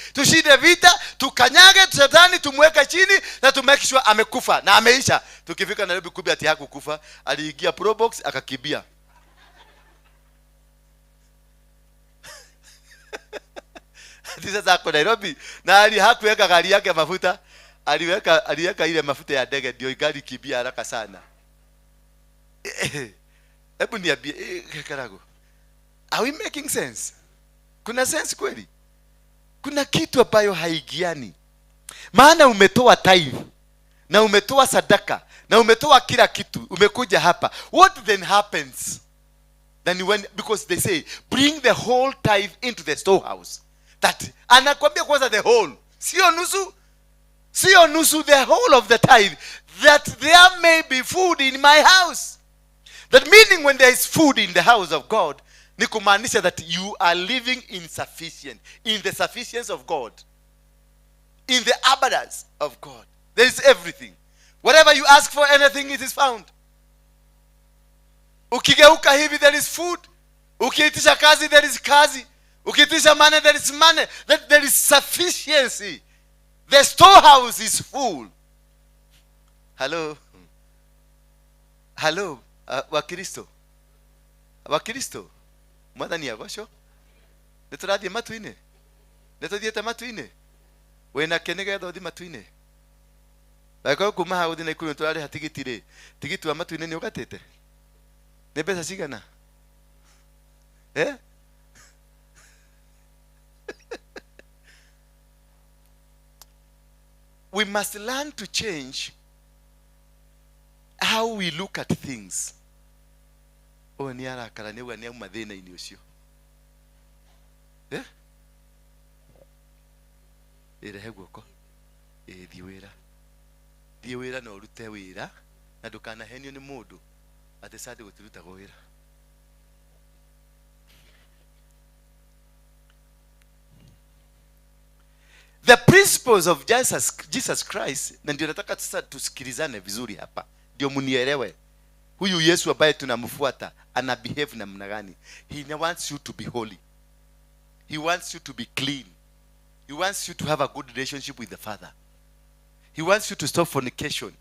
vita, tukanyage shetani, tumweke chini na tumake sure amekufa na ameisha. Tukifika Nairobi kubi ati hakukufa, aliingia pro box akakimbia. Sasa ako Nairobi na hakuweka gari yake mafuta, aliweka ile mafuta ya ndege ndio gari kimbia haraka sana. Hebu niambie Karago, are we making sense? Kuna sense kweli? Kuna kitu ambayo haigiani. Maana umetoa tithe na umetoa sadaka na umetoa kila kitu, umekuja hapa. What then happens? Because they say bring the whole tithe into the storehouse. That anakwambia kwanza the whole, sio nusu, the whole of the tithe, that there may be food in my house. That meaning when there is food in the house of God, ni kumaanisha that you are living in the sufficiency of God, in the abundance of God. There is everything. Whatever you ask for, anything, it is found. Ukigeuka hivi, there is food. Ukiitisha kazi, there is kazi. Ukiitisha money, there is money. There is sufficiency. The storehouse is full. Hello. Wakristo mwathani agocwo niturathie matu-ini nituthiete matu-ini wena kene getho thi matu-ini Lakini kuma hau thina ikuru turariha tigiti ri tigiti wa matu-ini ni ugatite ni mbeca cigana we must learn to change how we look at things. Ni arakara ni uga ni auma thina-ini ucio irehe guoko thi wira thiĩ wĩra na ũrute wĩra na ndũkanahenio nĩ mũndũ atĩ sade gũtiruta wĩra. The principles of Jesus Christ, na ndio nataka sasa tusikilizane vizuri hapa ndio mnielewe. Huyu Yesu ambaye tunamfuata ana behave namna gani? He wants you to be holy. He wants you to be clean. He wants you to have a good relationship with the Father. He wants you to stop fornication.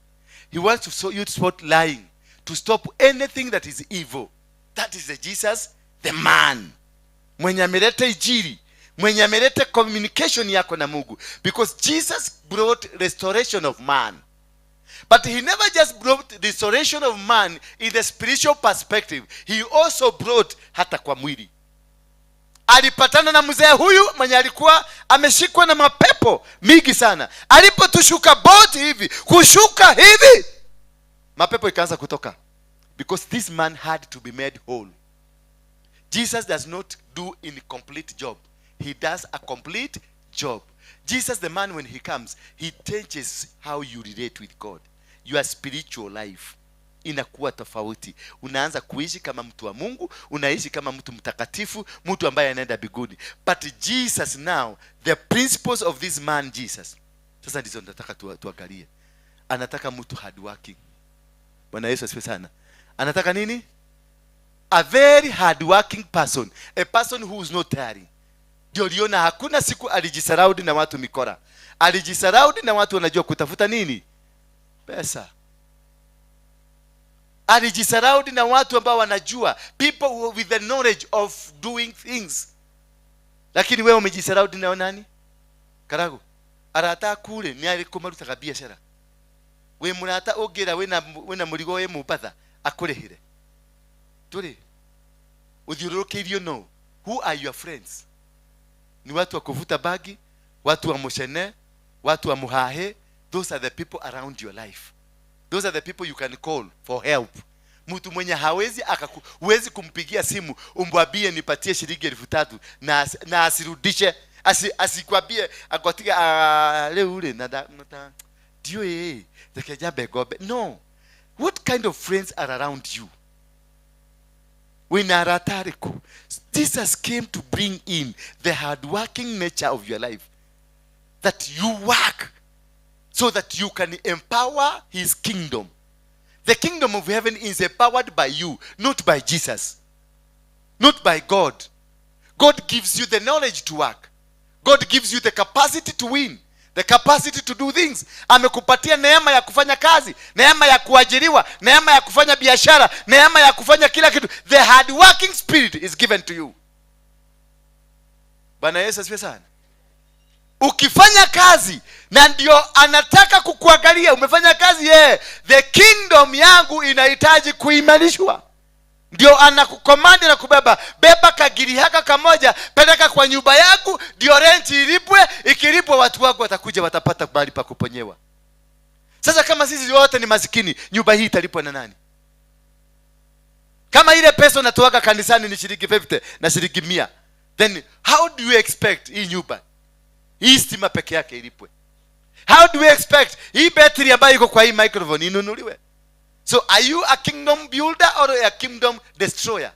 He wants you to stop lying, to stop anything that is evil. That is the Jesus, the man. Mwenye ameleta injili, mwenye ameleta communication yako na Mungu. Because Jesus brought restoration of man. But he never just brought restoration of man in the spiritual perspective. He also brought hata kwa mwili. Alipatana na mzee huyu mwenye alikuwa ameshikwa na mapepo mingi sana. Alipotushuka boti hivi, kushuka hivi, mapepo ikaanza kutoka. Because this man had to be made whole. Jesus does not do incomplete job. He does a complete job. Jesus, the man, when he comes, he changes how you relate with God. Your spiritual life inakuwa tofauti. Unaanza kuishi kama mtu wa Mungu, unaishi kama mtu mtakatifu, mtu ambaye anaenda mbinguni. But Jesus now, the principles of this man Jesus. Sasa ndizo nataka tuangalie. Anataka mtu hardworking. Bwana Yesu asifiwe sana. Anataka nini? A very hardworking person. A person who is not tiring. Ndio liona hakuna siku alijisaraudi na watu mikora. Alijisaraudi na watu wanajua kutafuta nini? Pesa. Alijisaraudi na watu ambao wanajua, people with the knowledge of doing things. Lakini wewe umejisaraudi na nani? Karago. Arata kule ni alikumaruta biashara. We murata ogera wena murigo we mupatha akurehire. Turi. Uthiurukirio no. Who are your friends? Ni watu wa kuvuta bagi, watu wa moshene, watu wa muhahe. Those are the people around your life. Those are the people you can call for help. Mtu mwenye huwezi kumpigia simu umwambie nipatie shilingi 3,000 na asirudishe, asikwambie akotika leo ule nada ndio takejabe gobe. No. What kind of friends are around you? Winaratariko. Jesus came to bring in the hardworking nature of your life, that you work so that you can empower his kingdom. The kingdom of heaven is empowered by you, not by Jesus, not by God. God gives you the knowledge to work. God gives you the capacity to win, the capacity to do things. Amekupatia neema ya kufanya kazi, neema ya kuajiriwa, neema ya kufanya biashara, neema ya kufanya kila kitu. The hard working spirit is given to you. Bwana Yesu asifiwe sana. Ukifanya kazi na ndio anataka kukuangalia umefanya kazi, the kingdom yangu inahitaji kuimarishwa. Ndio anakukomandi na kubeba, beba kagiri haka kamoja, peleka kwa nyumba yangu, ndio rent ilipwe, ikilipwa watu wako watakuja watapata mahali pa kuponyewa. Sasa kama sisi wote ni maskini, nyumba hii italipwa na nani? Kama ile pesa unatoa kanisani ni shilingi 50 na shilingi 100, then how do you expect hii nyumba, hii stima peke yake ilipwe? How do we expect hii battery ambayo iko kwa hii microphone inunuliwe? So are you a kingdom builder or a kingdom destroyer?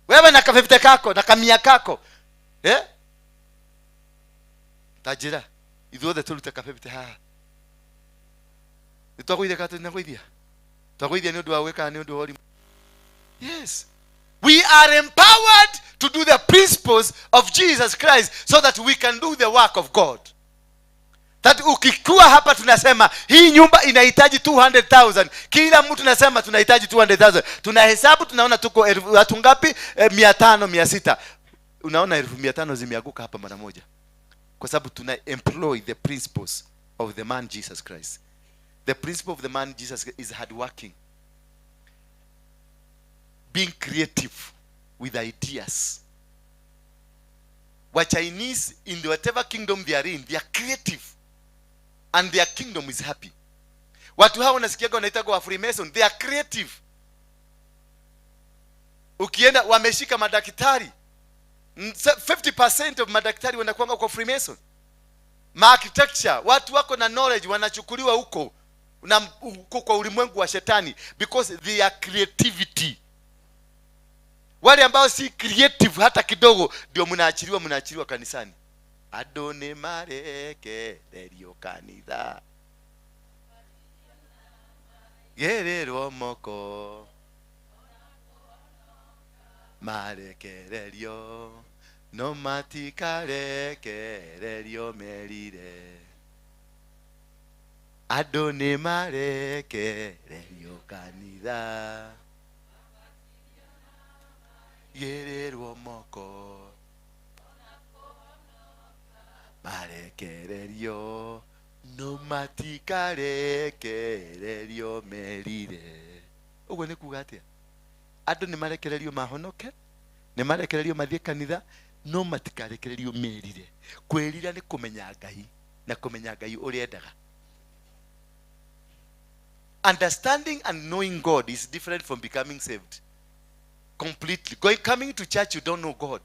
Wewe na ka50 kako na kamia kako tajira ithuothe turute ka50 haha nitwagoithia katu ninagoithia twagoithia ni undu wa gwika ni undu wa. Yes, we are empowered to do the principles of Jesus Christ so that we can do the work of God. That ukikua hapa tunasema hii nyumba inahitaji 200,000. Kila mtu tunasema tunahitaji 200,000. Tunahesabu tunaona tuko watu ngapi? 500, 600. Unaona 500 zimeanguka hapa mara moja. Kwa sababu tuna employ the principles of the man Jesus Christ. The principle of the man Jesus is hard working. Being creative with ideas. What Chinese in whatever kingdom they are in, they are creative. And their kingdom is happy. Watu hao unasikiaga wanaitwa wa Freemason, they are creative. Ukienda wameshika madaktari, 50% of madaktari wanakuanga kwa Freemason. architecture, watu wako na knowledge wanachukuliwa huko kwa ulimwengu wa shetani because they are creativity. Wale ambao si creative hata kidogo ndio mnaachiliwa kanisani. Adone mareke delio kanitha gerero moko marekererio no matikarekererio merire. Adone marekererio kanitha gerero moko marekererio no matikarekererio merire. Ugo ni kuga atia? Andu ni marekererio mahonoke, ni marekererio mathie kanitha, no matikarekererio merire. Kwirira ni kumenya Ngai na kumenya Ngai uria endaga. Understanding and knowing God is different from becoming saved. Completely. Coming to church, you don't know God.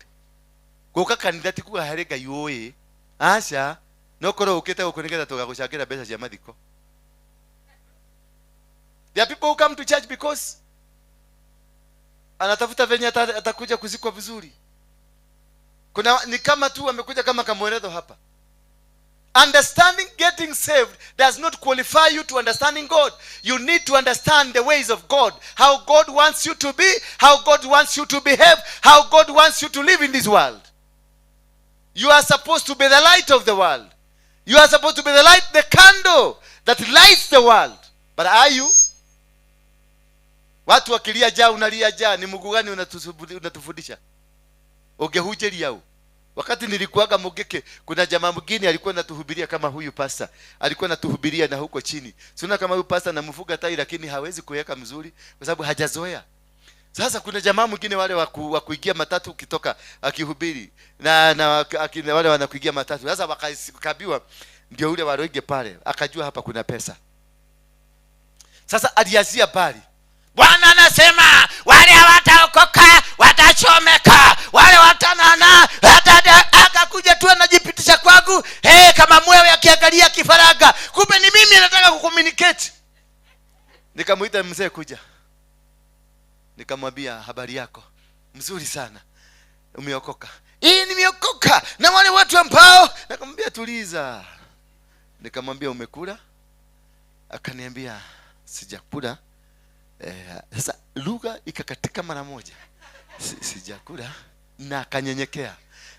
Goka kanitha ti kuga hari Ngai uyi. Asha, no koro ukite gukunigeta tugagucakira mbeca cia mathiko. There are people who come to church because anatafuta venye atakuja kuzikwa vizuri. Kuna ni kama tu amekuja kama kamweredo hapa. Understanding getting saved does not qualify you to understanding God. You need to understand the ways of God, how God wants you to be, how God wants you to behave, how God wants you to live in this world. You are supposed to be the light of the world. You are supposed to be the light, the candle that lights the world. But are you? Watu wakilia jaa unalia jaa, ni Mungu gani unatufundisha? Ugehujeria au? Wakati nilikuaga Mogeke, kuna jamaa mwingine alikuwa anatuhubiria kama huyu pasta. Alikuwa anatuhubiria na huko chini. Sina kama huyu pasta anamfuga tai lakini hawezi kuweka mzuri kwa sababu hajazoea. Sasa kuna jamaa mwingine wale wa kuingia matatu ukitoka akihubiri na wale wanakuingia matatu. Sasa wakakabiwa ndio ule Waruinge pale. Akajua hapa kuna pesa. Sasa aliazia bali. Bwana anasema wale hawataokoka watachomeka, wale watanana akakuja tu anajipitisha kwangu kama mwewe akiangalia kifaraga, kumbe ni mimi nataka kucommunicate. Nikamuita mzee kuja, nikamwambia habari yako mzuri sana, umeokoka? Nimeokoka. Na wale watu ambao, nikamwambia tuliza, nikamwambia umekula? Akaniambia sijakula. Sasa lugha ikakatika mara moja, sijakula, na akanyenyekea.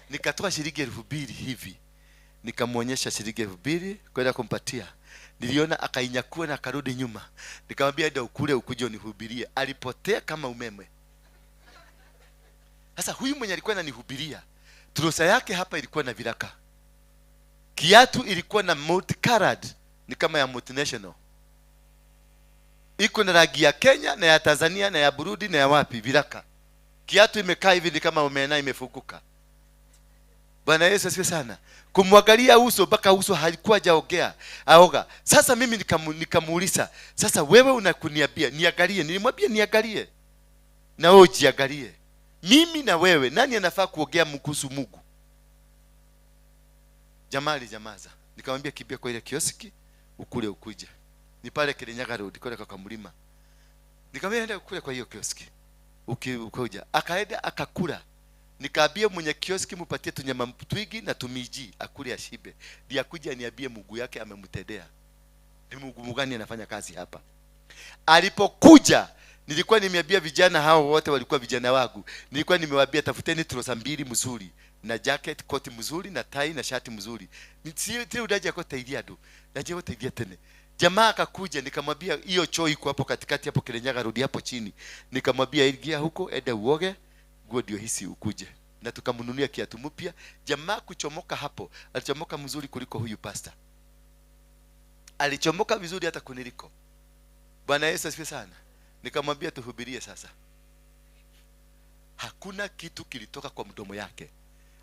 Nikatoa shilingi 2,000 hivi, nikamuonyesha shilingi 2,000 kwenda kumpatia. Niliona akainyakua na akarudi nyuma. Nikamwambia ndio ukule ukuje unihubirie. Alipotea kama umeme. Sasa huyu mwenye alikuwa ananihubiria, trosa yake hapa ilikuwa na viraka, kiatu ilikuwa na multicolored, ni kama ya multinational. Iko na rangi ya Kenya na ya Tanzania na ya Burundi na ya wapi viraka. Kiatu imekaa hivi ni kama umena imefunguka. Bwana Yesu asifiwe sana. Kumwangalia uso mpaka uso halikuwa hajaongea. Aoga. Sasa mimi nikamuuliza, sasa wewe unakuniambia niangalie? Nilimwambia niangalie. Na wewe jiangalie. Mimi na wewe nani anafaa kuongea kuhusu Mungu? Jamali jamaza. Nikamwambia kimbia kwa ile kioski ukule ukuje. Ni pale Kirinyaga Road kule kwa mlima. Nikamwambia nenda kule kwa hiyo kioski. Ukikuja. Akaenda akakula. Nikaambia mwenye kioski mupatie tunyama twigi na tumiji akule ashibe. Ndio akuja niambie Mungu yake amemtendea. Ni Mungu gani anafanya kazi hapa? Alipokuja nilikuwa nimeambia vijana hao wote walikuwa vijana wangu. Nilikuwa nimewaambia tafuteni trosa 2 mzuri na jacket, koti mzuri na tai na shati mzuri. Niti udaje kwa taidia tu. Daje kwa taidia tena. Jamaa akakuja, nikamwambia hiyo choo iko hapo katikati hapo Kirinyaga Road hapo chini. Nikamwambia ingia huko ende uoge, nguo ndio hisi ukuje. Na tukamnunulia kiatu mpya. Jamaa kuchomoka hapo, alichomoka mzuri kuliko huyu pastor. Alichomoka vizuri hata kuniliko. Bwana Yesu asifiwe sana. Nikamwambia tuhubirie sasa. Hakuna kitu kilitoka kwa mdomo yake.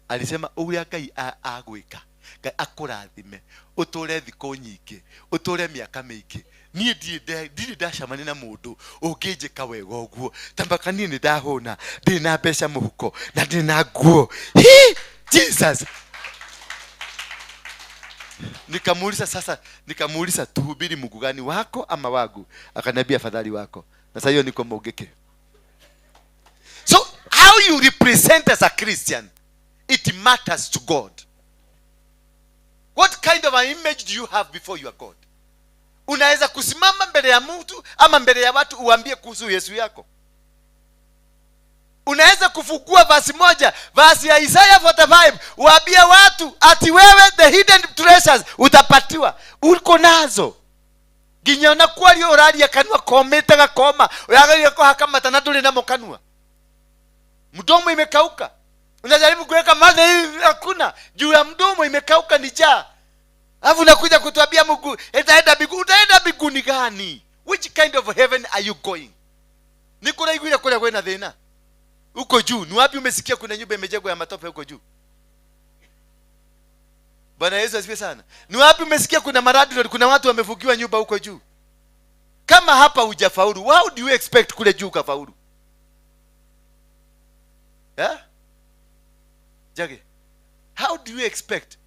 Alisema uria Ngai agwika, Ngai akurathime, utore thiko nyingi, utore miaka mingi. Niĩ ndirĩ ndacemania na mũndũ ũngĩnjĩka wega ũguo. Tambaka niĩ nĩ ndahũna, ndĩ na mbeca mũhuko na ndĩ na nguo. Jesus. Nikamuuliza tuhubiri Mungu gani, wako ama wangu? Akaniambia afadhali wako. Na sasa hiyo niko Mogeke. So how you represent as a Christian, it matters to God. What kind of an image do you have before your God? Unaweza kusimama mbele ya mtu ama mbele ya watu uambie kuhusu Yesu yako? Unaweza kufungua verse moja, verse ya Isaiah 45, uambie watu ati wewe the hidden treasures utapatiwa. Uko nazo. Ginyona kwa lio radi ya kanua kometa gakoma. Uyagali yako hakama tanaduli na mokanua. Mdomo imekauka. Unajaribu kuweka mada hii hakuna. Juu ya mdomo imekauka ni jaa. Alafu unakuja kutuambia Mungu utaenda mbinguni. Utaenda mbinguni gani? Which kind of heaven are you going? Niko naigulia kule kwenda thina. Uko juu. Ni wapi umesikia kuna nyumba imejengwa ya matope huko juu? Bwana Yesu asifiwe sana. Ni wapi umesikia kuna maradi, kuna watu wamefukiwa nyumba huko juu? Kama hapa hujafaulu, how do you expect kule juu kafaulu? Jage, how do you expect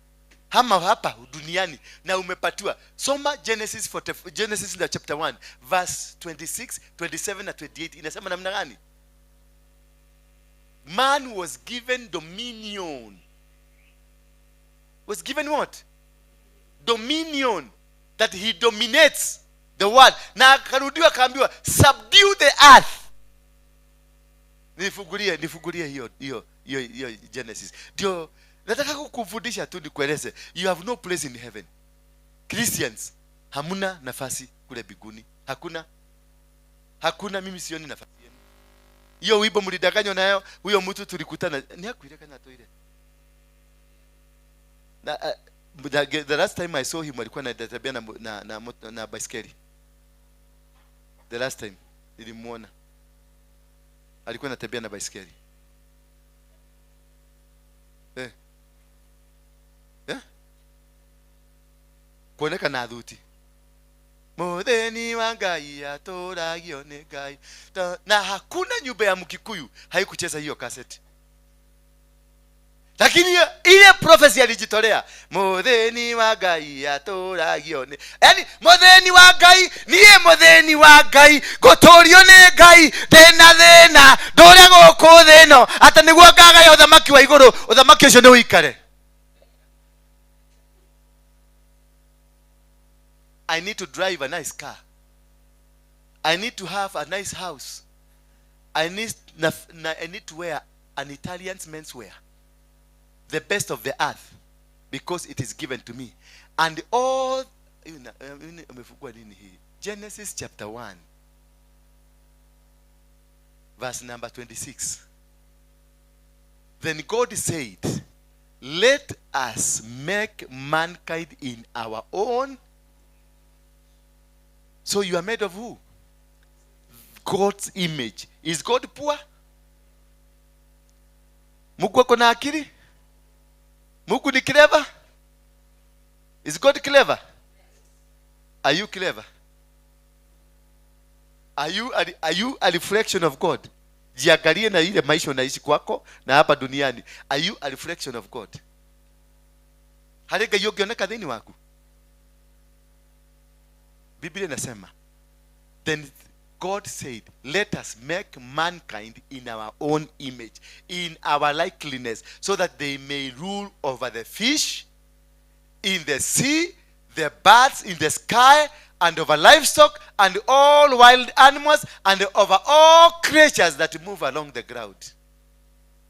hapa duniani na umepatiwa? Soma Genesis chapter 1 verse 26, 27 na 28. Inasema namna gani? Man was given dominion. Was given what? Dominion. That he dominates the world. Na akarudiwa akaambiwa subdue the earth. Nifungulie hiyo Genesis. Ndio nataka kukufundisha tu nikueleze. You have no place in heaven. Christians, hamuna nafasi kule mbinguni. Hakuna, mimi sioni nafasi yenu. Hiyo wimbo mlidanganywa nayo, huyo mtu tulikutana ni hakuileka na toile. The last time I saw him alikuwa anatembea na baiskeli. The last time nilimuona alikuwa anatembea na baiskeli. Kuoneka na adhuti. Mutheni wa Ngai aturagio ni Ngai. Na hakuna nyumba ya Mkikuyu haikucheza hiyo cassette. Lakini ile prophecy alijitolea, mutheni wa Ngai aturagio ni, yani mutheni wa Ngai niye mutheni wa Ngai gotorio ni Ngai tena thina ndore guku thino ata niguo ngaga uthamaki wa iguru uthamaki ucio ni uikare. I need to drive a nice car. I need to have a nice house. I need to wear an Italian menswear, the best of the earth, because it is given to me. And all Genesis chapter 1 verse number 26. Then God said, let us make mankind in our own. So you are made of who? God's image. Is God poor? Mungu ako na akili? Mungu ni clever? Is God clever? Are you clever? Are you a reflection of God? Jiangalie na ile maisha unaishi kwako na hapa duniani. Are you a reflection of God? Harega yogioneka dhini wako. Biblia inasema, then God said, let us make mankind in our own image, in our likeness, so that they may rule over the fish in the sea, the birds in the sky, and over livestock, and all wild animals, and over all creatures that move along the ground.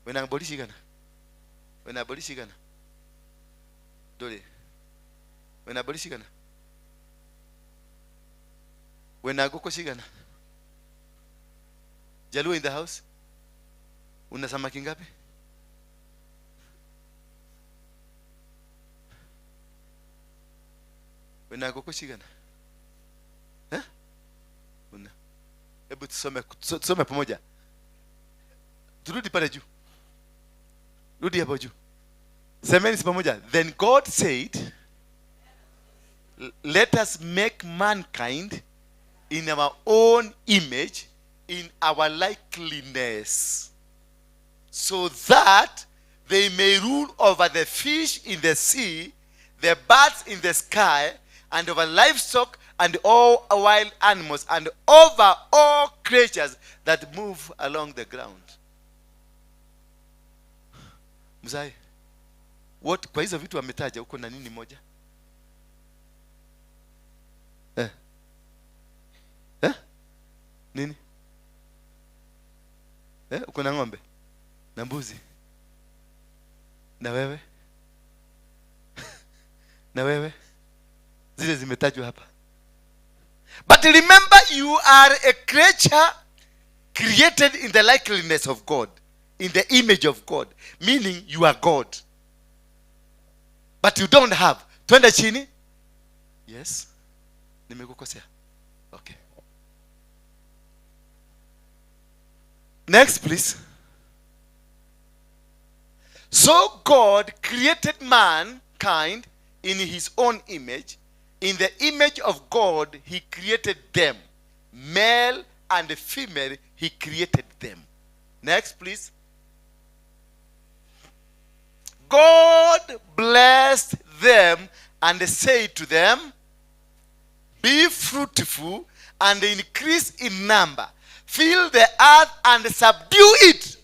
When I abolish Ghana, Dole, when I abolish Ghana, when I go Koshigana, Jalu in the house, una samaki ngapi? When I go Koshigana, una. Hebu tusome pamoja. Turudi pale juu. Rudi hapo juu. Semeni pamoja. Then God said, let us make mankind in our own image, in our likeness, so that they may rule over the fish in the sea, the birds in the sky, and over livestock, and all wild animals, and over all creatures that move along the ground. Mzai, what kwa hizo vitu ametaja uko na nini moja? Nini? Uko na ng'ombe na mbuzi na wewe na wewe, zile zimetajwa hapa. But remember, you are a creature created in the likeness of God, in the image of God, meaning you are God, but you don't have. Twende chini. Yes, nimekukosea. Okay, next please. So God created mankind in his own image. In the image of God he created them, male and female he created them. Next please. God blessed them and said to them, be fruitful and increase in number, fill the earth and subdue it.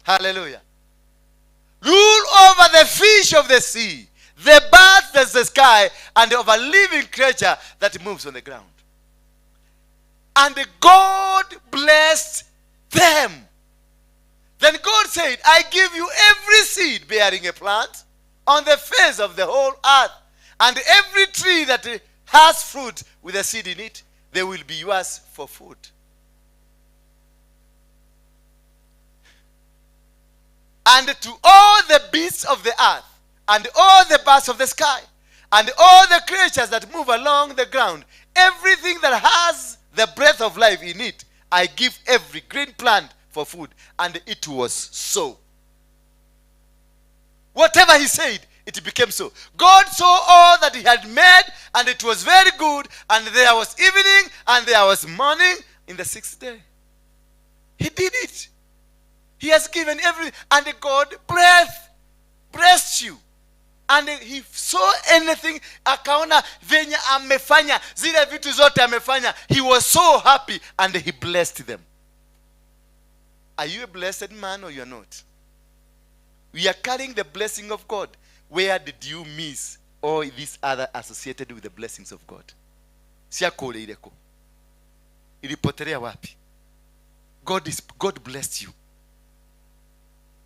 Hallelujah. Rule over the fish of the sea, the birds of the sky, and over living creature that moves on the ground. And God blessed them. Then God said, I give you every seed bearing a plant on the face of the whole earth, and every tree that has fruit with a seed in it, they will be yours for food. And to all the beasts of the earth, and all the birds of the sky, and all the creatures that move along the ground, everything that has the breath of life in it, I give every green plant for food. And it was so. Whatever he said, it became so. God saw all that he had made, and it was very good. And there was evening, and there was morning in the sixth day. He did it. He has given everything. And God blessed you. And he saw anything, akaona venye amefanya, zile vitu zote amefanya. He was so happy, and he blessed them. Are you a blessed man or you are not? We are carrying the blessing of God. Where did you miss all these other associated with the blessings of God? Siakole ileko. Ilipotelea wapi? God blessed you.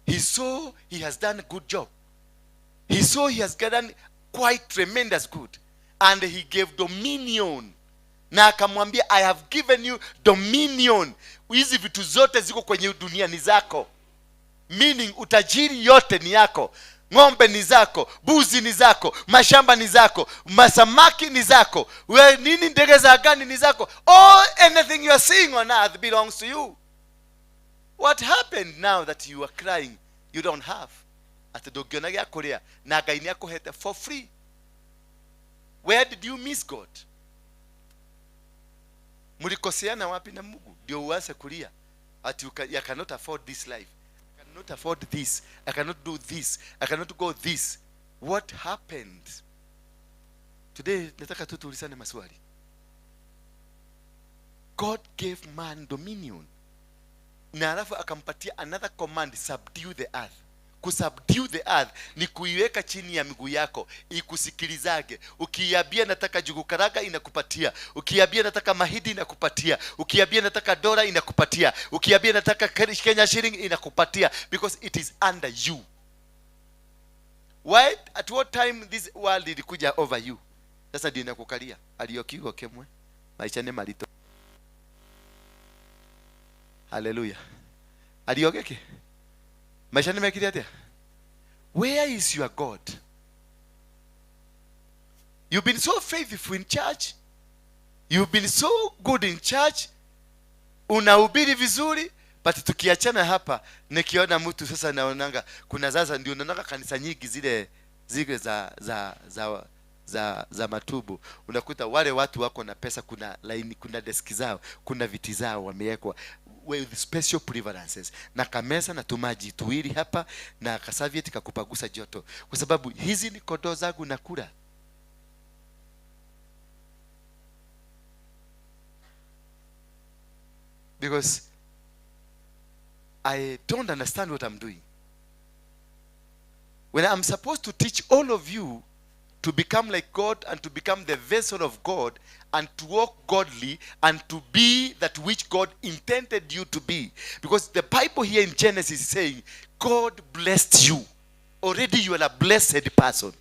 He saw he has done a good job. He saw he has done quite tremendous good. And he gave dominion. Na akamwambia, I have given you dominion. Hizi vitu zote ziko kwenye dunia ni zako. Meaning utajiri yote ni yako. Ng'ombe ni zako, buzi ni zako, mashamba ni zako, masamaki ni zako, nini ndege za angani ni zako. All anything you are seeing on earth belongs to you. What happened now that you are crying you don't have? At dogiona ya Korea na gaini yako hete for free. Where did you miss God? Mulikoseana wapi na Mungu ndio uanze kulia ati you cannot afford this life, I cannot afford this, I cannot do this, I cannot go this. What happened? Today nataka tu tuulizane maswali. God gave man dominion, na alafu akampatia another command, subdue the earth. Kusubdue the earth ni kuiweka chini ya miguu yako ikusikilizage. Ukiambia nataka jugu karaga inakupatia, ukiambia nataka mahidi inakupatia, ukiambia nataka dola inakupatia, ukiambia nataka Kenya shilling inakupatia, because it is under you. Why? At what time this world ilikuja over you? Sasa ndio inakukalia. Aliyokiwa kemwe maisha ni malito. Hallelujah. Aliyogeke maisha ni mekiriatia. Where is your God? You've been so faithful in church, you've been so good in church, unahubiri vizuri, but tukiachana hapa nikiona mtu sasa naonanga kuna sasa ndio naonanga kanisa nyingi zile za matubu, unakuta wale watu wako na pesa, kuna line, kuna deski zao, kuna viti zao wamewekwa. with special preferences, na kamesa na tumaji tuwili hapa na kasavieti kakupagusa joto, kwa sababu hizi ni kondoo zangu nakula. Because I don't understand what I'm doing. When I'm supposed to teach all of you to become like God and to become the vessel of God and to walk godly and to be that which God intended you to be. Because the Bible here in Genesis is saying, God blessed you. Already you are a blessed person.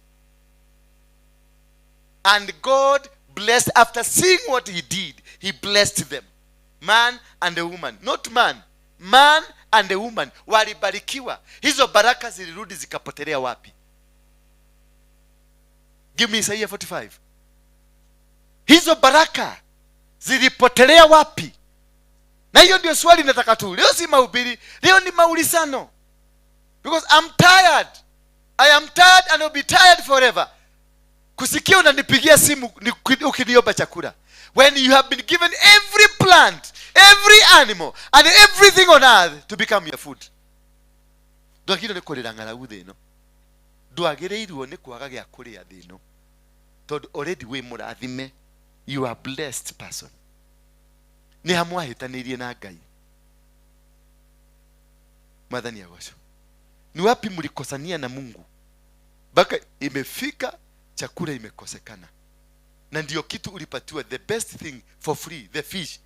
And God blessed, after seeing what he did, he blessed them. Man and a woman. Not man. Man and a woman. Walibarikiwa. Hizo baraka zilirudi zikapotelea wapi? Give me Isaiah 45. Hizo baraka zilipotelea wapi? Na hiyo ndio swali nataka tu. Leo si mahubiri, leo ni maulizano. Because I'm tired. I am tired and I'll be tired forever. Kusikia unanipigia simu ukiniomba chakula. When you have been given every plant, every animal, and everything on earth to become your food. Ndwagire nikorera ng'aragu thino. Ndwagireirwo ni kwaga gya kuria thino. Tod already we murathime. You are blessed person. Ni hamwahitanirie na Ngai. Mwathani agocwo. Ni wapi mlikosania na Mungu? Baka imefika chakula imekosekana. Na ndio kitu ulipatiwa, the best thing for free, the fish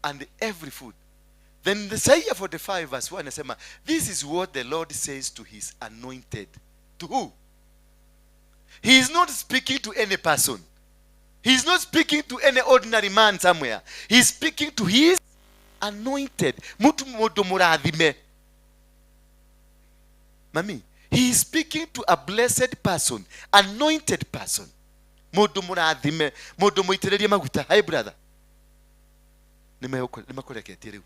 and every food. Then the Isaiah 45 verse 1 anasema, this is what the Lord says to his anointed. To who? He is not speaking to any person. He is not speaking to any ordinary man somewhere. He is speaking to his anointed. Mutu murathime. Mami, he is speaking to a blessed person, anointed person. Mudu murathime, mudu muitererie maguta. Hi brother. Nimakoreketie riu.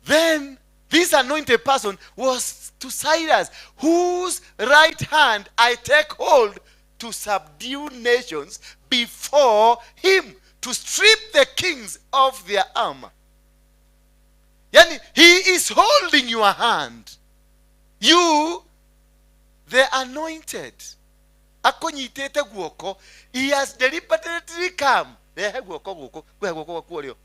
Then this anointed person was to Cyrus, whose right hand I take hold to subdue nations before him, to strip the kings of their armor. Yani, he is holding your hand. You, the anointed. Akonyitete guoko. He has deliberately come. Lehe guoko guoko. Kwe guoko guoko.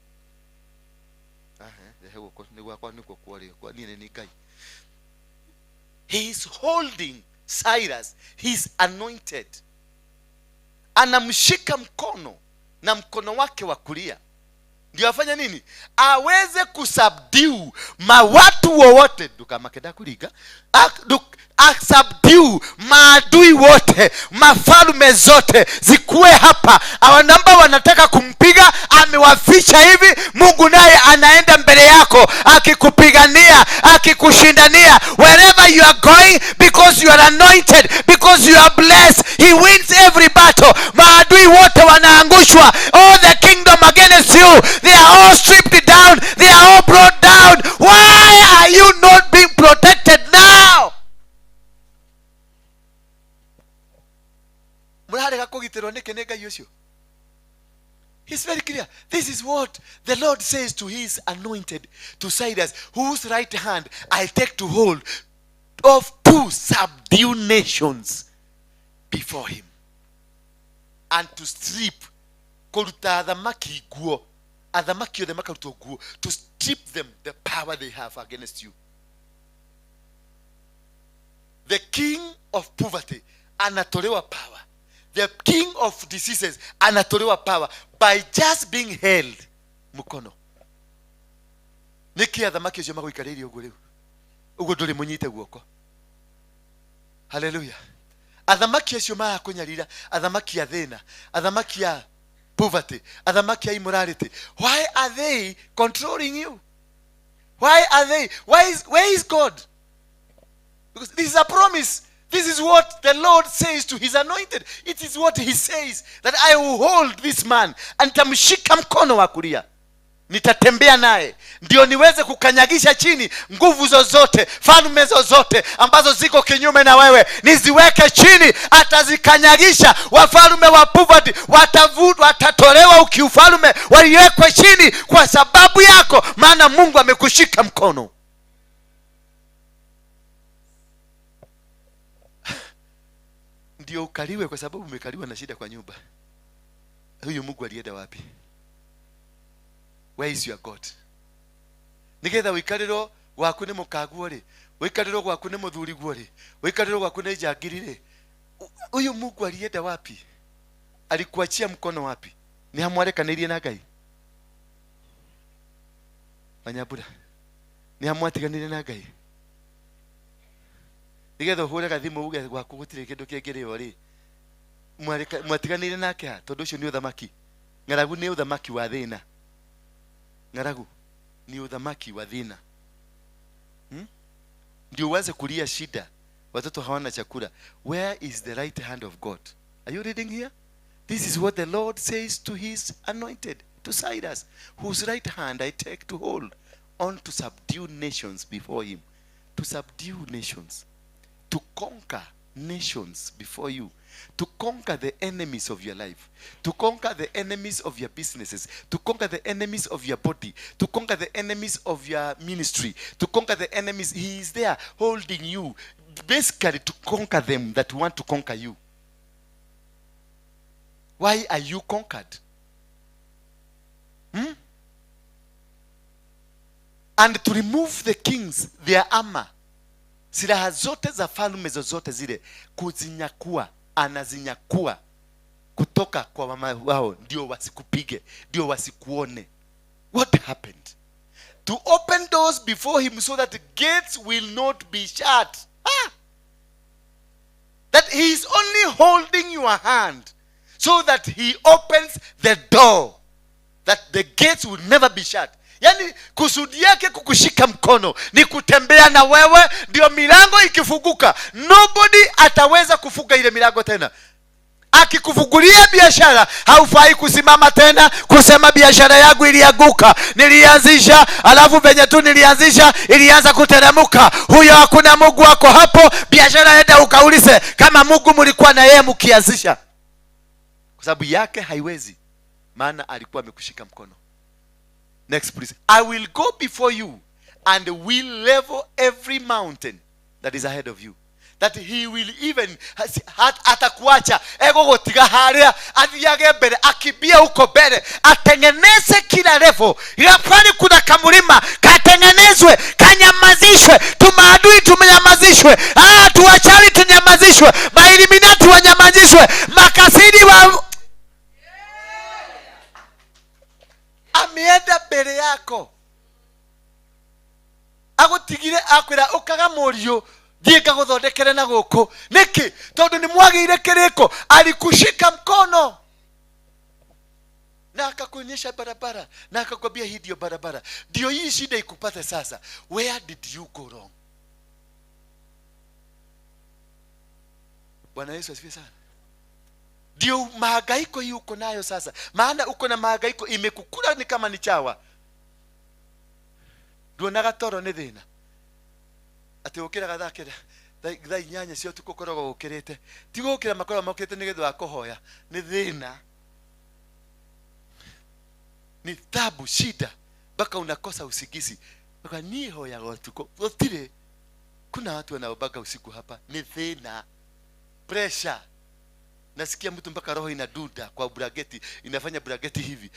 He is holding Cyrus, his anointed. Anamshika mkono na mkono wake wa kulia. Ndio afanya nini? Aweze kusubdue mawatu wowote. Duka makeda kuliga. Subdue maadui wote, mafalme zote zikuwe hapa. Awanamba wanataka kumpiga, amewafisha hivi. Mungu naye anaenda mbele yako akikupigania, akikushindania. Wherever you are going, because you are anointed, because you are blessed, he wins every battle. Maadui wote wanaangushwa. All the kingdom against you, they are all stripped down, they are all brought down. Why are you not being protected now? He's very clear. This is what the Lord says to his anointed, to Cyrus, whose right hand I take to hold of to subdue nations before him, and to strip to strip them the power they have against you. The king of poverty anatolewa power. The king of diseases anatolewa power by just being held mukono. Niki athamaki ucio maguikarĩire ũguo rĩu. Ũguo ndũrĩ mũnyite guoko. Hallelujah. Athamaki acio marakunyarira, athamaki a thĩna, athamaki a poverty, athamaki a immorality. Why are they controlling you? Why are they? Where is God? Because this is a promise. This is what the Lord says to his anointed. It is what he says, that I will hold this man and tamshika mkono wa kulia. nitatembea naye ndio niweze kukanyagisha chini nguvu zozote, falme zozote ambazo ziko kinyume na wewe, niziweke chini. Atazikanyagisha. Wafalme wa poverty watatolewa ukiufalme, waliwekwe chini kwa sababu yako, maana Mungu amekushika mkono. Ndio ukaliwe kwa sababu umekaliwa na shida kwa nyumba. Huyu Mungu alienda wapi? Where is your God? Nigetha wikariro waku ni mukaguo ri, wikariro gwaku ni muthuri guo ri, wikariro gwaku ni jangiri ri. Huyu Mungu alienda wapi? Alikuachia mkono wapi? Ni hamwarekanirie na Ngai? Manyabura, ni hamwatiganirie na Ngai? Nigetha hure gathimu uge gwaku gutire kindu kingireo ri, mwatiganirie nake ha? Tondu ucio ni uthamaki. Ng'aragu ni uthamaki wa thina. Ng'aragu ni udhamaki wa dhina. Ndio uanze kulia shida, watoto hawana chakula. Where is the right hand of God? Are you reading here? This is what the Lord says to his anointed, to Cyrus, whose right hand I take to hold on to subdue nations before him. To subdue nations, to conquer nations before you, to conquer the enemies of your life, to conquer the enemies of your businesses, to conquer the enemies of your body, to conquer the enemies of your ministry, to conquer the enemies. He is there holding you, basically to conquer them that want to conquer you. Why are you conquered? And to remove the kings, their armor, silaha zote za falme zozote zile, kuzinyakua, anazinyakua kutoka kwa mama wao, ndio wasikupige, ndio wasikuone. What happened? To open doors before him so that the gates will not be shut. That he is only holding your hand so that he opens the door, that the gates will never be shut. Yani kusudi yake kukushika mkono ni kutembea na wewe, ndio milango ikifunguka nobody ataweza kufunga ile milango tena. Akikufungulia biashara, haufai kusimama tena kusema biashara yangu ilianguka, nilianzisha alafu venye tu nilianzisha ilianza kuteremuka. Huyo hakuna Mungu wako hapo. Biashara enda ukaulize kama Mungu mlikuwa na yeye mkianzisha, kwa sababu yake haiwezi, maana alikuwa amekushika mkono. Next please. I will go before you and will level every mountain that is ahead of you. That he will even atakuacha ego gotiga haria athiage mbere, akibia huko mbere, atengeneze kila level. Yapani kuna kamulima katengenezwe, kanyamazishwe, tumaadui tumenyamazishwe, tuachali tunyamazishwe, mailiminati wanyamazishwe, makasidi wa ameenda mbele yako, agutigire akwira ukaga murio thiega guthondekere na guku niki tondu ni mwagire kiriko. Alikushika mkono na akakuonyesha barabara na akakwambia hii ndio barabara, ndio hii shida ikupate sasa. Where did you go wrong? Bwana Yesu asifiwe sana. Ndio mahangaiko hii uko nayo sasa, maana uko na mahangaiko imekukula ni kama ni chawa. Ndio nagatoro ni thina ati ukira gathakira thai nyanya cio tukukorogo ukirite tigo ukira makoro mokete nigetho akohoya ni thina, ni tabu, shida, baka unakosa usingizi. Baka ni hoya gotuko gotire, kuna watu wanaobaga usiku hapa, ni thina, pressure. Nasikia mtu mpaka roho inaduda kwa brageti, inafanya brageti hivi.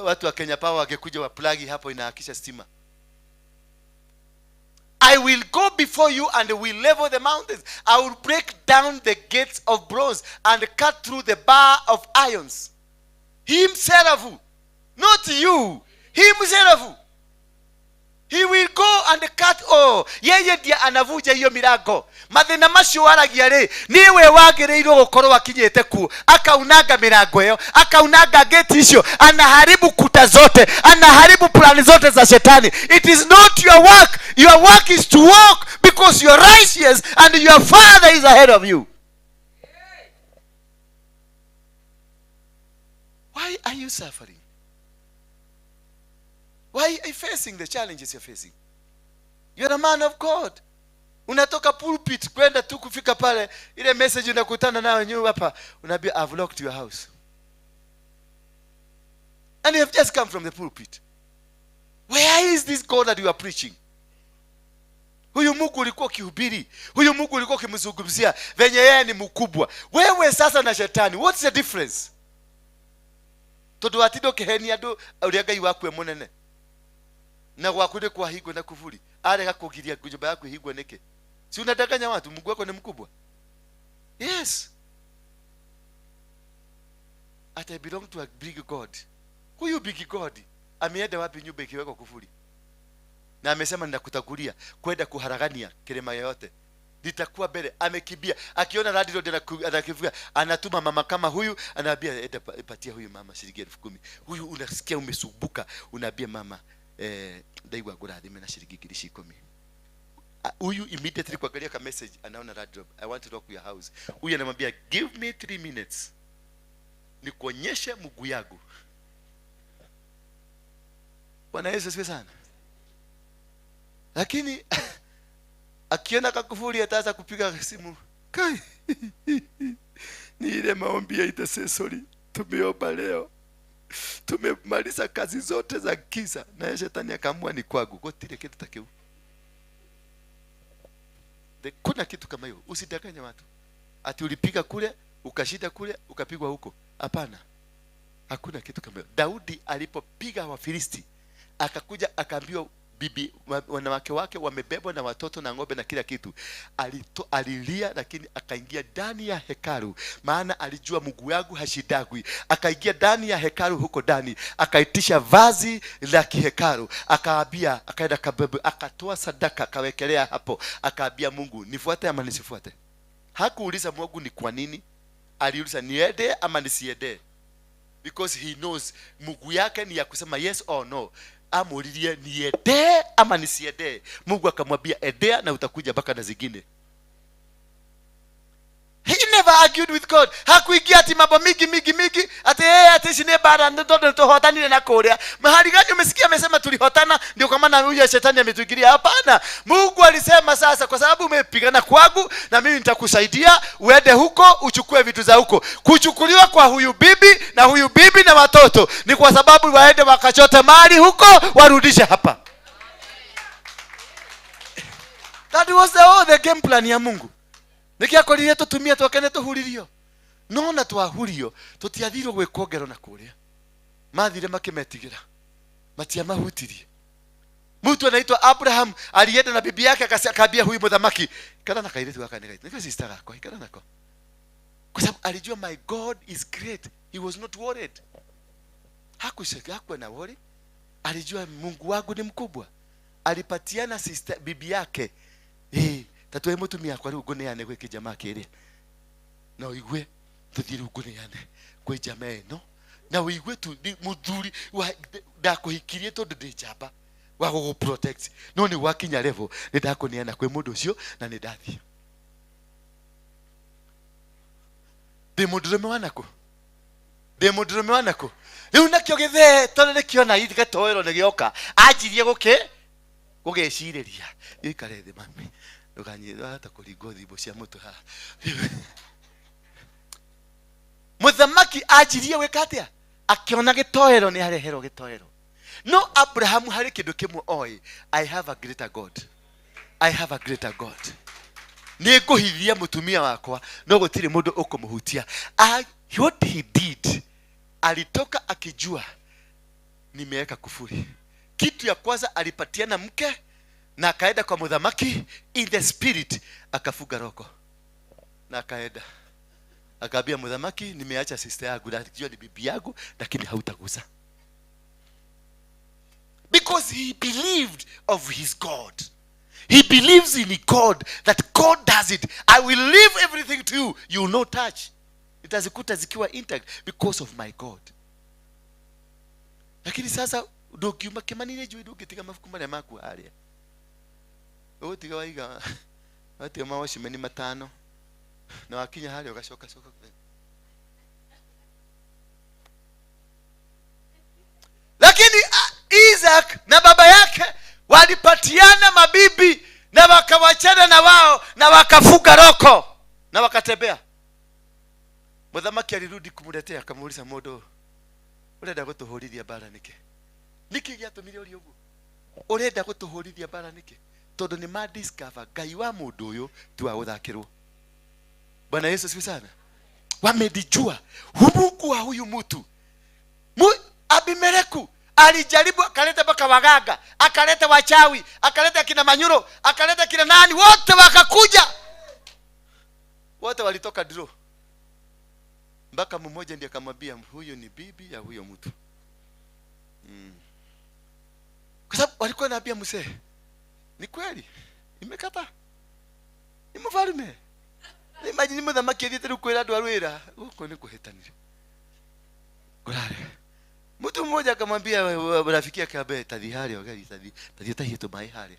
Watu wa Kenya Power wangekuja wa plug hapo inahakisha stima. I will go before you and will level the mountains. I will break down the gates of bronze and cut through the bar of irons. Himself, not you. Himself. He will go and cut. Yeye ndiye anavuja hiyo milango. Mathina macio waragia ri, niwe wagireirwo gukorwo wakinyete ku, akaunaga milango yo, akaunaga gate icio, anaharibu kuta zote, anaharibu plani zote za shetani. It is not your work. Your work is to walk because you are righteous and your Father is ahead of you. Why are you suffering? Why are you facing the challenges you're facing? You're a man of God. Unatoka pulpit kwenda tu kufika pale, ile message unakutana nayo nyu hapa, unaambia I've locked your house. And you have just come from the pulpit. Where is this God that you are preaching? Huyu Mungu ulikuwa ukihubiri, huyu Mungu ulikuwa ukimzungumzia venye yeye ni mkubwa. Wewe sasa na shetani, what's the difference? Todo atido keheni ado uriagai wakwe monene. Na wakude kwa higwe na kuvuli. Arega kugiria kujoba yako higwe neke. Si unadanganya watu, Mungu wako ni mkubwa. Yes. I belong to a big God. Huyu big God ameenda wapi nyumba ikiwekwa kufuli? Na amesema ninakutagulia kwenda kuharagania kilema yote. Nitakuwa mbele. Amekimbia. Akiona radi road anakivuka, anatuma mama kama huyu, anaambia enda patia huyu mama shilingi 10,000. Huyu unasikia umesumbuka, unaambia mama ndaiwa gurathime na shilingi 10,000. Huyu immediately kuangalia ka message anaona radi road, I want to rock your house. Huyu anamwambia give me 3 minutes. Nikuonyeshe Mungu yangu. Bwana Yesu asifiwe sana. Lakini akiona kakufuri ataanza kupiga simu. Kai. Ni ile maombi ya intercessory. Tumeomba leo. Tumemaliza kazi zote za giza na shetani akaamua ni kwangu. Gotile kitu takeu. Kuna kitu kama hiyo. Usidanganye watu. Ati ulipiga kule, ukashida kule, ukapigwa huko. Hapana. Hakuna kitu kama hiyo. Daudi alipopiga Wafilisti, akakuja akaambiwa bibi wanawake wake wamebebwa na watoto na ng'ombe na kila kitu. Alilia, lakini akaingia ndani ya hekalu, maana alijua Mungu yangu hashidagwi. Akaingia ndani ya hekalu huko ndani, akaitisha vazi la kihekalu, akaambia, akaenda kabebe, akatoa sadaka, akawekelea hapo, akaambia Mungu, nifuate ama nisifuate? Hakuuliza Mungu ni kwa nini, aliuliza niende ama nisiende, because he knows Mungu yake ni ya kusema yes or no. Amulilie niende ama nisiende. Mungu akamwambia endea na utakuja mpaka na zingine. He never argued with God. Hakuingia ati mambo mingi ati shine bara ndo tuhotani na korea. Mahali gani umesikia amesema tulihotana ndio kwa maana huyu shetani ametuingilia? Hapana. Mungu alisema sasa kwa sababu umepigana kwangu na mimi nitakusaidia uende huko uchukue vitu za huko. Kuchukuliwa kwa huyu bibi na watoto ni kwa sababu waende wakachote mali huko warudishe hapa. That was the game plan ya Mungu. Nikiakorire tutumia twakene tuhuririo. Nona twahurio tutiathirwo gwikongero na kuria. Mathire makimetigira. Matia mahutirie. Mtu anaitwa Abraham alienda na bibi yake akaambia huyu mthamaki, kana na kaire tu akanigaita. Nika sister yako, kana nako. Kwa sababu alijua my God is great. He was not worried. Hakuwa na worry. Alijua Mungu wangu ni mkubwa. Alipatiana sister bibi yake. Tatwe mutumia kwa rugone yane gwe kijamaa kire. Na uigwe tuthire rugone yane gwe jamaa no. Na uigwe tu muthuri ndakuhikirie tondu ndi jamba wa go protect. No ni wakinya level ni ndakuneana kwe mundu ucio na ni ndathia. Demodrome wanako. Riu nakyo githe tondu nikiona ithike toero ni gioka ajirie gugecireria ikare thi mami ukanyira hata kuringo thimbo cia mutu ha. Muthamaki ajirie wekatia akiona gitoero ni harehero gitoero. No, Abraham hari kindu kimwe oi, I have a greater God. Ni kuhithia mutumia wakwa no gutire mundu ukumuhutia. What he did, alitoka akijua nimeweka kufuri. Kitu ya kwanza alipatiana mke na akaenda kwa muthamaki in the spirit, akafuga roko na akaenda akaambia muthamaki, nimeacha sister yangu na kijua ni bibi yangu lakini hautagusa. Because he believed of his God. He believes in God, that God does it. I will leave everything to you. You will not touch. Itazikuta zikiwa intact because of my God. Lakini sasa ndokiuma kemanine juu ndogitiga mafuku mane maku aria. Otiga waiga. Ati mawashi meni matano. Na wakinya hali ugashoka soka. Lakini Isaac walipatiana mabibi na wakawachana na wao na wakafuga roko na wakatembea. Muthamaki alirudi kumuletea akamuuliza, modo urenda gutuhurithia bara niki giatumire uri uguo? Urenda gutuhurithia bara niki? Tondu ni ma discover Ngai wa mundu uyu tu wa guthakirwo. Bwana Yesu asifiwe sana. Wamedijua Mungu wa huyu mtu. Abimeleku alijaribu, akaleta mpaka waganga, akaleta wachawi, akaleta kina Manyuro, akaleta kina nani, wote wakakuja, wote walitoka draw. Mpaka mmoja ndiye akamwambia huyo ni bibi ya huyo mtu. Kwa sababu walikuwa naambia mzee, ni kweli imekata, ni mfalme. Imagine muthamaki athiete riu kwira andu arwira uko ni kuhetanire kurare. Mtu mmoja akamwambia rafiki yake ambaye tadhihari wakati tadhihari tu mai hali,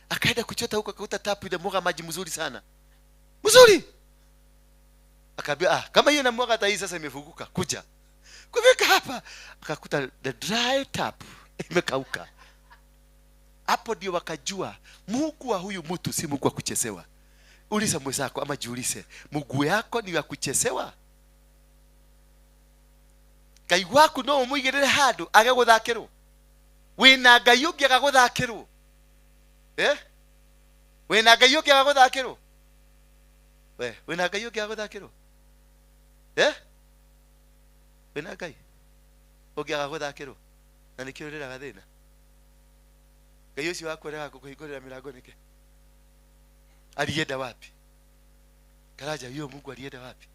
akaenda kuchota huko, akakuta tapu ile mwaga maji mzuri sana, mzuri. Akaambia kama hiyo namwaga hata hii sasa imefunguka, kuja kufika hapa akakuta the dry tap imekauka. Hapo ndio wakajua Mungu wa huyu mtu si Mungu wa kuchezewa. Uliza mwenzako ama jiulize, Mungu yako ni wa kuchezewa? Ngai waku no umuigirire handu agaguthakirwo? Wina Ngai ungi agaguthakirwo? Wina Ngai ungi agaguthakirwo? Wina Ngai ungi agaguthakirwo? Wina Ngai ungi agaguthakirwo? Na nikio riraga thina. Ngai ucio wakweraga kukuhingurira mirango nike? Alienda wapi? Karaja, huyo Mungu alienda wapi?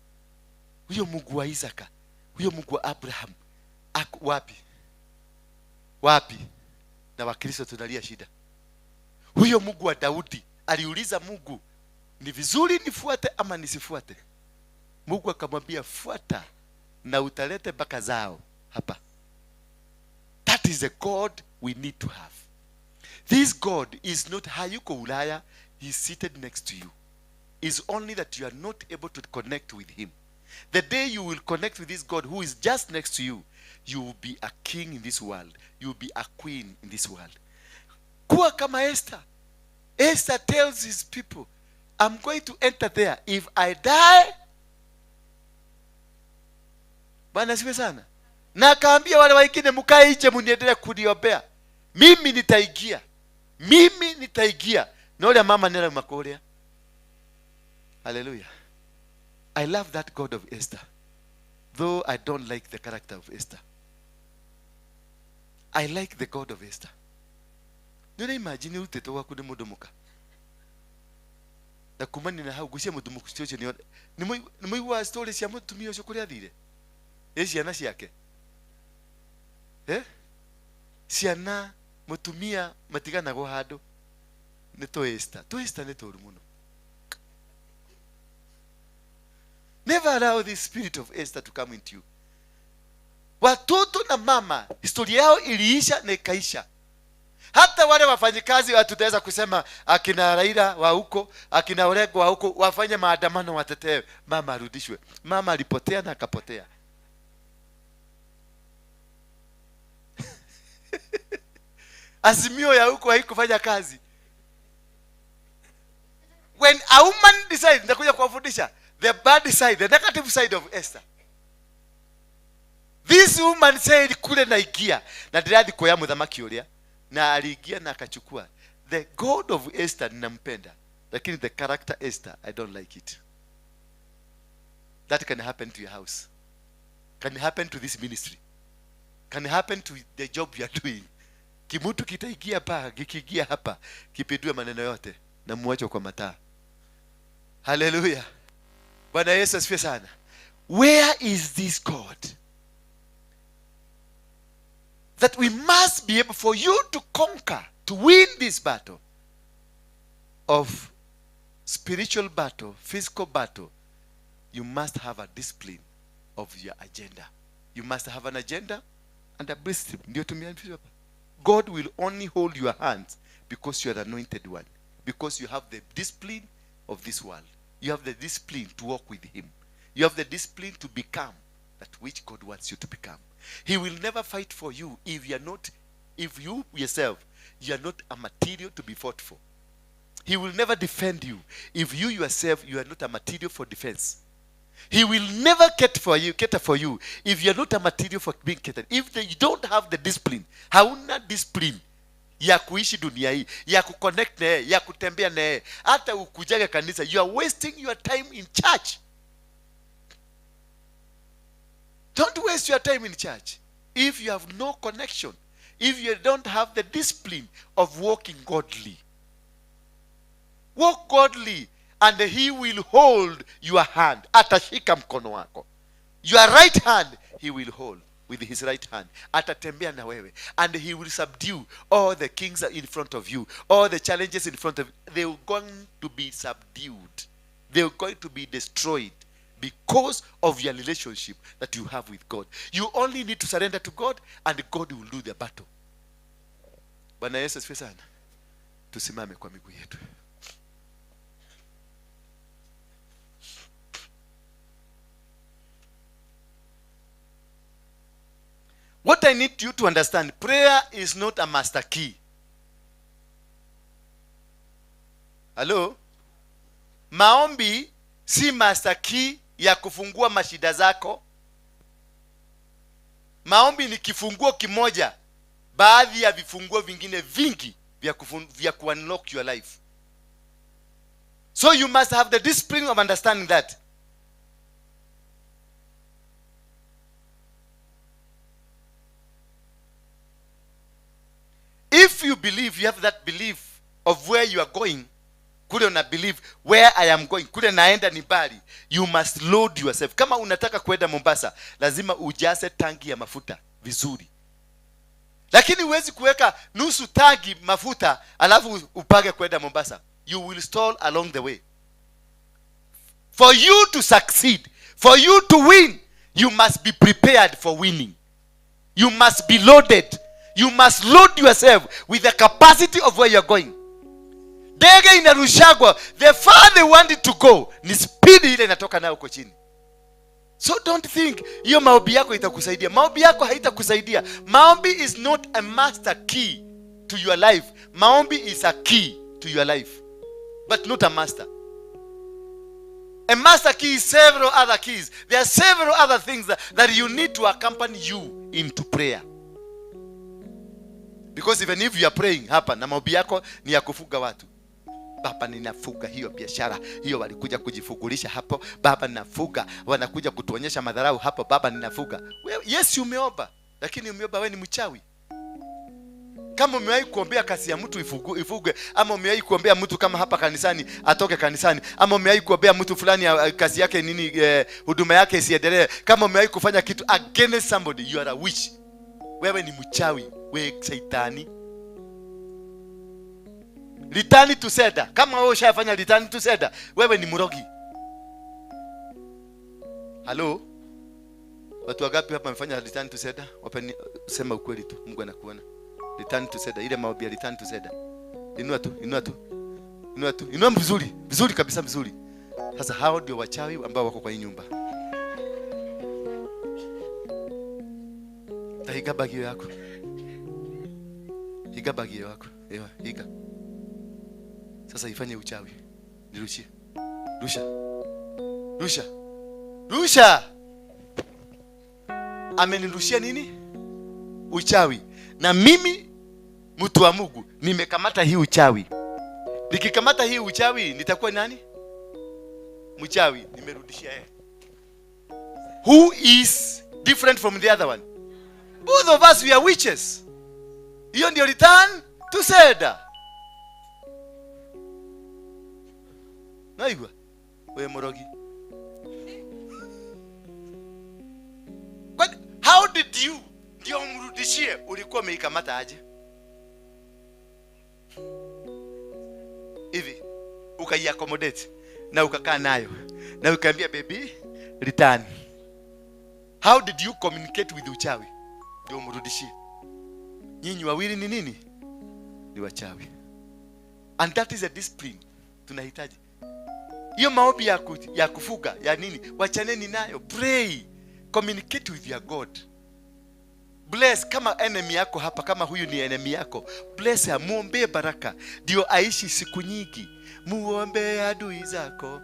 Huyo Mungu wa Isaka, huyo Mungu wa Abraham wapi? Wapi? Na Wakristo tunalia shida. Huyo Mungu wa Daudi aliuliza Mungu, ni vizuri nifuate ama nisifuate? Mungu akamwambia, fuata na utalete mpaka zao hapa. That is the God we need to have. This God is not hayuko Ulaya. He is seated next to you. It's only that you are not able to connect with him. The day you will connect with this God who is just next to you, you will be a king in this world. You will be a queen in this world. Kuwa kama Esther. Esther tells his people, I'm going to enter there. If I die, Bwana asifiwe sana. Na akaambia wale wengine, mkae nje mniendelee kuniombea. Mimi nitaingia. Mimi nitaingia. Na ule mama nela makorea. Hallelujah. I love that God of Esther. Though I don't like the character of Esther. I like the God of Esther. Nuna imagine uteto waku ni mudomuka. Na kumani na hau gusia mudomuka stoche ni mwiwa story siya mutumia shokuri adhire. Ciana ciake. Ciana mutumia matiganago handu ni Esther ni toru muno. Never allow the spirit of Esther to come into you. Watoto na mama historia yao iliisha na ikaisha. Hata wale wafanyikazi watutaweza kusema akina Raila wa huko, akina Orengo wa huko wafanye maandamano watetee mama arudishwe. Mama alipotea na akapotea. Azimio ya huko haikufanya kazi. When a woman decides, ndakuja kuwafundisha the bad side, the negative side of Esther. This woman said kule naigia na diradi kwa muthamaki uria na aliingia na akachukua. The God of Esther ninampenda, lakini the character Esther I don't like it. That can happen to your house. Can happen to this ministry. Can happen to the job you are doing. Kimutu kitaigia hapa, kikigia hapa, kipindue maneno yote na muache kwa mataa. Hallelujah. Bwana Yesu asifiwe sana. Where is this God? That we must be able for you to conquer, to win this battle of spiritual battle, physical battle. You must have a discipline of your agenda. You must have an agenda and a discipline. Ndio tumia hapa. God will only hold your hands because you are the anointed one. Because you have the discipline of this world. You have the discipline to walk with him. You have the discipline to become that which God wants you to become. He will never fight for you if you yourself you are not a material to be fought for. He will never defend you if you yourself, you are not a material for defense. He will never cater for you if you are not a material for being catered. If you don't have the discipline, hauna discipline ya kuishi dunia hii, ya kuconnect na yeye, ya kutembea na yeye, hata ukujage kanisa, you are wasting your time in church. Don't waste your time in church if you have no connection, if you don't have the discipline of walking godly. Walk godly, and he will hold your hand. Atashika mkono wako. Your right hand he will hold with his right hand. Atatembea na wewe, and he will subdue all the kings in front of you, all the challenges in front of you. They are going to be subdued. They are going to be destroyed because of your relationship that you have with God. You only need to surrender to God, and God will do the battle. Bwana Yesu asifiwe sana. Tusimame kwa miguu yetu. What I need you to understand, prayer is not a master key. Hello? Maombi si master key ya kufungua mashida zako. Maombi ni kifunguo kimoja, baadhi ya vifunguo vingine vingi vya ku-unlock your life. So you must have the discipline of understanding that. If you believe, you have that belief of where you are going, kule una believe where I am going, kule naenda ni mbali, you must load yourself. Kama unataka kwenda Mombasa, lazima ujaze tangi ya mafuta vizuri. Lakini huwezi kuweka nusu tangi mafuta alafu upage kwenda Mombasa. You will stall along the way. For you to succeed, for you to win, you must be prepared for winning. You must be loaded. You must load yourself with the capacity of where you are going. Ndege inarushagwa, the far they want it to go, ni speed ile inatoka nayo huko chini. So don't think hiyo maombi yako itakusaidia. Maombi yako haitakusaidia. Maombi is not a master key to your life. Maombi is a key to your life, but not a master. A master key is several other keys. There are several other things that you need to accompany you into prayer. Because even if you are praying hapa na maombi yako ni ya kufuga watu, Baba ninafuga hiyo biashara, hiyo walikuja kujifugulisha hapo, Baba ninafuga, wanakuja kutuonyesha madharau hapo, Baba ninafuga. Yes, umeomba, lakini umeomba wewe ni mchawi. Kama umewahi kuombea kasi ya mtu ifuge, ama umewahi kuombea mtu kama hapa kanisani atoke kanisani, ama umewahi kuombea mtu fulani kasi yake nini, huduma yake isiendelee, kama umewahi kufanya kitu against somebody, you are a witch. Wewe ni mchawi, wewe saitani. Return to sender. Kama wewe ushafanya return to sender, wewe ni mrogi. Hello? Watu wangapi hapa wamefanya return to sender? Wape sema ukweli tu, Mungu anakuona. Return to sender, ile maombi ya return to sender. Inua tu, inua tu. Inua tu. Inua vizuri, vizuri kabisa vizuri. Sasa hao ndio wachawi ambao wako kwa hii nyumba. Tahiga bagio yako. Higa bagio yako. Ewa, higa. Sasa ifanye uchawi. Nirushie. Rusha. Rusha. Rusha. Amenirushia nini? Uchawi. Na mimi mtu wa Mungu nimekamata hii uchawi. Nikikamata hii uchawi nitakuwa nani? Mchawi. Nimerudishia yeye. Who is different from the other one? Both of us we are witches. Hiyo ndio return to sender. Naigwa wewe morogi. But how did you ndio umrudishie? Ulikuwa umeikamata aje? Hivi ukaiaccommodate na ukakaa nayo na ukaambia baby return. How did you communicate with uchawi ndio umrudishie? Nyinyi wawili ni nini? Ni wachawi. And that is a discipline tunahitaji. Hiyo maombi ya kufuga ya nini? Wachaneni nayo. Pray. Communicate with your God. Bless kama enemy yako hapa, kama huyu ni enemy yako, bless, muombe baraka ndio aishi siku nyingi. Muombe adui zako.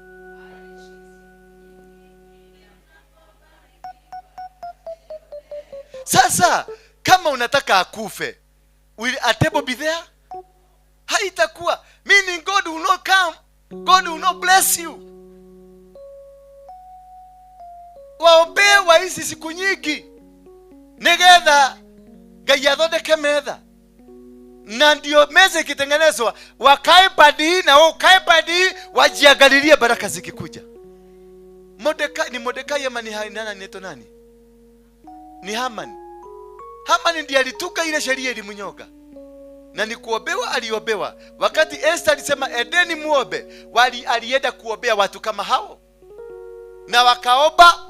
Sasa kama unataka akufe, will a table be there? Haitakuwa. Meaning God will not come. God will not bless you. Waombe waishi siku nyingi. Negetha Ngai athondeke metha. Na ndio meza ikitengenezwa, wakae padi na wakae padi wajiangalilie baraka zikikuja. Mordekai ama ni nani? Ni Haman. Haman ndiye alituka ile sheria ilimnyoga. Na ni kuobewa aliobewa. Wakati Esther alisema edeni muombe, alienda kuombea watu kama hao. Na wakaomba.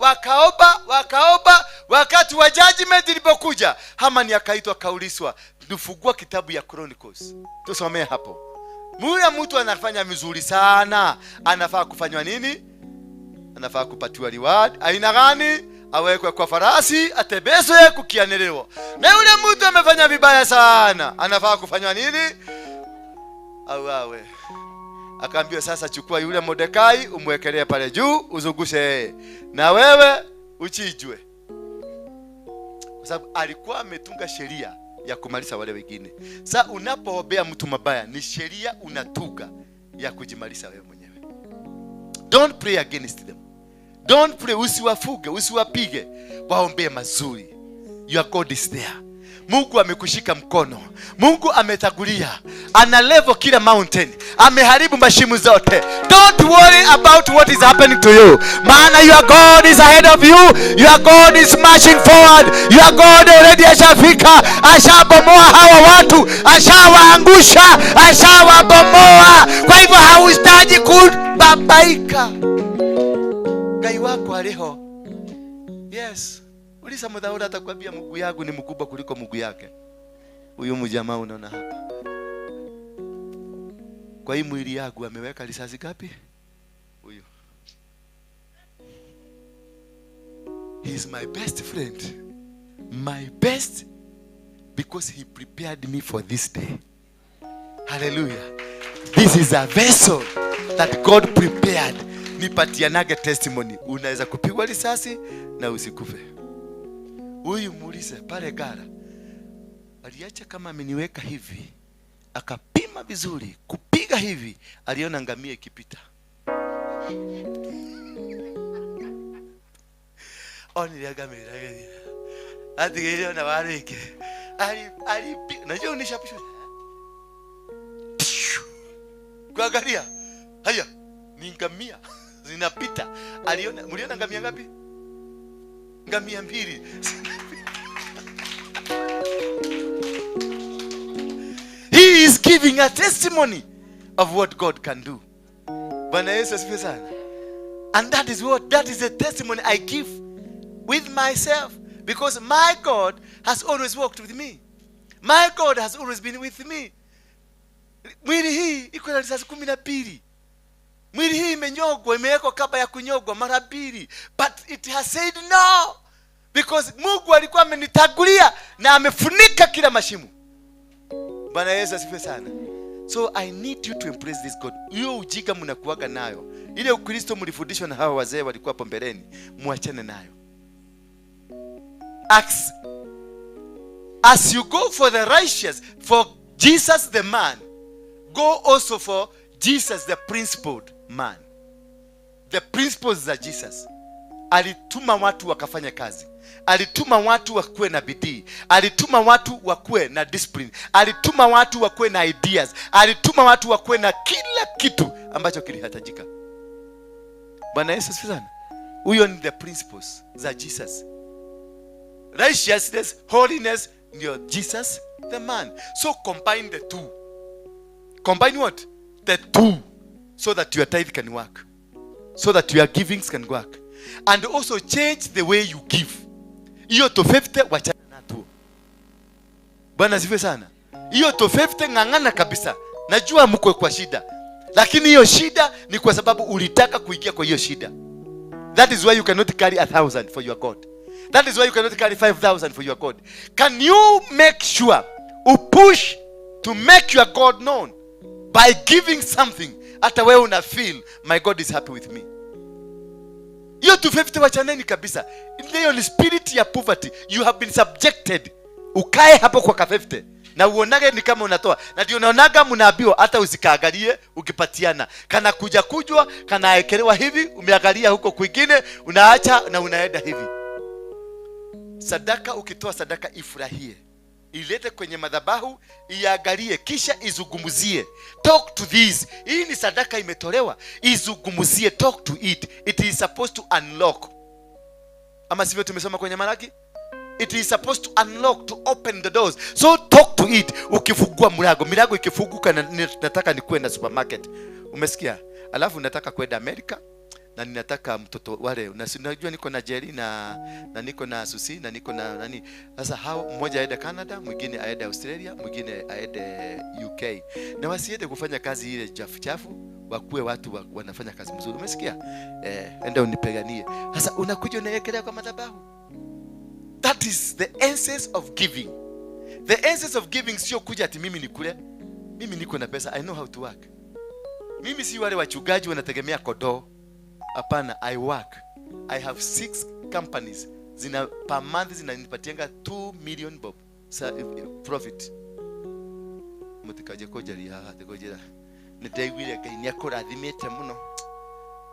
Wakati wa judgment ilipokuja, Haman akaitwa kaulizwa, tufungua kitabu ya Chronicles. Tusomee hapo. Mura mtu anafanya vizuri sana, anafaa kufanywa nini? Anafaa kupatiwa reward. Aina gani? Awekwe kwa farasi, atebeswe kukianeleo. Na yule mtu amefanya vibaya sana, anafaa kufanywa nini? Awe. Akaambiwa sasa, chukua yule Mordekai umwekelee pale juu, uzungushe na wewe uchijwe. Kwa sababu alikuwa ametunga sheria ya kumaliza wale wengine. Sasa unapoombea mtu mabaya, ni sheria unatunga ya kujimaliza wewe mwenyewe. Don't pray against them. Don't pray, usiwafuge, usiwapige. Waombee mazuri. Your God is there. Mungu amekushika mkono. Mungu ametagulia. Ana level kila mountain. Ameharibu mashimu zote. Don't worry about what is happening to you. Maana your God is ahead of you. Your God is marching forward. Your God already ashafika. Ashabomoa hawa watu. Ashawaangusha. Ashawabomoa. Kwa hivyo hauhitaji kubabaika. Ngai wako aliho. Yes. Ulisa mudhaura atakwambia Mungu yangu ni mkubwa kuliko Mungu yake. Huyu mjamaa unaona hapa. Kwa hii mwili yangu ameweka risasi ngapi? Huyu. He is my best friend. My best, because he prepared me for this day. Hallelujah. This is a vessel that God prepared. Nipatianage testimony. Unaweza kupigwa risasi na usikufe. Huyu muulize pale gara. Aliacha kama ameniweka hivi. Akapima vizuri. Kupiga hivi. Aliona ngamia ikipita. Oni ya ngamia. Hadi gile na Waruinge. Najua unishapisha. Kuangalia. Haya. Ni ngamia. Zinapita. Mliona ngamia ngapi? Ngamia 2. He is giving a testimony of what God can do. Bwana Yesu asifiwe sana. And that is a testimony I give with myself, because my God has always walked with me. My God has always been with me. Mwili hii iko na risasi 12. Mwili hii imenyogwa, imewekwa kaba ya kunyogwa mara 2. But it has said no. Because Mungu alikuwa amenitagulia na amefunika kila mashimo. Bwana Yesu asifiwe sana. So I need you to embrace this God. Hiyo ujinga mnakuaga nayo. Ile Ukristo mlifundishwa na hawa wazee walikuwa hapo mbeleni, muachane nayo. As you go for the righteous, for Jesus the man, go also for Jesus the principled man. The principles of Jesus. Alituma watu wakafanya kazi. Alituma watu wakuwe na bidii. Alituma watu wakuwe na discipline. Alituma watu wakuwe na ideas. Alituma watu wakuwe na kila kitu ambacho kilihitajika. Bwana Yesu asifiwe sana. Huyo ni the principles za Jesus. Righteousness, holiness, ndio Jesus the man. So combine the two. Combine what? The two. So that your tithe can work. So that your givings can work. And also change the way you give. Hiyo to 50 wachana na tu. Bwana asifiwe sana. Hiyo to 50 ngangana kabisa. Najua mko kwa shida. Lakini hiyo shida ni kwa sababu ulitaka kuingia kwa hiyo shida. That is why you cannot carry 1,000 for your God. That is why you cannot carry 5,000 for your God. Can you make sure push to make your God known by giving something? Hata wewe una feel my God is happy with me. Hiyo 250 wachaneni kabisa. Hiyo ni spirit ya poverty. You have been subjected. Ukae hapo kwa 50 na uonage ni kama unatoa. Na ndio unaonaga mnaambiwa hata usikaangalie ukipatiana. Kana kuja kujwa, kana ekelewa hivi, umeangalia huko kwingine, unaacha na unaenda hivi. Sadaka, ukitoa sadaka ifurahie. Ilete kwenye madhabahu, iangalie, kisha izungumzie. Talk to this. Hii ni sadaka imetolewa, izungumzie, talk to it. It is supposed to unlock. Ama sivyo tumesoma kwenye Malaki? It is supposed to unlock, to open the doors. So talk to it. Ukifungua mlango ikifunguka, nataka nikuwe na supermarket. Umesikia? Alafu nataka kwenda Amerika na ninataka mtoto wale. Unajua niko na Jerry na niko na Susi na niko na nani. Sasa hao mmoja aende Canada, mwingine aende Australia, mwingine aende UK. Na wasiende kufanya kazi ile chafu, wakuwe watu wanafanya kazi mzuri. Umesikia? Enda unipiganie. Sasa unakuja unaekelea kwa madhabahu. That is the essence of giving. The essence of giving sio kuja ati mimi nikule. Mimi niko na pesa, I know how to work. Mimi si wale wachungaji wanategemea kodoo. Hapana, I work. I have 6 companies. Per month zinanipatianga 2 million bob profit. Mutikaje kojaria tegojera. Nitaigwire Ngai ni akurathimite muno.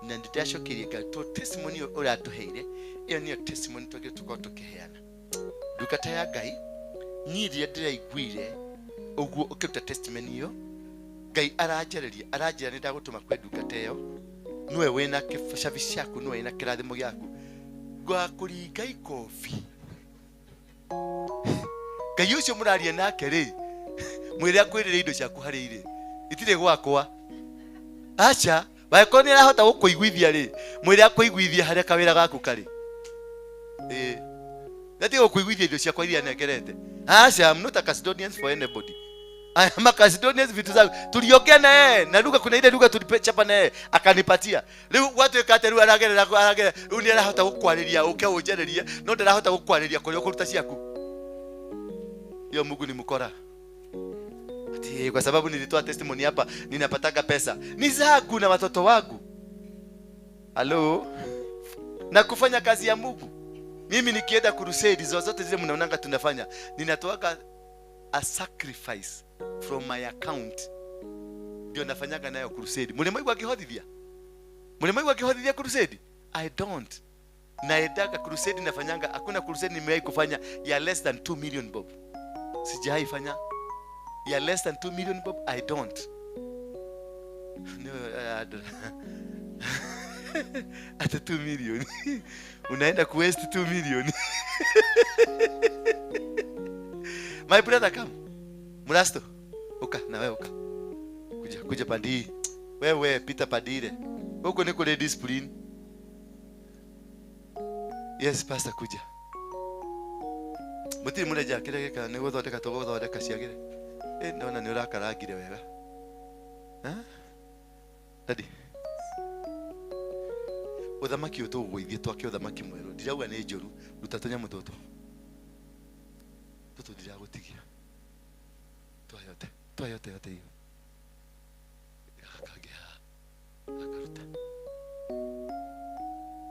Na nditashokirie Ngai to testimony uratuheire. Iyo niyo testimony twage tukotokeheana. Dukata ya Ngai nyiri ndiraigwire uguo ukiruta testimony iyo. Ngai aranjira ndagutuma kwe dukata iyo. Nwe wena kifashavi cyaku, nwe wena kirathimo gyaku. Gwa kuringa ikofi. Ngai ucio muraria nake ri. Mwire akwirire indo cyaku hari ire. Itire gwakwa. Acha, baiko ni arahota gukuiguithia ri. Mwire akuiguithia hari kawira gaku kari. Nati gukuiguithia indo ciakwa iria nekerete. Acha, I'm not a custodian for anybody. I am a custodian vitu zangu. Tuliongea na yeye na lugha, kuna ile lugha tulichapa na yeye akanipatia. Leo watu ekate lugha aragera uni arahota gukwariria ukeunjereria no ndarahota gukwariria kuri okuruta ciaku. Yo Mungu ni mkora. Ati kwa sababu nilitoa testimony hapa ninapataka pesa. Ni zangu na watoto wangu. Hello? Na kufanya kazi ya Mungu. Mimi nikienda crusade zote zile mnaonanga tunafanya, ninatoaka a sacrifice from my account. Ndio nafanyaga nayo crusade. Mlimwaigu akihodhia? Mlimwaigu akihodhia crusade? I don't. Naendaga crusade nafanyanga, hakuna crusade nimewahi kufanya ya less than 2 million bob. Sijai fanya ya less than 2 million bob. I don't. No, at 2 million. Unaenda ku waste 2 million. My brother come. Murasto. Uka na wewe uka. Kuja pandi. Wewe pita padire. Huko niko le discipline. Yes pastor kuja. Mutiri mureja kile kaka ni guthodeka tuguthodeka ciagire. Naona ni urakaragire wega. Daddy. Uthamaki utugwithie twake uthamaki mweru. Ndirauga ni njoru, rutatonya mutoto. Toto ndiragutigia. Toyote hiyo.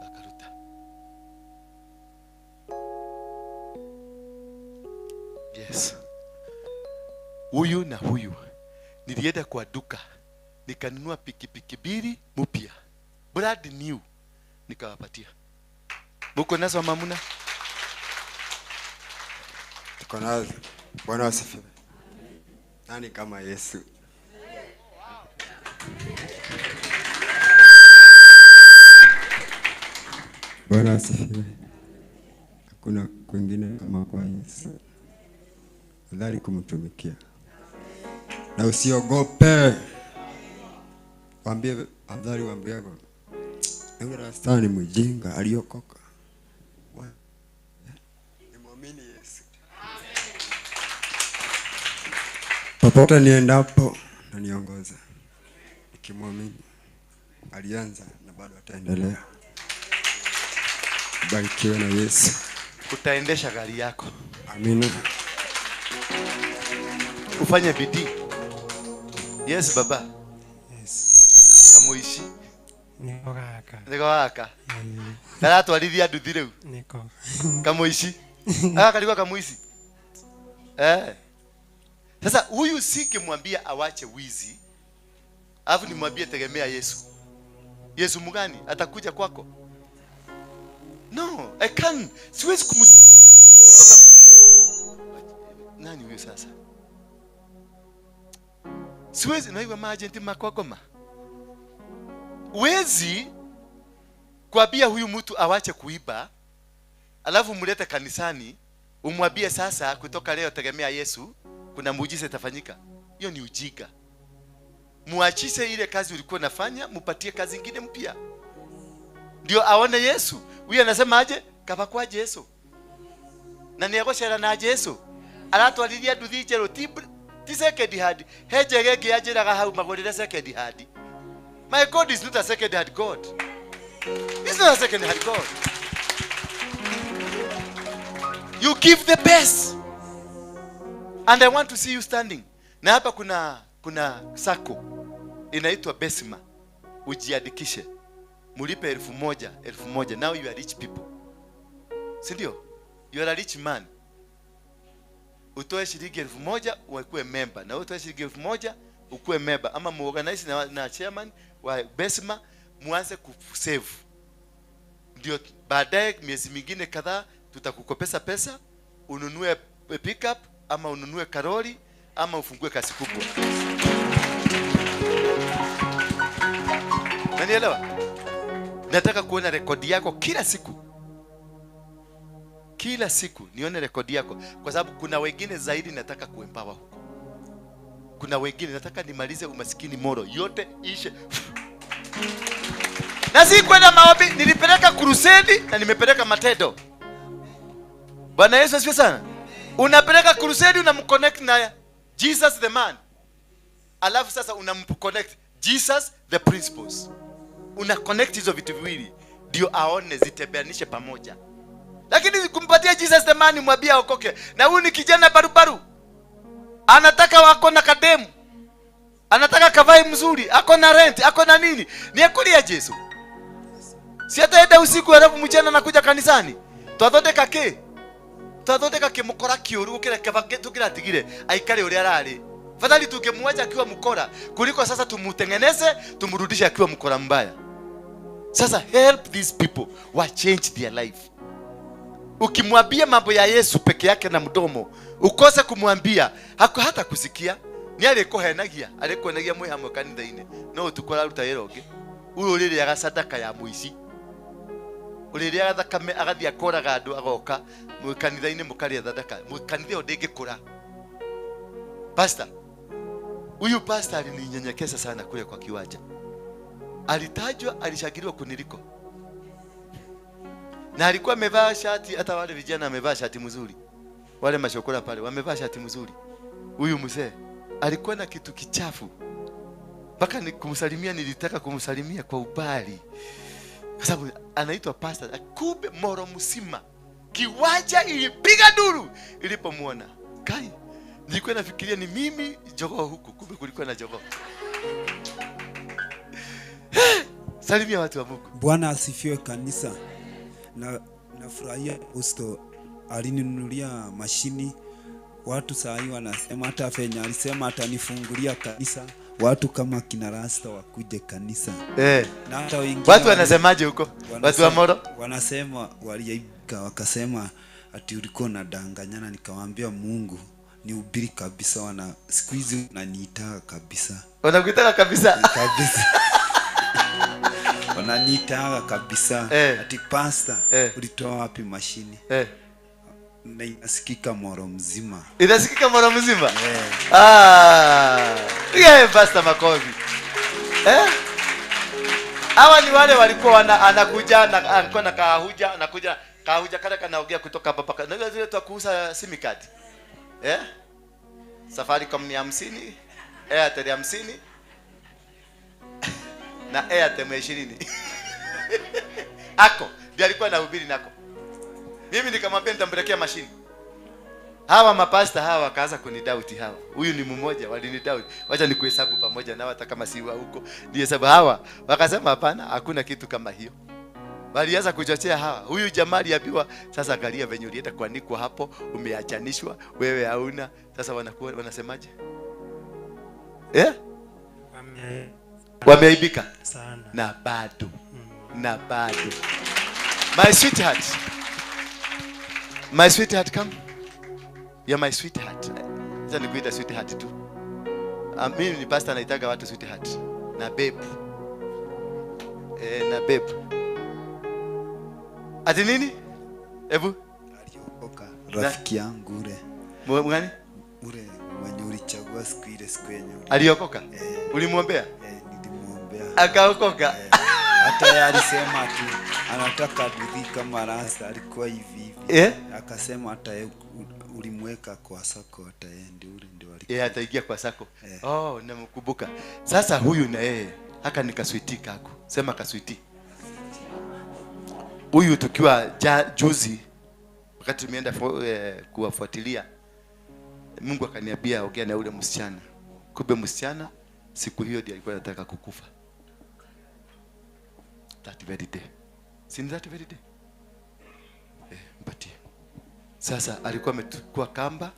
Akaruta. Yes. Huyu na huyu nilienda kwa duka nikanunua pikipiki mbili mpya, brand new, nikawapatia. Buko nazo mamuna? Tuko nazo. Bwana asifiwe. Nani kama Yesu? Bwana asifiwe. Hakuna kwingine kama kwa Yesu. Adhari kumtumikia. Na usiogope. Waambie adhari, waambie yako. Yule rastani mjinga aliokoka. Nimwamini Yesu. Popote niendapo na niongoza. Nikimwamini. Alianza na bado ataendelea. Barikiwe na Yesu. utaendesha gari yako. Amina. Ufanye bidii. Yes baba. Yes. Kamuishi. Niko kaka. Niko kaka. Dala twalithia nduthi riu. Niko. Kamuishi. Kalikuwa kamuishi. Sasa huyu singemwambia awache wizi. Alafu nimwambie tegemea Yesu. Yesu mgani atakuja kwako? No, I can't. Siwezi kumsikia kutoka nani huyo sasa? Siwezi na iwe maagenti makogoma. Wezi kuambia huyu mtu awache kuiba, alafu mlete kanisani, umwambie sasa kutoka leo tegemea Yesu, kuna muujiza itafanyika. Hiyo ni ujinga. Muachishe ile kazi ulikuwa unafanya, mupatie kazi nyingine mpya. Ndio aone Yesu. Huyu anasema aje? Kaba kwa Yesu. Na niagoshera na Yesu. Aratwalilia nduthi jero ti second hand. Hejege ajiraga hau magorire second hand. My God is not a second hand God. He's not a second hand God. You give the best. And I want to see you standing. Na hapa kuna sako inaitwa Besima. Ujiandikishe. Mulipe 1,000. Now you are rich people. Sindio? You are a rich man. Utoe shilingi 1,000 ukuwe member. Na utoe shilingi 1,000 ukuwe member. Ama muorganize na chairman wa Besima muanze kusave. Ndio baadaye miezi mingine kadhaa tutakukopesa pesa, ununue pickup ama ununue karoli ama ufungue kasi kubwa. Unanielewa? Nataka kuona rekodi yako kila siku. Kila siku nione rekodi yako, kwa sababu kuna wengine zaidi nataka kuempower huko. Kuna wengine nataka nimalize umaskini moro yote ishe. Na si kwenda maombi, nilipeleka crusade na nimepeleka matedo. Bwana Yesu asifiwe sana. Unapeleka crusade unamconnect na Jesus the man. Alafu sasa unamconnect Jesus the principles. Una connect hizo vitu viwili ndio aone zitebeanishe pamoja. Lakini kumpatia Jesus the man mwambia okoke. Na huyu ni kijana barubaru. Anataka wako na kademu. Anataka kavai mzuri, ako na rent, ako na nini? Ni akulia Yesu. Si ataenda usiku alafu mchana nakuja kanisani. Twathondeka ke. Twathondeka ke mukora kiuru ukira kavake tukira tigire aikare uri arari. Fadhali tukemwacha akiwa mkora kuliko sasa tumutengeneze tumrudishe akiwa mkora mbaya. Sasa help these people wa change their life. Ukimwambia mambo ya Yesu peke yake na mdomo, ukose kumwambia hata kusikia. Ni alikuhenagia mwe hamwe kanitha-ini no utukora ruta yeroge uyu riri agasadaka ya muici uriri agathakame agathia akoraga andu agoka mwe kanitha-ini mukaria thadaka mwe kanitha yo ndingikura. Pastor huyu pastor alininyenyekeza sana kule kwa kiwanja, alitajwa, alishagiriwa kuniliko na alikuwa amevaa shati, hata wale vijana amevaa shati mzuri, wale mashokora pale wamevaa shati mzuri. Huyu mzee alikuwa na kitu kichafu. Mpaka kumsalimia nilitaka kumsalimia kwa ubali. Kwa sababu anaitwa pastor. Kumbe moro msima. Kiwanja ilipiga duru ilipomuona. Kai, nilikuwa nafikiria ni mimi jogoo huku, kumbe kulikuwa na jogoo. Salimia watu wa Mungu. Bwana asifiwe kanisa. Nafurahia Apostle alininunulia mashini. Watu saa hii wanasema hata Fenya alisema atanifungulia kanisa. Watu kama kina Rasta wakuje kanisa. Na hata wengine watu wanasemaje huko? Watu wa Moro wanasema waliaibika wakasema ati ulikuwa unadanganyana. Nikamwambia Mungu ni ubiri kabisa, siku hizi unaniita kabisa. Wanakuita kabisa? Kabisa. Wananiita kabisa. Ati pastor ulitoa wapi mashini? Na inasikika Moro mzima. Inasikika Moro mzima? Pastor makofi. Hawa ni wale walikuwa anakuja na alikuwa na kahuja, anakuja kahuja kale kanaongea kutoka hapa. Na zile tu kuuza sim card. Safaricom ni 50, Airtel 50 na Airtel 20. Ako, ndiye alikuwa anahubiri nako. Mimi nikamwambia nitampelekea mashini. Hawa mapasta hawa wakaanza kunidoubt hawa. Huyu ni mmoja walinidoubt. Wacha nikuhesabu pamoja nao hata kama si wa huko. Ndio sababu hawa wakasema hapana, hakuna kitu kama hiyo. Walianza kuchochea hawa. Huyu jamaa aliambiwa sasa angalia venye ulienda kuandikwa hapo, umeachanishwa, wewe hauna. Sasa wanakuwa wanasemaje? Wameaibika sana. Na bado. Na bado. My sweetheart. My sweetheart, come. You're my sweetheart. Sasa nikuita sweetheart tu. Mimi ni pastor naitaga watu sweetheart. Na babe. Na babe. Ati nini? Ebu aliokoka rafiki yangu ule. Mwani? Ule mwenye ulichagua siku ile siku yenye. Aliokoka? Ulimwombea? Nilimwombea. Akaokoka. Hata yeye alisema tu anataka bidii kama rasta, alikuwa hivi hivi. Akasema hata yeye ulimweka kwa sako, hata yeye ndio alikuwa. Ataingia kwa sako. Oh, namkumbuka. Sasa huyu na yeye haka nikaswiti kako. Sema kaswiti. Huyu tukiwa juzi wakati tumeenda kuwafuatilia, Mungu akaniambia ongea na ule msichana. Kumbe msichana siku hiyo ndiye alikuwa anataka kukufa. That very day. Si that very day? Mpatie. Sasa alikuwa ametukua kamba,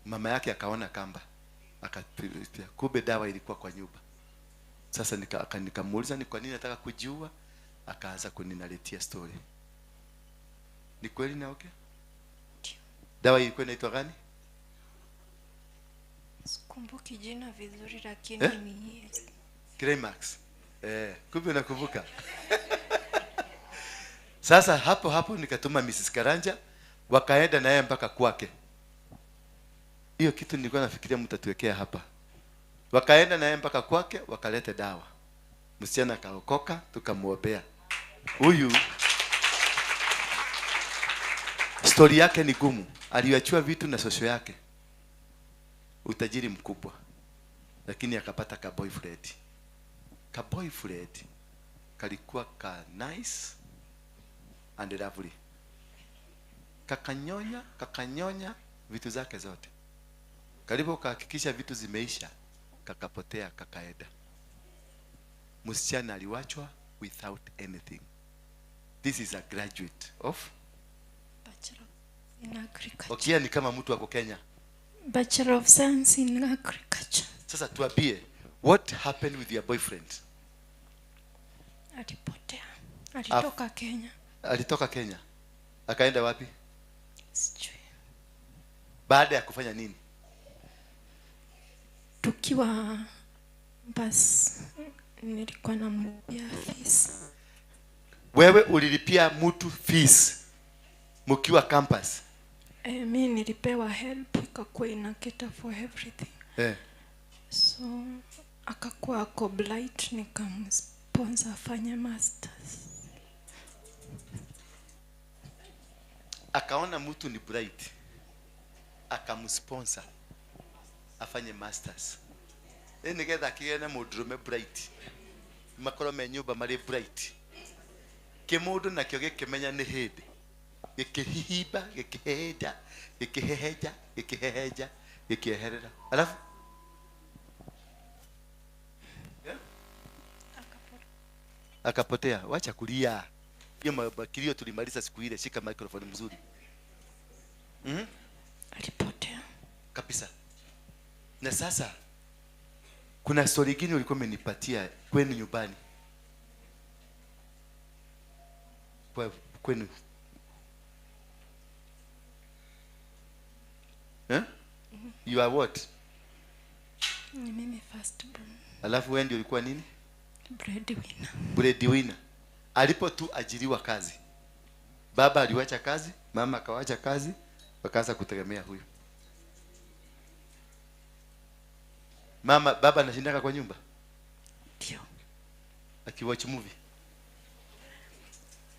mama yake akaona kamba. Akapiga. Kumbe dawa ilikuwa kwa nyumba. Sasa nikamuuliza ni kwa nini nataka kujiua? Akaanza kuninaletea story. Ni kweli na okay? Dawa ilikuwa inaitwa gani? Sikumbuki jina vizuri lakini ni Climax. Kumbe unakumbuka. Sasa hapo nikatuma Mrs. Karanja, wakaenda naye mpaka kwake. Hiyo kitu nilikuwa nafikiria mtatuwekea hapa. Wakaenda naye mpaka kwake, wakaleta dawa. Msichana akaokoka, tukamuombea. Huyu story yake ni gumu. Aliachua vitu na sosho yake. Utajiri mkubwa. Lakini akapata ka boyfriend. Ka boyfriend kalikuwa ka nice and lovely. Kakanyonya vitu zake zote. Karibu kahakikisha vitu zimeisha, kakapotea, kakaenda. Msichana aliwachwa without anything. This is a graduate of Bachelor in Agriculture. Okia ni kama mtu wako Kenya. Bachelor of Science in Agriculture. Sasa tuambie, what happened with your boyfriend? Alipotea. Alitoka Kenya. Alitoka Kenya. Akaenda wapi? Sijui. Baada ya kufanya nini? Tukiwa basi nilikuwa namlipia fees. Wewe ulilipia mtu fees mkiwa campus? Mimi nilipewa help ikakuwa inaketa for everything. So akakuwa ako blight, nikamsponsor afanye masters. Akaona mtu ni bright, akamsponsor afanye masters. Nigetha kigene mudrume bright, makoro me nyumba mari bright, kimundu nakio gikimenya ni hindi, gikihihimba, gikiheja, gikieherera. Alafu akapotea. Wacha kulia. Hiyo mabakilio tulimaliza siku ile. Shika microphone mzuri. Alipotea kabisa. Na sasa kuna story nyingine ulikuwa umenipatia kwenu nyumbani. Kwenu. You are what? Ni mimi first born. Alafu wewe ndio ulikuwa nini? Breadwinner. Breadwinner. Alipo tu ajiriwa kazi, baba aliwacha kazi, mama akawacha kazi, wakaanza kutegemea huyu. Baba anashindaka kwa nyumba? Ndio. Akiwatch movie?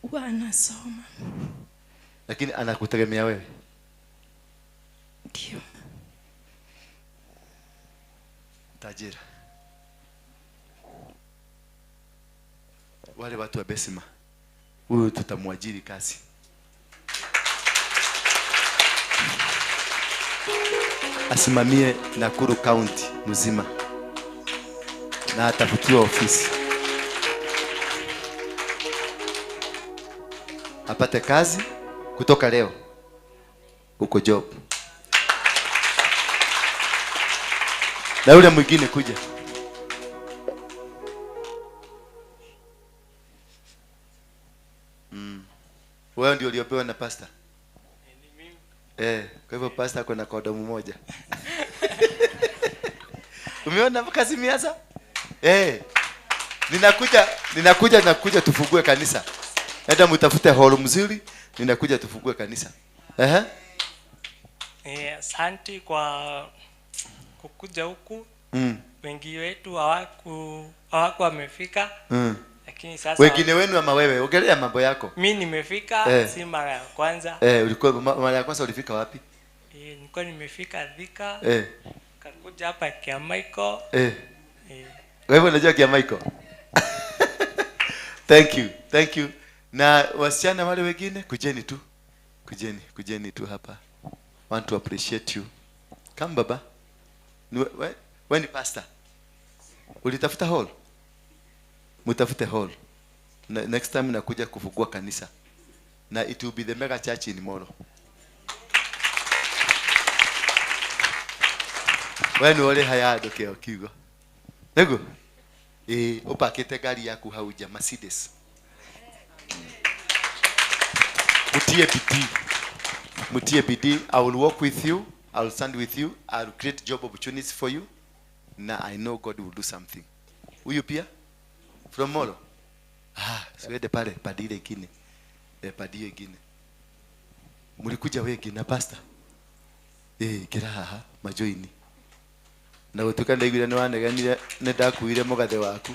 Huwa anasoma. Lakini anakutegemea wewe? Ndio. Tajira. Wale watu wa Besima, huyu tutamwajiri kazi. asimamie Nakuru County mzima na atafutiwa ofisi, apate kazi kutoka leo uko job. Na yule mwingine kuja. Wewe ndio uliopewa na pastor? Kwa hivyo pastor ako na kondomu moja. Umeona kazi miaza? Ninakuja tufungue kanisa. Enda mtafute hall mzuri, ninakuja tufungue kanisa. Asante kwa kukuja huku. Wengi wetu hawaku wamefika. Lakini sasa wengine wenu ama wewe, ongelea mambo yako. Mimi nimefika si mara ya kwanza. Ulikuwa mara ya kwanza ulifika wapi? Nilikuwa nimefika Thika. Kakuja hapa kia Michael. Wewe unajua kia Michael? Thank you. Na wasichana wale wengine kujeni tu. Kujeni tu hapa. Want to appreciate you. Come baba. Wewe ni pastor. Ulitafuta hall? Mutafute hall. Next time nakuja kufungua kanisa. Na it will be the mega church in Moro. Wewe wale hayado keo kigo. Nego. Upakete gari yako hauja Mercedes. Mutie bidii. I will walk with you. I will stand with you. I will create job opportunities for you. Na I know God will do something. Huyu pia? From Moro? Siwede pale padile ingine. Padile ingine. Mulikuja wengi na pastor? Kira haha majoini. Na gutuka ndaigire ni waneganire ne ndakuire mugathe waku.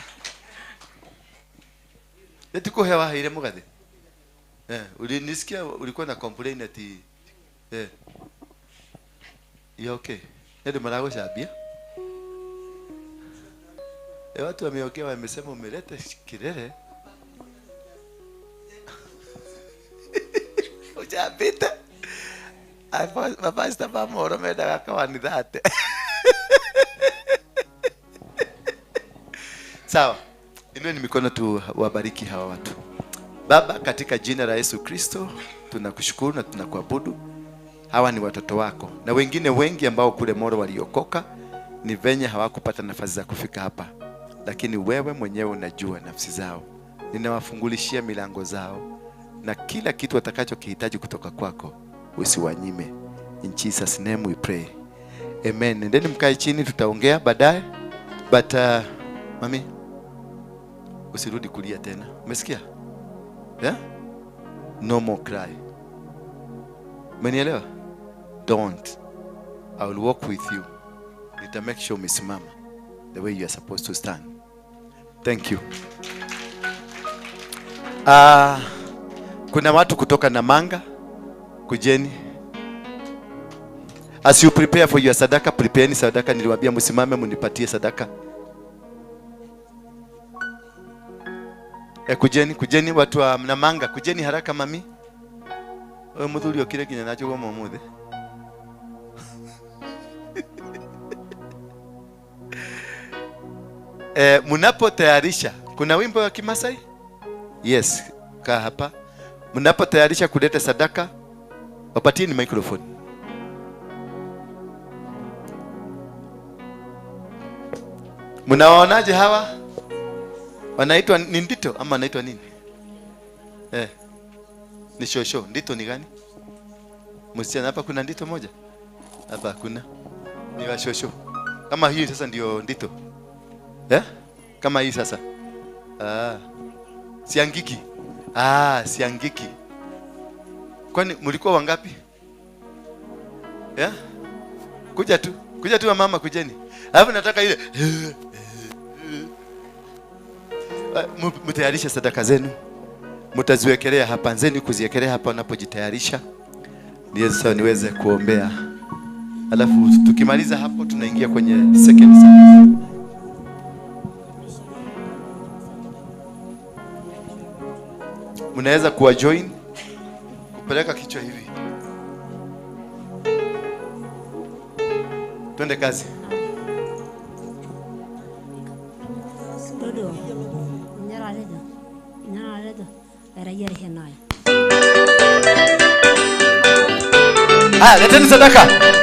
Etiko hewa haire mugathe. Ulinisikia ulikuwa na complain ati okay. Ndio marago shabia. Watu wameongea wamesema umeleta kilele. Ujapita. Baba staba Moro meda kama ni dhate. Sawa. Inueni mikono tu wabariki hawa watu. Baba, katika jina la Yesu Kristo, tunakushukuru na tunakuabudu. Hawa ni watoto wako. Na wengine wengi ambao kule Moro waliokoka ni venye hawakupata nafasi za kufika hapa. Lakini wewe mwenyewe unajua nafsi zao. Ninawafungulishia milango zao. Na kila kitu watakachokihitaji kutoka kwako, usiwanyime. In Jesus name we pray. Amen. Nendeni mkae chini, tutaongea baadaye. But mami, usirudi kulia tena. Umesikia? No more cry. Umenielewa? Don't. I will walk with you. Nita make sure umesimama the way you are supposed to stand. Thank you. Kuna watu kutoka Namanga, kujeni. As you prepare for your sadaka, prepare ni sadaka. Niliwaambia msimame munipatie sadaka. Kujeni watu wa Namanga, kujeni haraka mami. Wewe mudhuri okire kinya nacho kwa mumuthe. Mnapotayarisha, kuna wimbo wa Kimasai? Yes, kaa hapa. Mnapotayarisha kuleta sadaka, wapatieni microphone. Mnawaonaje hawa? Wanaitwa ni ndito ama wanaitwa nini? Ni shosho. Ndito ni gani? Msichana hapa kuna ndito moja? Hapa kuna. Ni wa shosho. Kama hii sasa ndio ndito. Kama hii sasa. Siangiki. Siangiki. Kwani mlikuwa wangapi? Kuja tu wa mama, kujeni. Alafu nataka ile mtayarisha sadaka zenu. Mtaziwekelea hapa, anzeni kuziekelea hapa unapojitayarisha. Ndio sasa niweze kuombea. Alafu tukimaliza hapo tunaingia kwenye second service. Mnaweza kuwa join, kupeleka kichwa hivi. Twende kazi. Leteni sadaka.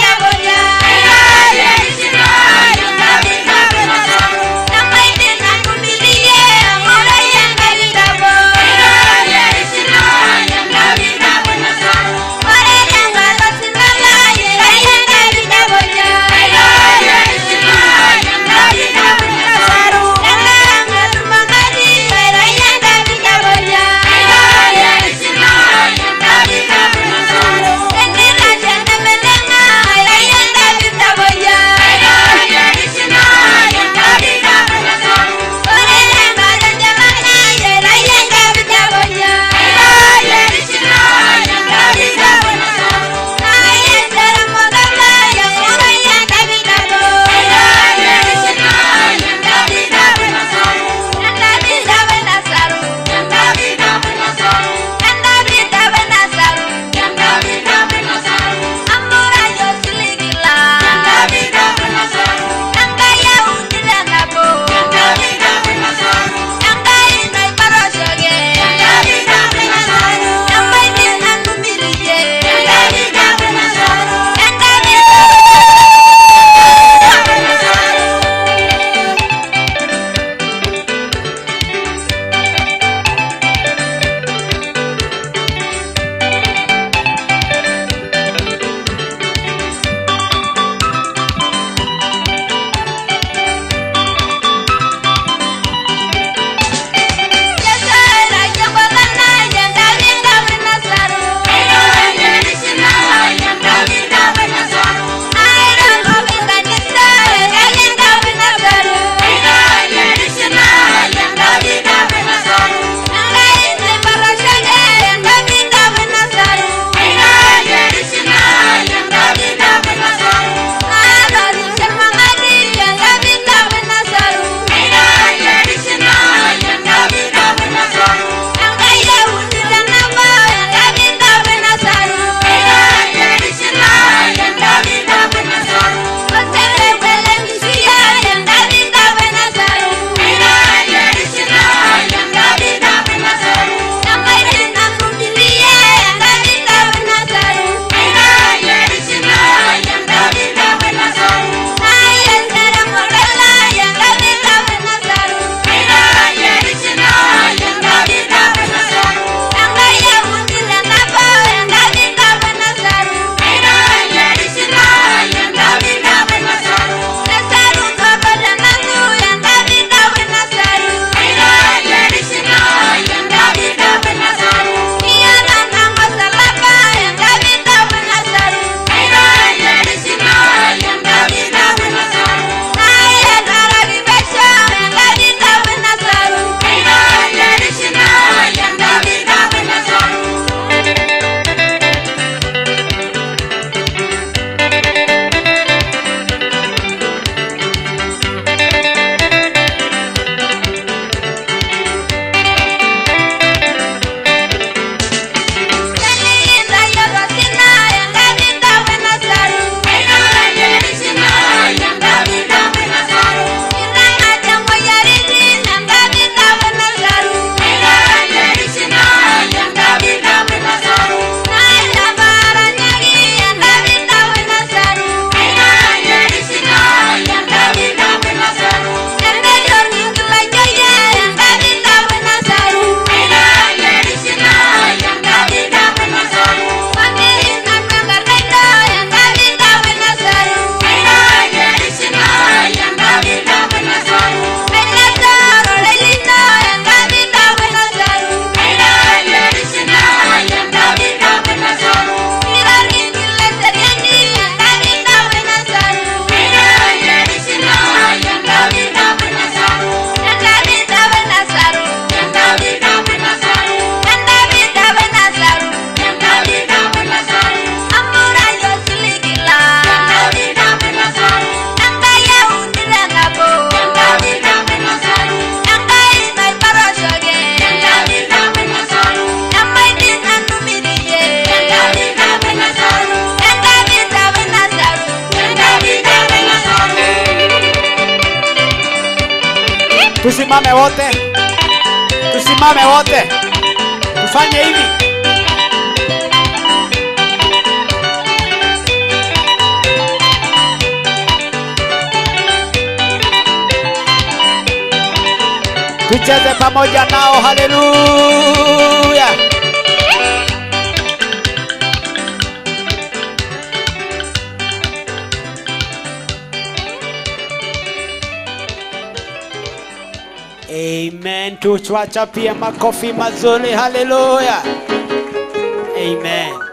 Thank you. Tusimame wote, tusimame wote, tufanye hivi. Tucheze pamoja nao. Haleluya. Amen. Tuchwachapie makofi mazuri. Haleluya. Amen.